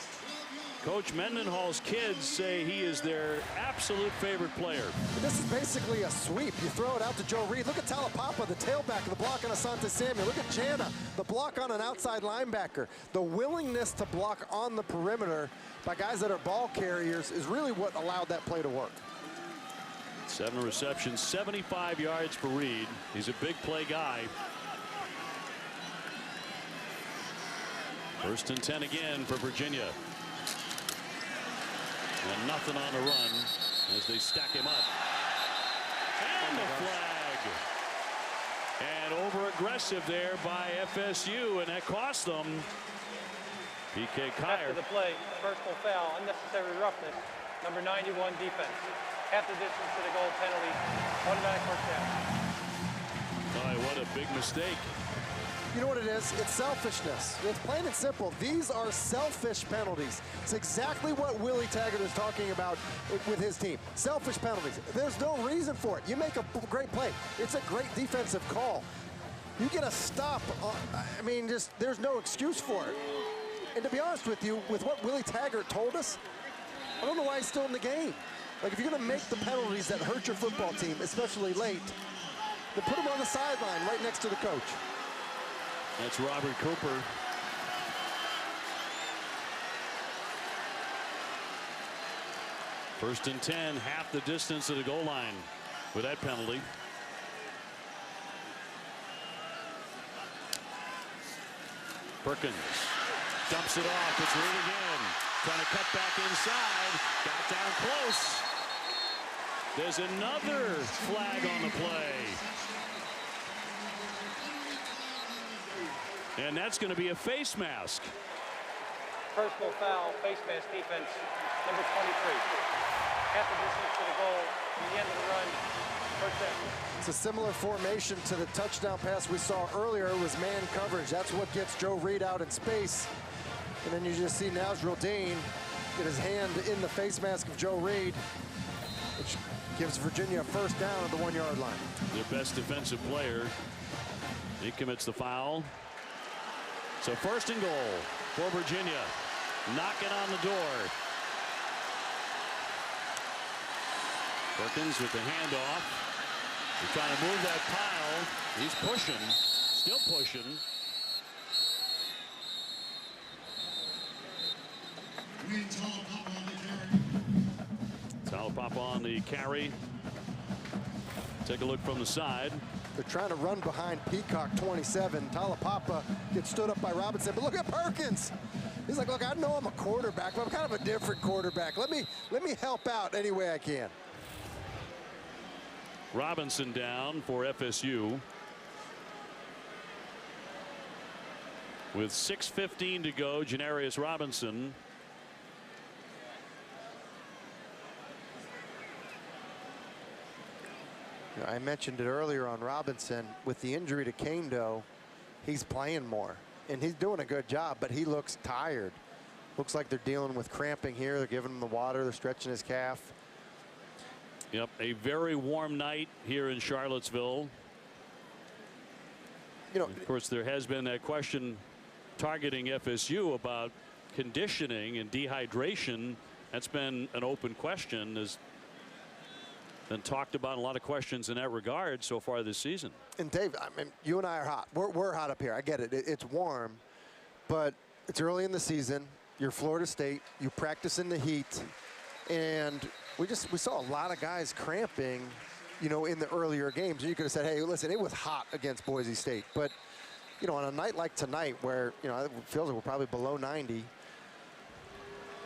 Coach Mendenhall's kids say he is their absolute favorite player. This is basically a sweep. You throw it out to Joe Reed. Look at Talapapa, the tailback, the block on Asante Samuel. Look at Jana, the block on an outside linebacker. The willingness to block on the perimeter by guys that are ball carriers is really what allowed that play to work. 7 receptions, 75 yards for Reed. He's a big play guy. 1st and 10 again for Virginia. And nothing on the run as they stack him up. And the flag. And over-aggressive there by FSU, and that cost them. PK Kier. After the play, personal foul, unnecessary roughness, number 91 defense. Half the distance to the goal, penalty, automatic first down. Boy, what a big mistake. You know what it is? It's selfishness. It's plain and simple. These are selfish penalties. It's exactly what Willie Taggart is talking about with his team. Selfish penalties. There's no reason for it. You make a great play. It's a great defensive call. You get a stop. I mean, just there's no excuse for it. And to be honest with you, with what Willie Taggart told us, I don't know why he's still in the game. Like, if you're going to make the penalties that hurt your football team, especially late, then put him on the sideline right next to the coach. That's Robert Cooper. First and 10, half the distance to the goal line with that penalty. Perkins dumps it off. It's Reed again. Trying to cut back inside. Got down close. There's another flag on the play. And that's going to be a face mask. Personal foul, face mask defense, number 23. Half the distance to the goal, the end of the run, first down. It's a similar formation to the touchdown pass we saw earlier. It was man coverage. That's what gets Joe Reed out in space. And then you just see Nazrul Dean get his hand in the face mask of Joe Reed, which gives Virginia a first down at the 1-yard line. Their best defensive player. He commits the foul. So 1st and goal for Virginia. Knocking on the door. Perkins with the handoff. He's trying to move that pile. He's pushing. Still pushing. Talapapa on the carry. Take a look from the side. They're trying to run behind Peacock 27. Talapapa gets stood up by Robinson, but look at Perkins. He's like, look, I know I'm a quarterback, but I'm kind of a different quarterback. Let me help out any way I can. Robinson down for FSU. With 6:15 to go, Janarius Robinson. I mentioned it earlier on Robinson. With the injury to Kando, he's playing more. And he's doing a good job, but he looks tired. Looks like they're dealing with cramping here. They're giving him the water. They're stretching his calf. Yep, a very warm night here in Charlottesville. You know, of course, there has been that question targeting FSU about conditioning and dehydration. That's been an open question. There's been talked about, a lot of questions in that regard so far this season. And Dave, I mean, you and I are hot. We're hot up here. I get it. It's warm, but it's early in the season. You're Florida State. You practice in the heat, and we saw a lot of guys cramping, you know, in the earlier games. And you could have said, hey, listen, it was hot against Boise State, but you know, on a night like tonight, where you know it feels like we're probably below 90,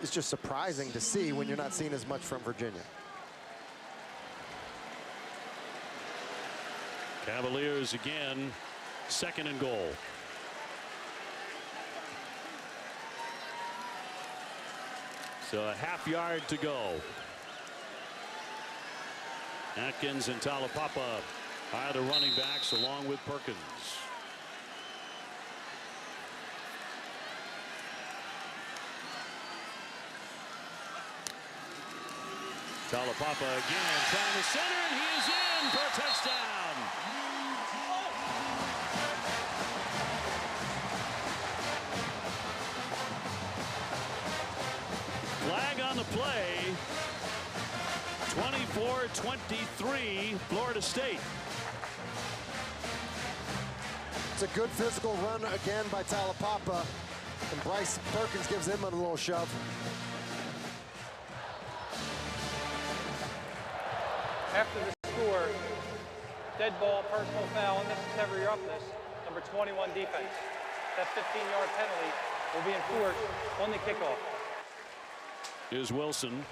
it's just surprising to see when you're not seeing as much from Virginia. Cavaliers again 2nd and goal. So a half-yard to go. Atkins and Talapapa are the running backs along with Perkins. Talapapa again trying to center, and he is in for a touchdown. Flag on the play. 24-23 Florida State. It's a good physical run again by Talapapa, and Bryce Perkins gives him a little shove. After the score, dead ball, personal foul, unnecessary roughness, number 21 defense. That 15-yard penalty will be enforced on the kickoff. Is Wilson.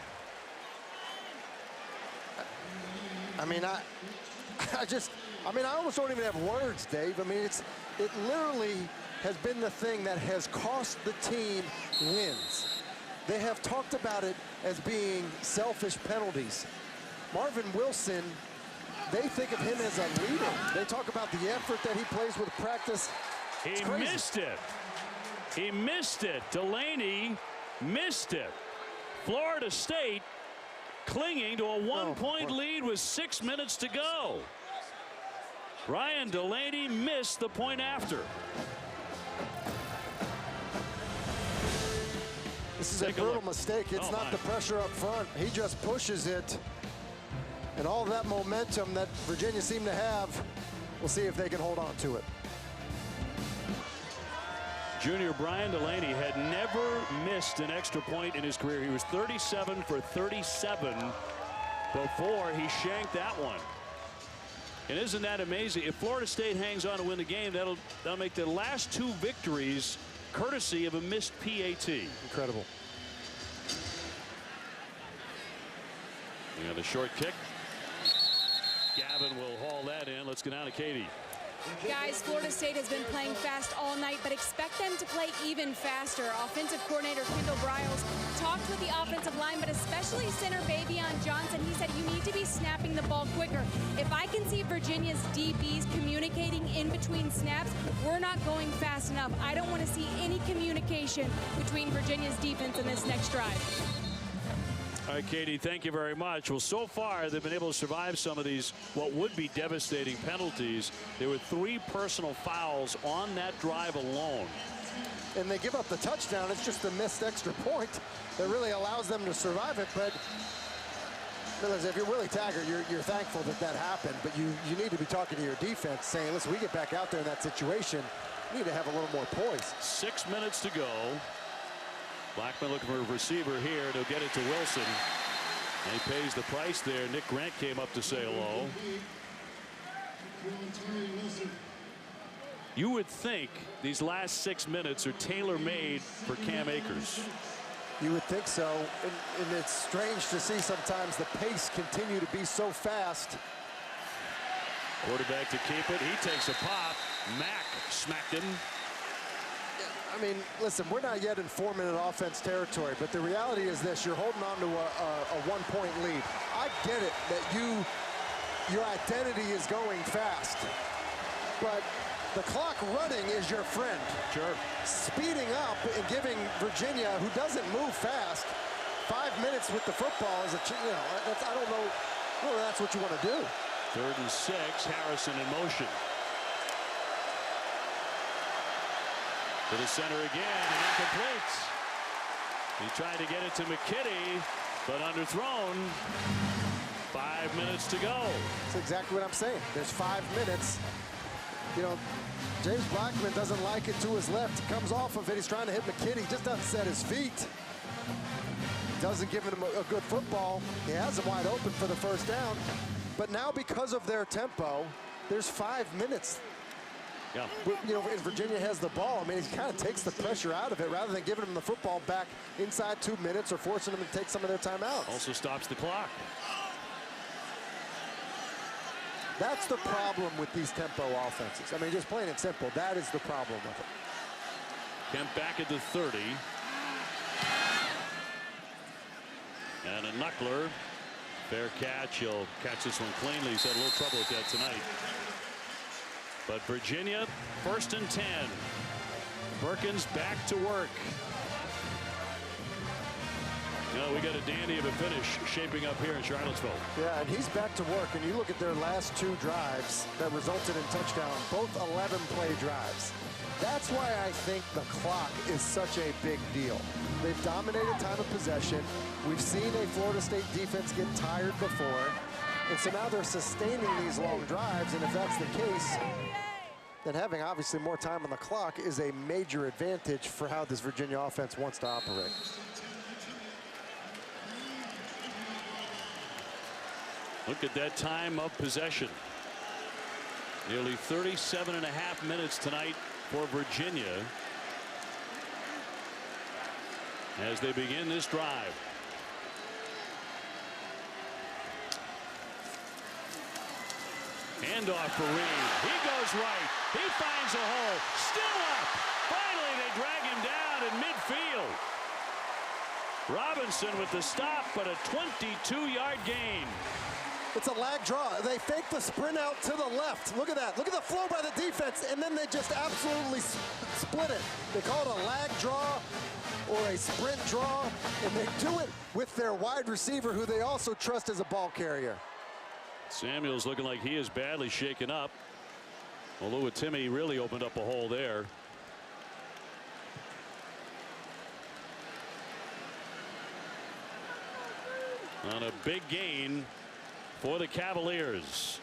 I mean, I almost don't even have words, Dave. I mean, it literally has been the thing that has cost the team wins. They have talked about it as being selfish penalties. Marvin Wilson, they think of him as a leader. They talk about the effort that he plays with practice. He missed it. He missed it. Delaney missed it. Florida State clinging to a one-point lead with 6 minutes to go. Ryan Delaney missed the point after. This is a brutal mistake. It's not the pressure up front. He just pushes it. And all that momentum that Virginia seemed to have, we'll see if they can hold on to it. Junior Brian Delaney had never missed an extra point in his career. He was 37 for 37 before he shanked that one. And isn't that amazing? If Florida State hangs on to win the game, that'll make their last 2 victories courtesy of a missed PAT. Incredible. And a short kick. Gavin will haul that in. Let's get down to Katie. Guys, Florida State has been playing fast all night, but expect them to play even faster. Offensive coordinator Kendall Briles talked with the offensive line, but especially center Bavion Johnson. He said you need to be snapping the ball quicker. If I can see Virginia's DBs communicating in between snaps, we're not going fast enough. I don't want to see any communication between Virginia's defense in this next drive. All right, Katie, thank you very much. Well, so far, they've been able to survive some of these, what would be devastating penalties. There were 3 personal fouls on that drive alone. And they give up the touchdown. It's just a missed extra point that really allows them to survive it. But if you're Willie Taggart, you're thankful that that happened. But you need to be talking to your defense, saying, listen, we get back out there in that situation, we need to have a little more poise. 6 minutes to go. Blackman looking for a receiver here. They'll get it to Wilson. And he pays the price there. Nick Grant came up to say hello. You would think these last 6 minutes are tailor-made for Cam Akers. You would think so. And it's strange to see sometimes the pace continue to be so fast. Quarterback to keep it. He takes a pop. Mack smacked him. I mean, listen, we're not yet in 4-minute offense territory, but the reality is this: you're holding on to a 1-point lead. I get it that your identity is going fast, but the clock running is your friend. Sure. Speeding up and giving Virginia, who doesn't move fast, 5 minutes with the football is I don't know whether that's what you want to do. 3rd and 6. Harrison in motion. To the center again, and incomplete. He tried to get it to McKitty, but underthrown. 5 minutes to go. That's exactly what I'm saying. There's 5 minutes. You know, James Blackman doesn't like it to his left. He comes off of it. He's trying to hit McKitty. He just doesn't set his feet. Doesn't give him a good football. He has him wide open for the first down. But now, because of their tempo, there's 5 minutes. Yeah. You know, if Virginia has the ball, I mean, he kind of takes the pressure out of it rather than giving them the football back inside 2 minutes or forcing them to take some of their timeouts. Also stops the clock. That's the problem with these tempo offenses. I mean, just plain and simple, that is the problem with it. Kemp back at the 30. And a knuckler. Fair catch. He'll catch this one cleanly. He's had a little trouble with that tonight. But Virginia, 1st and 10. Perkins back to work. No, we got a dandy of a finish shaping up here in Charlottesville. Yeah, and he's back to work. And you look at their last 2 drives that resulted in touchdown, both 11-play drives. That's why I think the clock is such a big deal. They've dominated time of possession. We've seen a Florida State defense get tired before. And so now they're sustaining these long drives. And if that's the case, then having obviously more time on the clock is a major advantage for how this Virginia offense wants to operate. Look at that time of possession. Nearly 37.5 minutes tonight for Virginia as they begin this drive. Handoff for Reed. He goes right. He finds a hole. Still up. Finally, they drag him down in midfield. Robinson with the stop, but a 22-yard gain. It's a lag draw. They fake the sprint out to the left. Look at that. Look at the flow by the defense, and then they just absolutely split it. They call it a lag draw or a sprint draw, and they do it with their wide receiver, who they also trust as a ball carrier. Samuel's looking like he is badly shaken up. Although Timmy really opened up a hole there. On a big gain for the Cavaliers.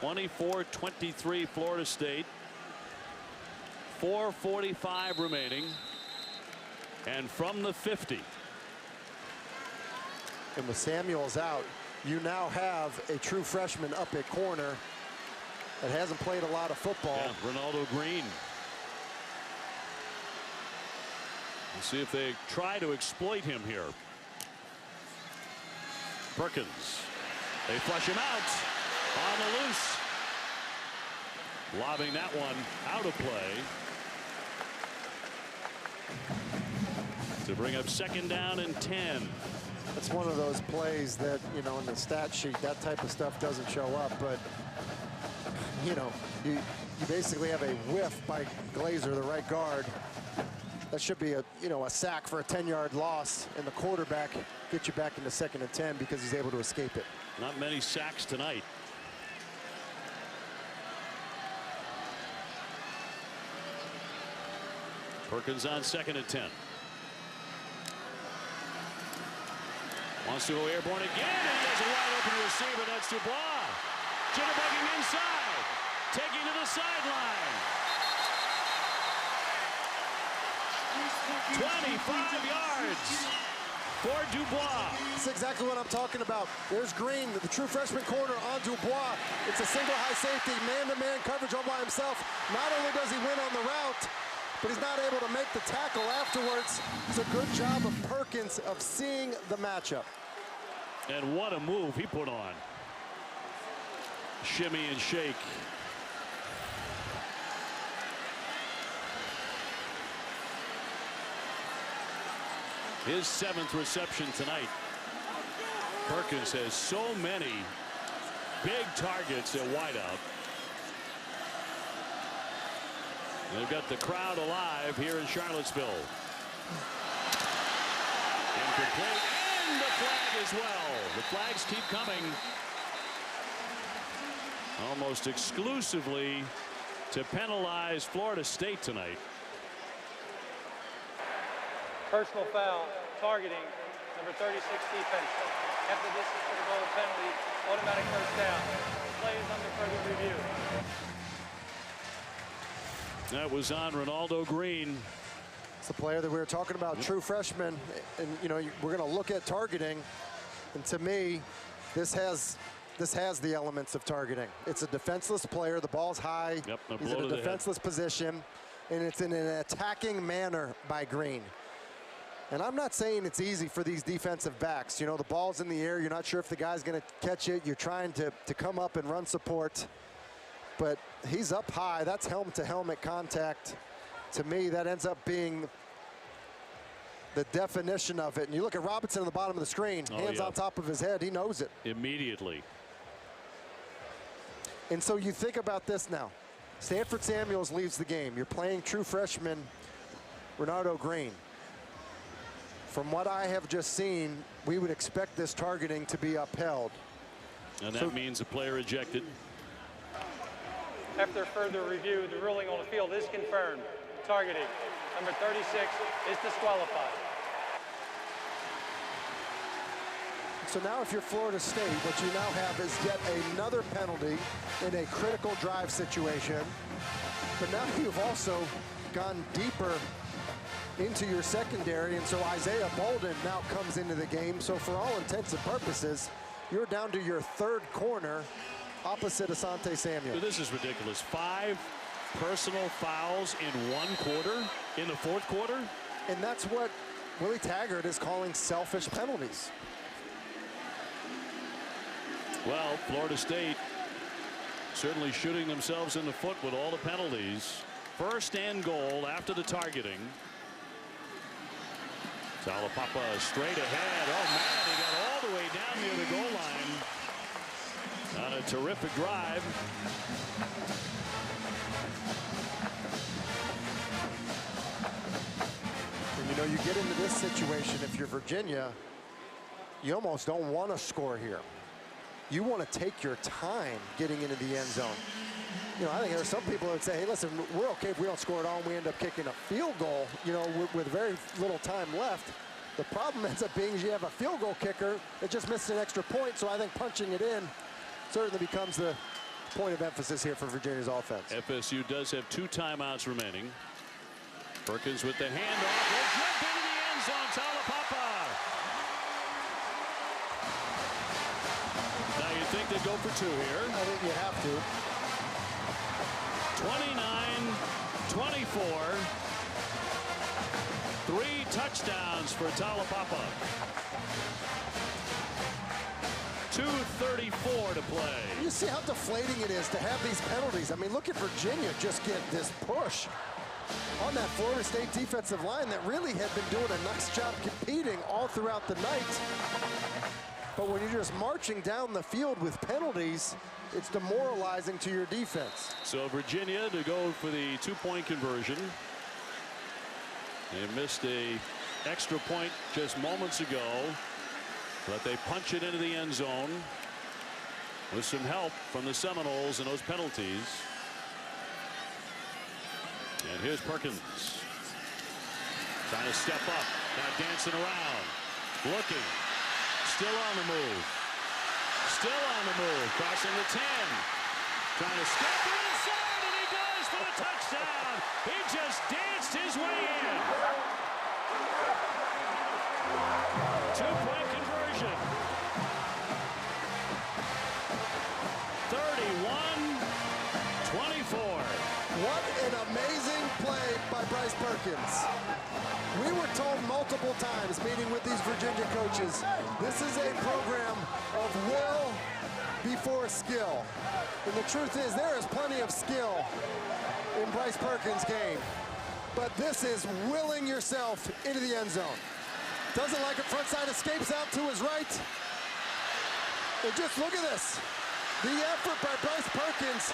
24-23 Florida State. 4:45 remaining. And from the 50. And with Samuels out, you now have a true freshman up at corner that hasn't played a lot of football. Yeah, Ronaldo Green. We'll see if they try to exploit him here. Perkins. They flush him out on the loose. Lobbing that one out of play. To bring up 2nd down and 10. That's one of those plays that, you know, in the stat sheet, that type of stuff doesn't show up. But, you know, you basically have a whiff by Glazer, the right guard. That should be a, you know, a sack for a 10-yard loss, and the quarterback gets you back into 2nd and 10 because he's able to escape it. Not many sacks tonight. Perkins on 2nd and 10. Wants to go airborne again, and he has a wide open receiver. That's Dubois. Jitterbugging inside. Taking to the sideline. 25 yards for Dubois. That's exactly what I'm talking about. There's Green, the true freshman corner on Dubois. It's a single high safety, man-to-man coverage all by himself. Not only does he win on the route, but he's not able to make the tackle afterwards. It's a good job of Perkins of seeing the matchup. And what a move he put on. Shimmy and shake. His 7th reception tonight. Perkins has so many big targets at wideout. They've got the crowd alive here in Charlottesville. Incomplete, and the flag as well. The flags keep coming. Almost exclusively to penalize Florida State tonight. Personal foul, targeting, number 36 defense. After this is for the goal penalty, automatic first down. Play is under further review. That was on Ronaldo Green. It's the player that we were talking about, true freshman. And, you know, we're going to look at targeting. And to me, this has the elements of targeting. It's a defenseless player. The ball's high. Yep, he's in a defenseless position. And it's in an attacking manner by Green. And I'm not saying it's easy for these defensive backs. You know, the ball's in the air. You're not sure if the guy's going to catch it. You're trying to come up and run support. But he's up high. That's helmet-to-helmet contact. To me, that ends up being the definition of it. And you look at Robinson on the bottom of the screen, hands on top of his head. He knows it. Immediately. And so you think about this now. Stanford Samuels leaves the game. You're playing true freshman Renardo Green. From what I have just seen, we would expect this targeting to be upheld. And that means a player ejected. After further review, the ruling on the field is confirmed. Targeting. Number 36 is disqualified. So now if you're Florida State, what you now have is yet another penalty in a critical drive situation. But now you've also gone deeper into your secondary, and so Isaiah Bolden now comes into the game. So for all intents and purposes, you're down to your third corner opposite Asante Samuel. This is ridiculous. 5 personal fouls in 1 quarter, in the 4th quarter. And that's what Willie Taggart is calling selfish penalties. Well, Florida State certainly shooting themselves in the foot with all the penalties. 1st and goal after the targeting. Taulapapa straight ahead. Oh, man, he got all the way down near the goal line on a terrific drive. And, you know, you get into this situation, if you're Virginia, you almost don't want to score here. You want to take your time getting into the end zone. You know, I think there are some people that would say, hey, listen, we're okay if we don't score at all and we end up kicking a field goal, you know, with very little time left. The problem ends up being is you have a field goal kicker that just missed an extra point, so I think punching it in certainly becomes the point of emphasis here for Virginia's offense. FSU does have 2 timeouts remaining. Perkins with the handoff. Will jump into the end zone. Taulapapa. Now you think they go for 2 here. I think you have to. 29-24. 3 touchdowns for Taulapapa. 2:34 to play. You see how deflating it is to have these penalties. I mean, look at Virginia just get this push on that Florida State defensive line that really had been doing a nice job competing all throughout the night. But when you're just marching down the field with penalties, it's demoralizing to your defense. So Virginia to go for the 2-point conversion. They missed a extra point just moments ago, but they punch it into the end zone with some help from the Seminoles and those penalties. And here's Perkins trying to step up, now dancing around, looking, still on the move, crossing the 10, trying to step it inside, and he does for the touchdown. He just danced his way in. 2-point conversion. 31-24. What an amazing play by Bryce Perkins. We were told multiple times, meeting with these Virginia coaches, this is a program of will before skill. And the truth is, there is plenty of skill in Bryce Perkins' game. But this is willing yourself into the end zone. Doesn't like it, front side escapes out to his right. And just look at this. The effort by Bryce Perkins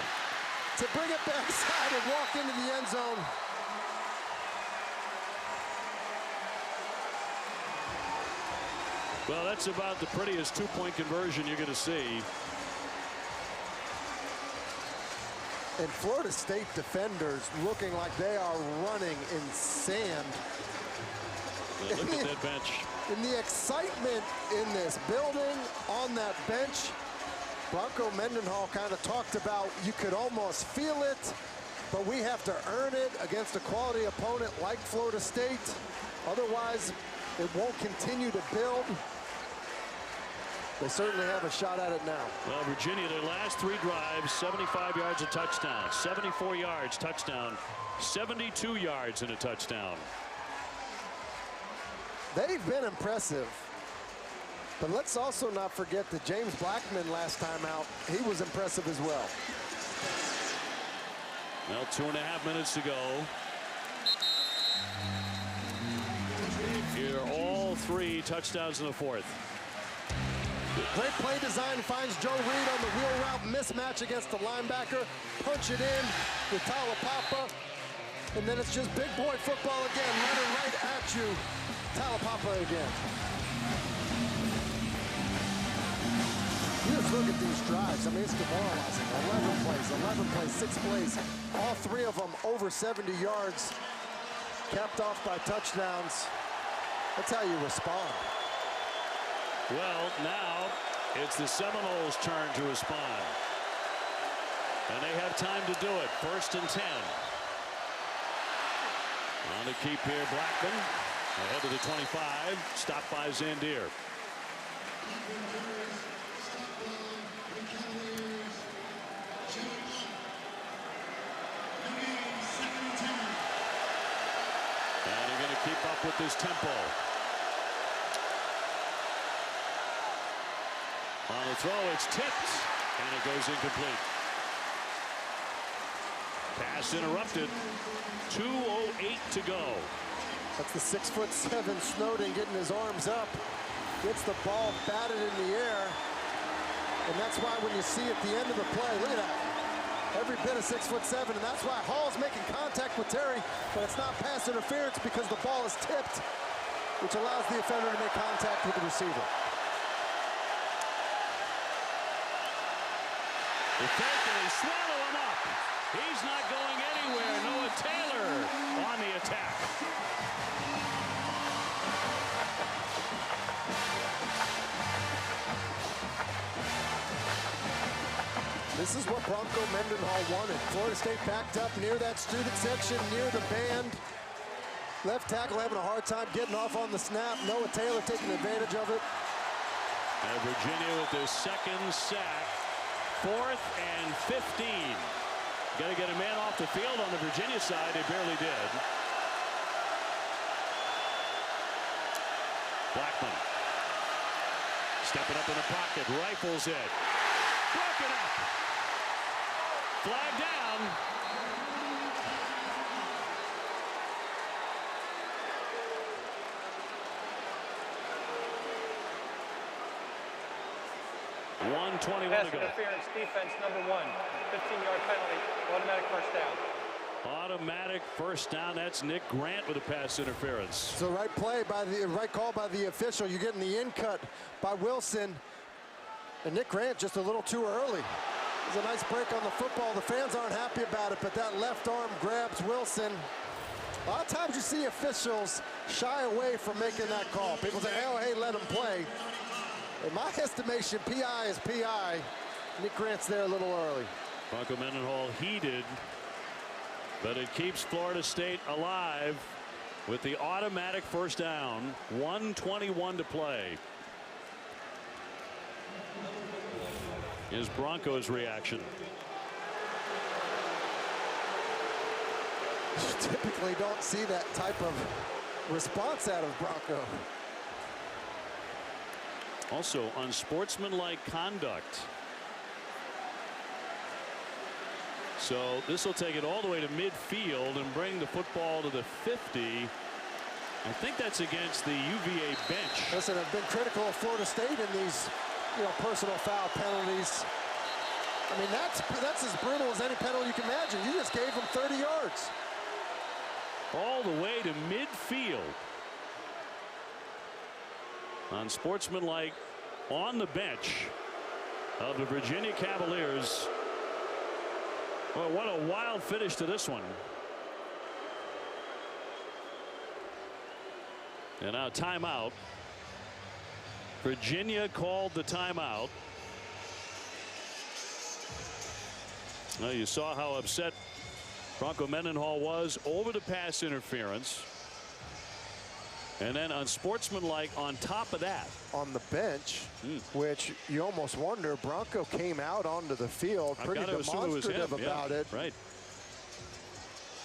to bring it backside and walk into the end zone. Well, that's about the prettiest 2-point conversion you're going to see. And Florida State defenders looking like they are running in sand. Now look at that bench. And the excitement in this building, on that bench, Bronco Mendenhall kind of talked about you could almost feel it, but we have to earn it against a quality opponent like Florida State. Otherwise, it won't continue to build. They certainly have a shot at it now. Well, Virginia, their last 3 drives, 75 yards a touchdown, 74 yards touchdown, 72 yards and a touchdown. They've been impressive. But let's also not forget that James Blackman last time out, he was impressive as well. Well, 2.5 minutes to go. Here, all 3 touchdowns in the 4th. Great play design finds Joe Reed on the wheel route mismatch against the linebacker. Punch it in with Talapapa. And then it's just big boy football again. Running right at you. Talapapa again. You just look at these drives. I mean, it's demoralizing. 11 plays, 6 plays. All 3 of them over 70 yards. Capped off by touchdowns. That's how you respond. Well, now it's the Seminoles' turn to respond. And they have time to do it. 1st and 10. On to keep here, Blackman. Ahead to the 25. Stopped by Zandier. And they're going to keep up with this tempo. On the throw, it's tipped, and it goes incomplete. Pass interrupted. 2:08 to go. That's the 6'7" Snowden getting his arms up. Gets the ball batted in the air. And that's why when you see at the end of the play, look at that. Every bit of 6'7", and that's why Hall's making contact with Terry, but it's not pass interference because the ball is tipped, which allows the offender to make contact with the receiver. The fake, and they swallow him up. He's not going anywhere. Noah Taylor on the attack. This is what Bronco Mendenhall wanted. Florida State backed up near that student section, near the band. Left tackle having a hard time getting off on the snap. Noah Taylor taking advantage of it. And Virginia with their 2nd sack. 4th and 15. Got to get a man off the field on the Virginia side. They barely did. Blackman. Stepping up in the pocket. Rifles it. Broken up. Flag down. Pass 1:21 to go. interference defense number 1. 15-yard penalty. Automatic first down. Automatic first down. That's Nick Grant with a pass interference. So right call by the official. You're getting the in cut by Wilson. And Nick Grant just a little too early. There's a nice break on the football. The fans aren't happy about it, but that left arm grabs Wilson. A lot of times you see officials shy away from making that call. People say, oh, hey, let him play. In my estimation, PI is PI. Nick Grant's there a little early. Bronco Mendenhall heated, but it keeps Florida State alive with the automatic first down. 1:21 to play. Is Broncos' reaction. You typically don't see that type of response out of Bronco. Also, unsportsmanlike conduct. So this will take it all the way to midfield and bring the football to the 50. I think that's against the UVA bench. Listen, I've been critical of Florida State in these, personal foul penalties. I mean, that's as brutal as any penalty you can imagine. You just gave them 30 yards. All the way to midfield. Unsportsmanlike on the bench of the Virginia Cavaliers. Well, what a wild finish to this one. And now timeout. Virginia called the timeout. Now you saw how upset Bronco Mendenhall was over the pass interference. And then unsportsmanlike on top of that. On the bench, which you almost wonder, Bronco came out onto the field pretty demonstrative about it. Right.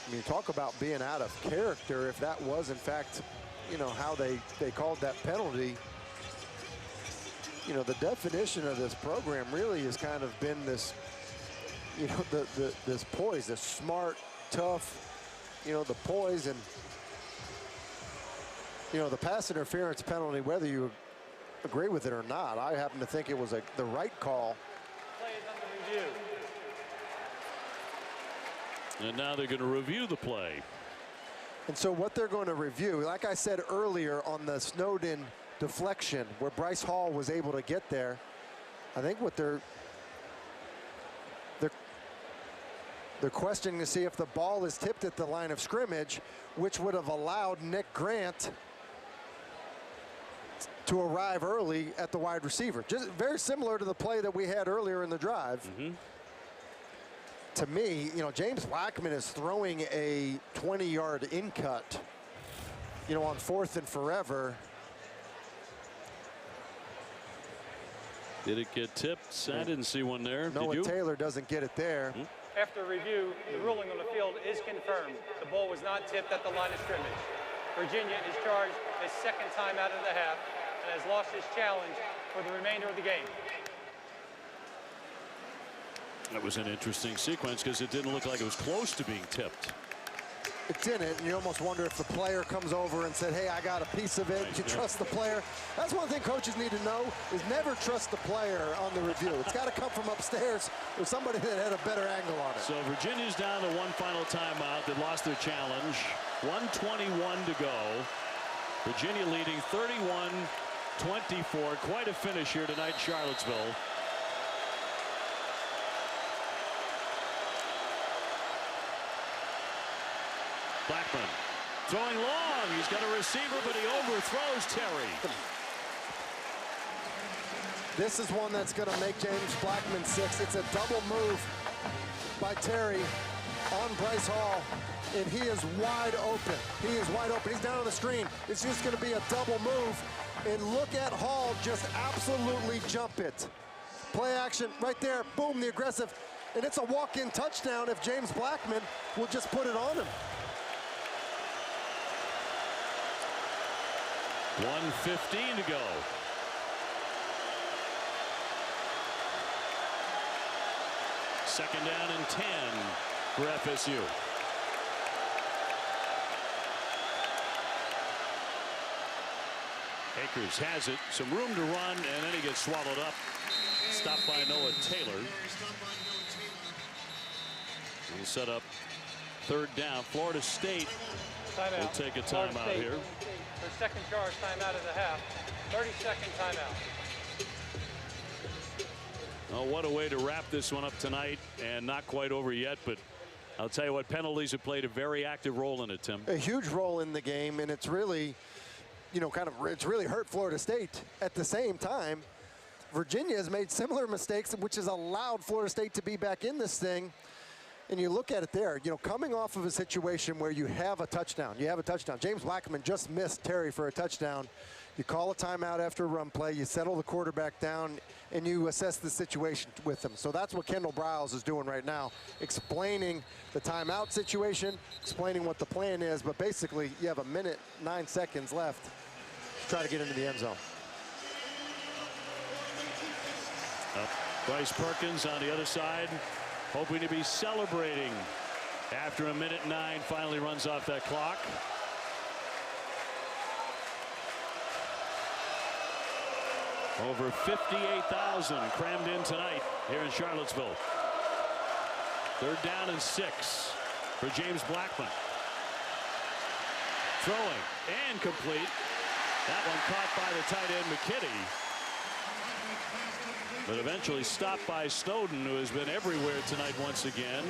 I mean, talk about being out of character if that was, in fact, you know, how they called that penalty. You know, the definition of this program really has kind of been this, you know, this poise, this smart, tough, you know, the poise, and, you know, the pass interference penalty, whether you agree with it or not, I happen to think it was the right call. Play is under review. And now they're going to review the play. And so what they're going to review, like I said earlier on the Snowden deflection where Bryce Hall was able to get there, I think what they're questioning to see if the ball is tipped at the line of scrimmage, which would have allowed Nick Grant to arrive early at the wide receiver. Just very similar to the play that we had earlier in the drive. To me, you know, James Blackman is throwing a 20-yard in-cut, you know, on 4th and forever. Did it get tipped? I didn't see one there. Noah Did you? Taylor doesn't get it there. After review, the ruling on the field is confirmed. The ball was not tipped at the line of scrimmage. Virginia is charged his second time out of the half and has lost his challenge for the remainder of the game. That was an interesting sequence because it didn't look like it was close to being tipped. It didn't, and you almost wonder if the player comes over and said, hey, I got a piece of it. You trust the player. That's one thing coaches need to know, is never trust the player on the review. It's got to come from upstairs or somebody that had a better angle on it. So Virginia's down to one final timeout. They lost their challenge. 1:21 to go. Virginia leading 31-24. Quite a finish here tonight in Charlottesville. Blackman throwing long. He's got a receiver, but he overthrows Terry. This is one that's going to make James Blackman 6. It's a double move by Terry on Bryce Hall, and he is wide open. He is wide open. He's down on the screen. It's just going to be a double move, and look at Hall just absolutely jump it. Play action right there. Boom, the aggressive, and it's a walk-in touchdown if James Blackman will just put it on him. 1:15 to go. Second down and 10 for FSU. Akers has it, some room to run, and then he gets swallowed up. Stopped by Noah Taylor. He'll set up third down. Florida State will take a timeout here. Their second charge timeout of the half. 30-second timeout. Oh, what a way to wrap this one up tonight, and not quite over yet, but I'll tell you what, penalties have played a very active role in it, Tim. A huge role in the game, and it's really, you know, it's really hurt Florida State. At the same time, Virginia has made similar mistakes, which has allowed Florida State to be back in this thing. And you look at it there, you know, coming off of a situation where you have a touchdown. James Blackman just missed Terry for a touchdown. You call a timeout after a run play, you settle the quarterback down, and you assess the situation with him. So that's what Kendall Briles is doing right now, explaining the timeout situation, explaining what the plan is, but basically you have 1 minute, 9 seconds left to try to get into the end zone. Bryce Perkins on the other side, hoping to be celebrating after 1 minute 9 finally runs off that clock. Over 58,000 crammed in tonight here in Charlottesville. Third down and 6 for James Blackman. Throwing and complete. That one caught by the tight end McKinney, but eventually stopped by Snowden, who has been everywhere tonight once again.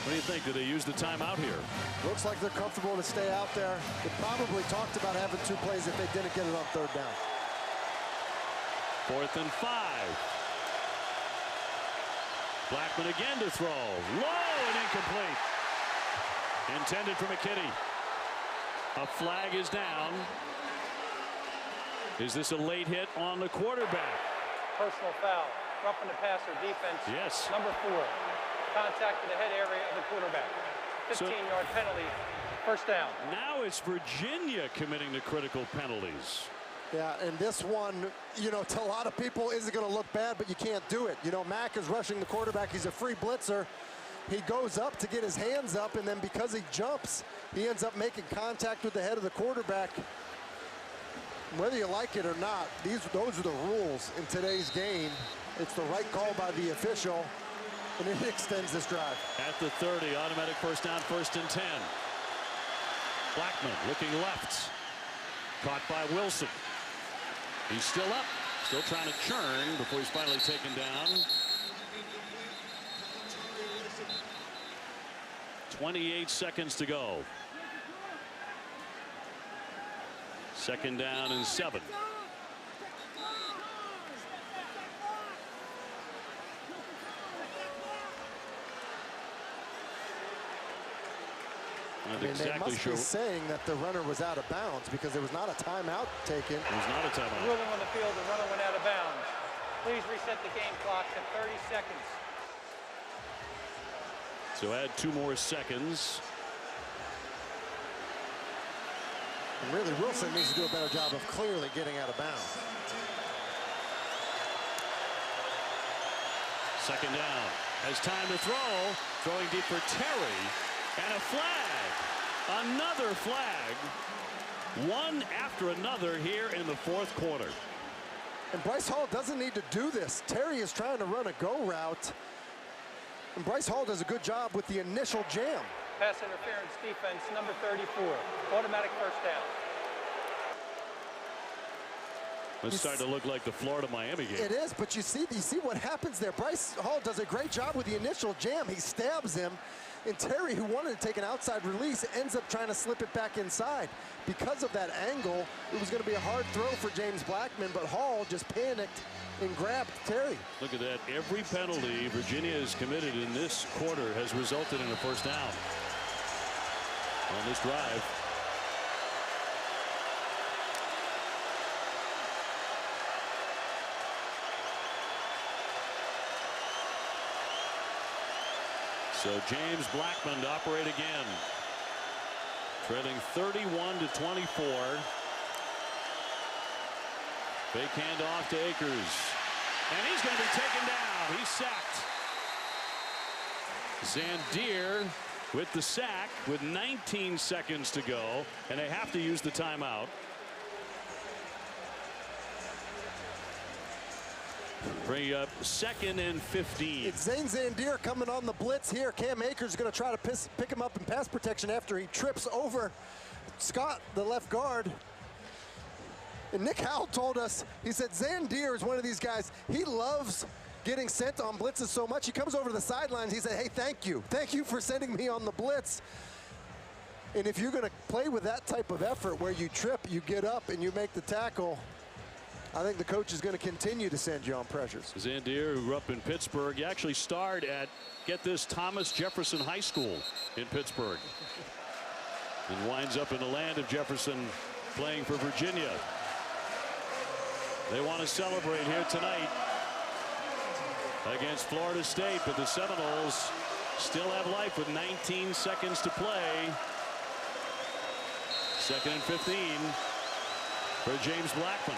What do you think? Do they use the timeout here? Looks like they're comfortable to stay out there. They probably talked about having 2 plays if they didn't get it on third down. 4th and 5. Blackman again to throw. Low and incomplete. Intended for McKinney. A flag is down. Is this a late hit on the quarterback? Personal foul. Roughing the passer defense. Yes. Number 4. Contact to the head area of the quarterback. 15-yard penalty First down. Now it's Virginia committing the critical penalties. Yeah, and this one, you know, to a lot of people isn't going to look bad, but you can't do it. You know, Mack is rushing the quarterback. He's a free blitzer. He goes up to get his hands up, and then because he jumps, he ends up making contact with the head of the quarterback. Whether you like it or not, those are the rules in today's game. It's the right call by the official, and it extends this drive. At the 30, automatic first down, 1st and 10. Blackman looking left. Caught by Wilson. He's still up, still trying to churn before he's finally taken down. 28 seconds to go. 2nd down and 7. I mean, they must be saying that the runner was out of bounds because there was not a timeout taken. It was not a timeout. Ruling on the field, the runner went out of bounds. Please reset the game clock to 30 seconds. So add 2 more seconds. And really, Wilson needs to do a better job of clearly getting out of bounds. 2nd down. Has time to throw. Throwing deep for Terry. And a flag. Another flag. One after another here in the 4th quarter. And Bryce Hall doesn't need to do this. Terry is trying to run a go route. And Bryce Hall does a good job with the initial jam. Pass interference defense, number 34. Automatic first down. It's starting to look like the Florida-Miami game. It is, but you see what happens there. Bryce Hall does a great job with the initial jam. He stabs him. And Terry, who wanted to take an outside release, ends up trying to slip it back inside. Because of that angle, it was going to be a hard throw for James Blackman, but Hall just panicked and grabbed Terry. Look at that. Every penalty Virginia has committed in this quarter has resulted in a 1st down on this drive. So James Blackman to operate again. Trailing 31-24. Fake handoff to Akers. And he's going to be taken down. He's sacked. Zandier with the sack with 19 seconds to go. And they have to use the timeout. Bring up 2nd and 15. It's Zane Zandier coming on the blitz here. Cam Akers is going to try to pick him up in pass protection after he trips over Scott, the left guard. And Nick Howell told us, he said Zandier is one of these guys, he loves getting sent on blitzes so much. He comes over to the sidelines, he said, hey, thank you. Thank you for sending me on the blitz. And if you're going to play with that type of effort where you trip, you get up and you make the tackle, I think the coach is going to continue to send you on pressures. Zandier, who grew up in Pittsburgh, he actually starred at, get this, Thomas Jefferson High School in Pittsburgh. And winds up in the land of Jefferson playing for Virginia. They want to celebrate here tonight against Florida State, but the Seminoles still have life with 19 seconds to play. 2nd and 15 for James Blackman.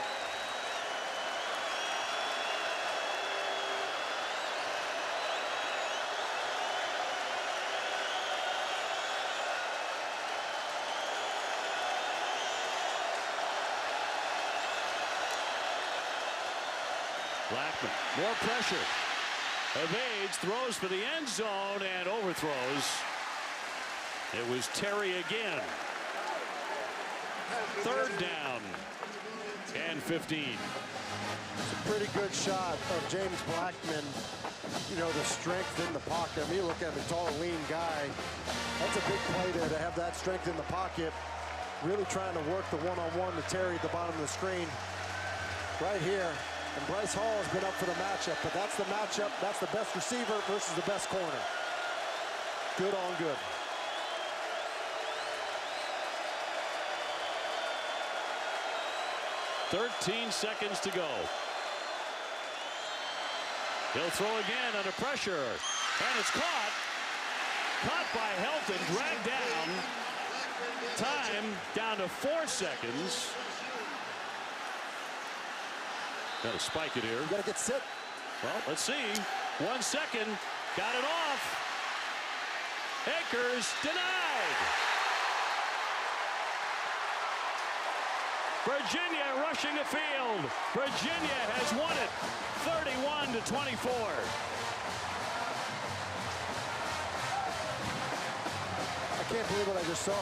Blackman, more pressure. Evades, throws for the end zone, and overthrows. It was Terry again. 3rd down and 15. It's a pretty good shot of James Blackman. You know, the strength in the pocket. I mean, you look at him, tall, lean guy. That's a big play there to have that strength in the pocket. Really trying to work the one-on-one to Terry at the bottom of the screen. Right here. And Bryce Hall has been up for the matchup, but that's the matchup. That's the best receiver versus the best corner. Good on good. "13 seconds to go. He'll throw again under pressure. And it's caught. Caught by Helton, dragged down. Time down to 4 seconds. Got to spike it here. You got to get set. Well, let's see. 1 second. Got it off. Akers denied. Virginia rushing the field. Virginia has won it 31-24. I can't believe what I just saw.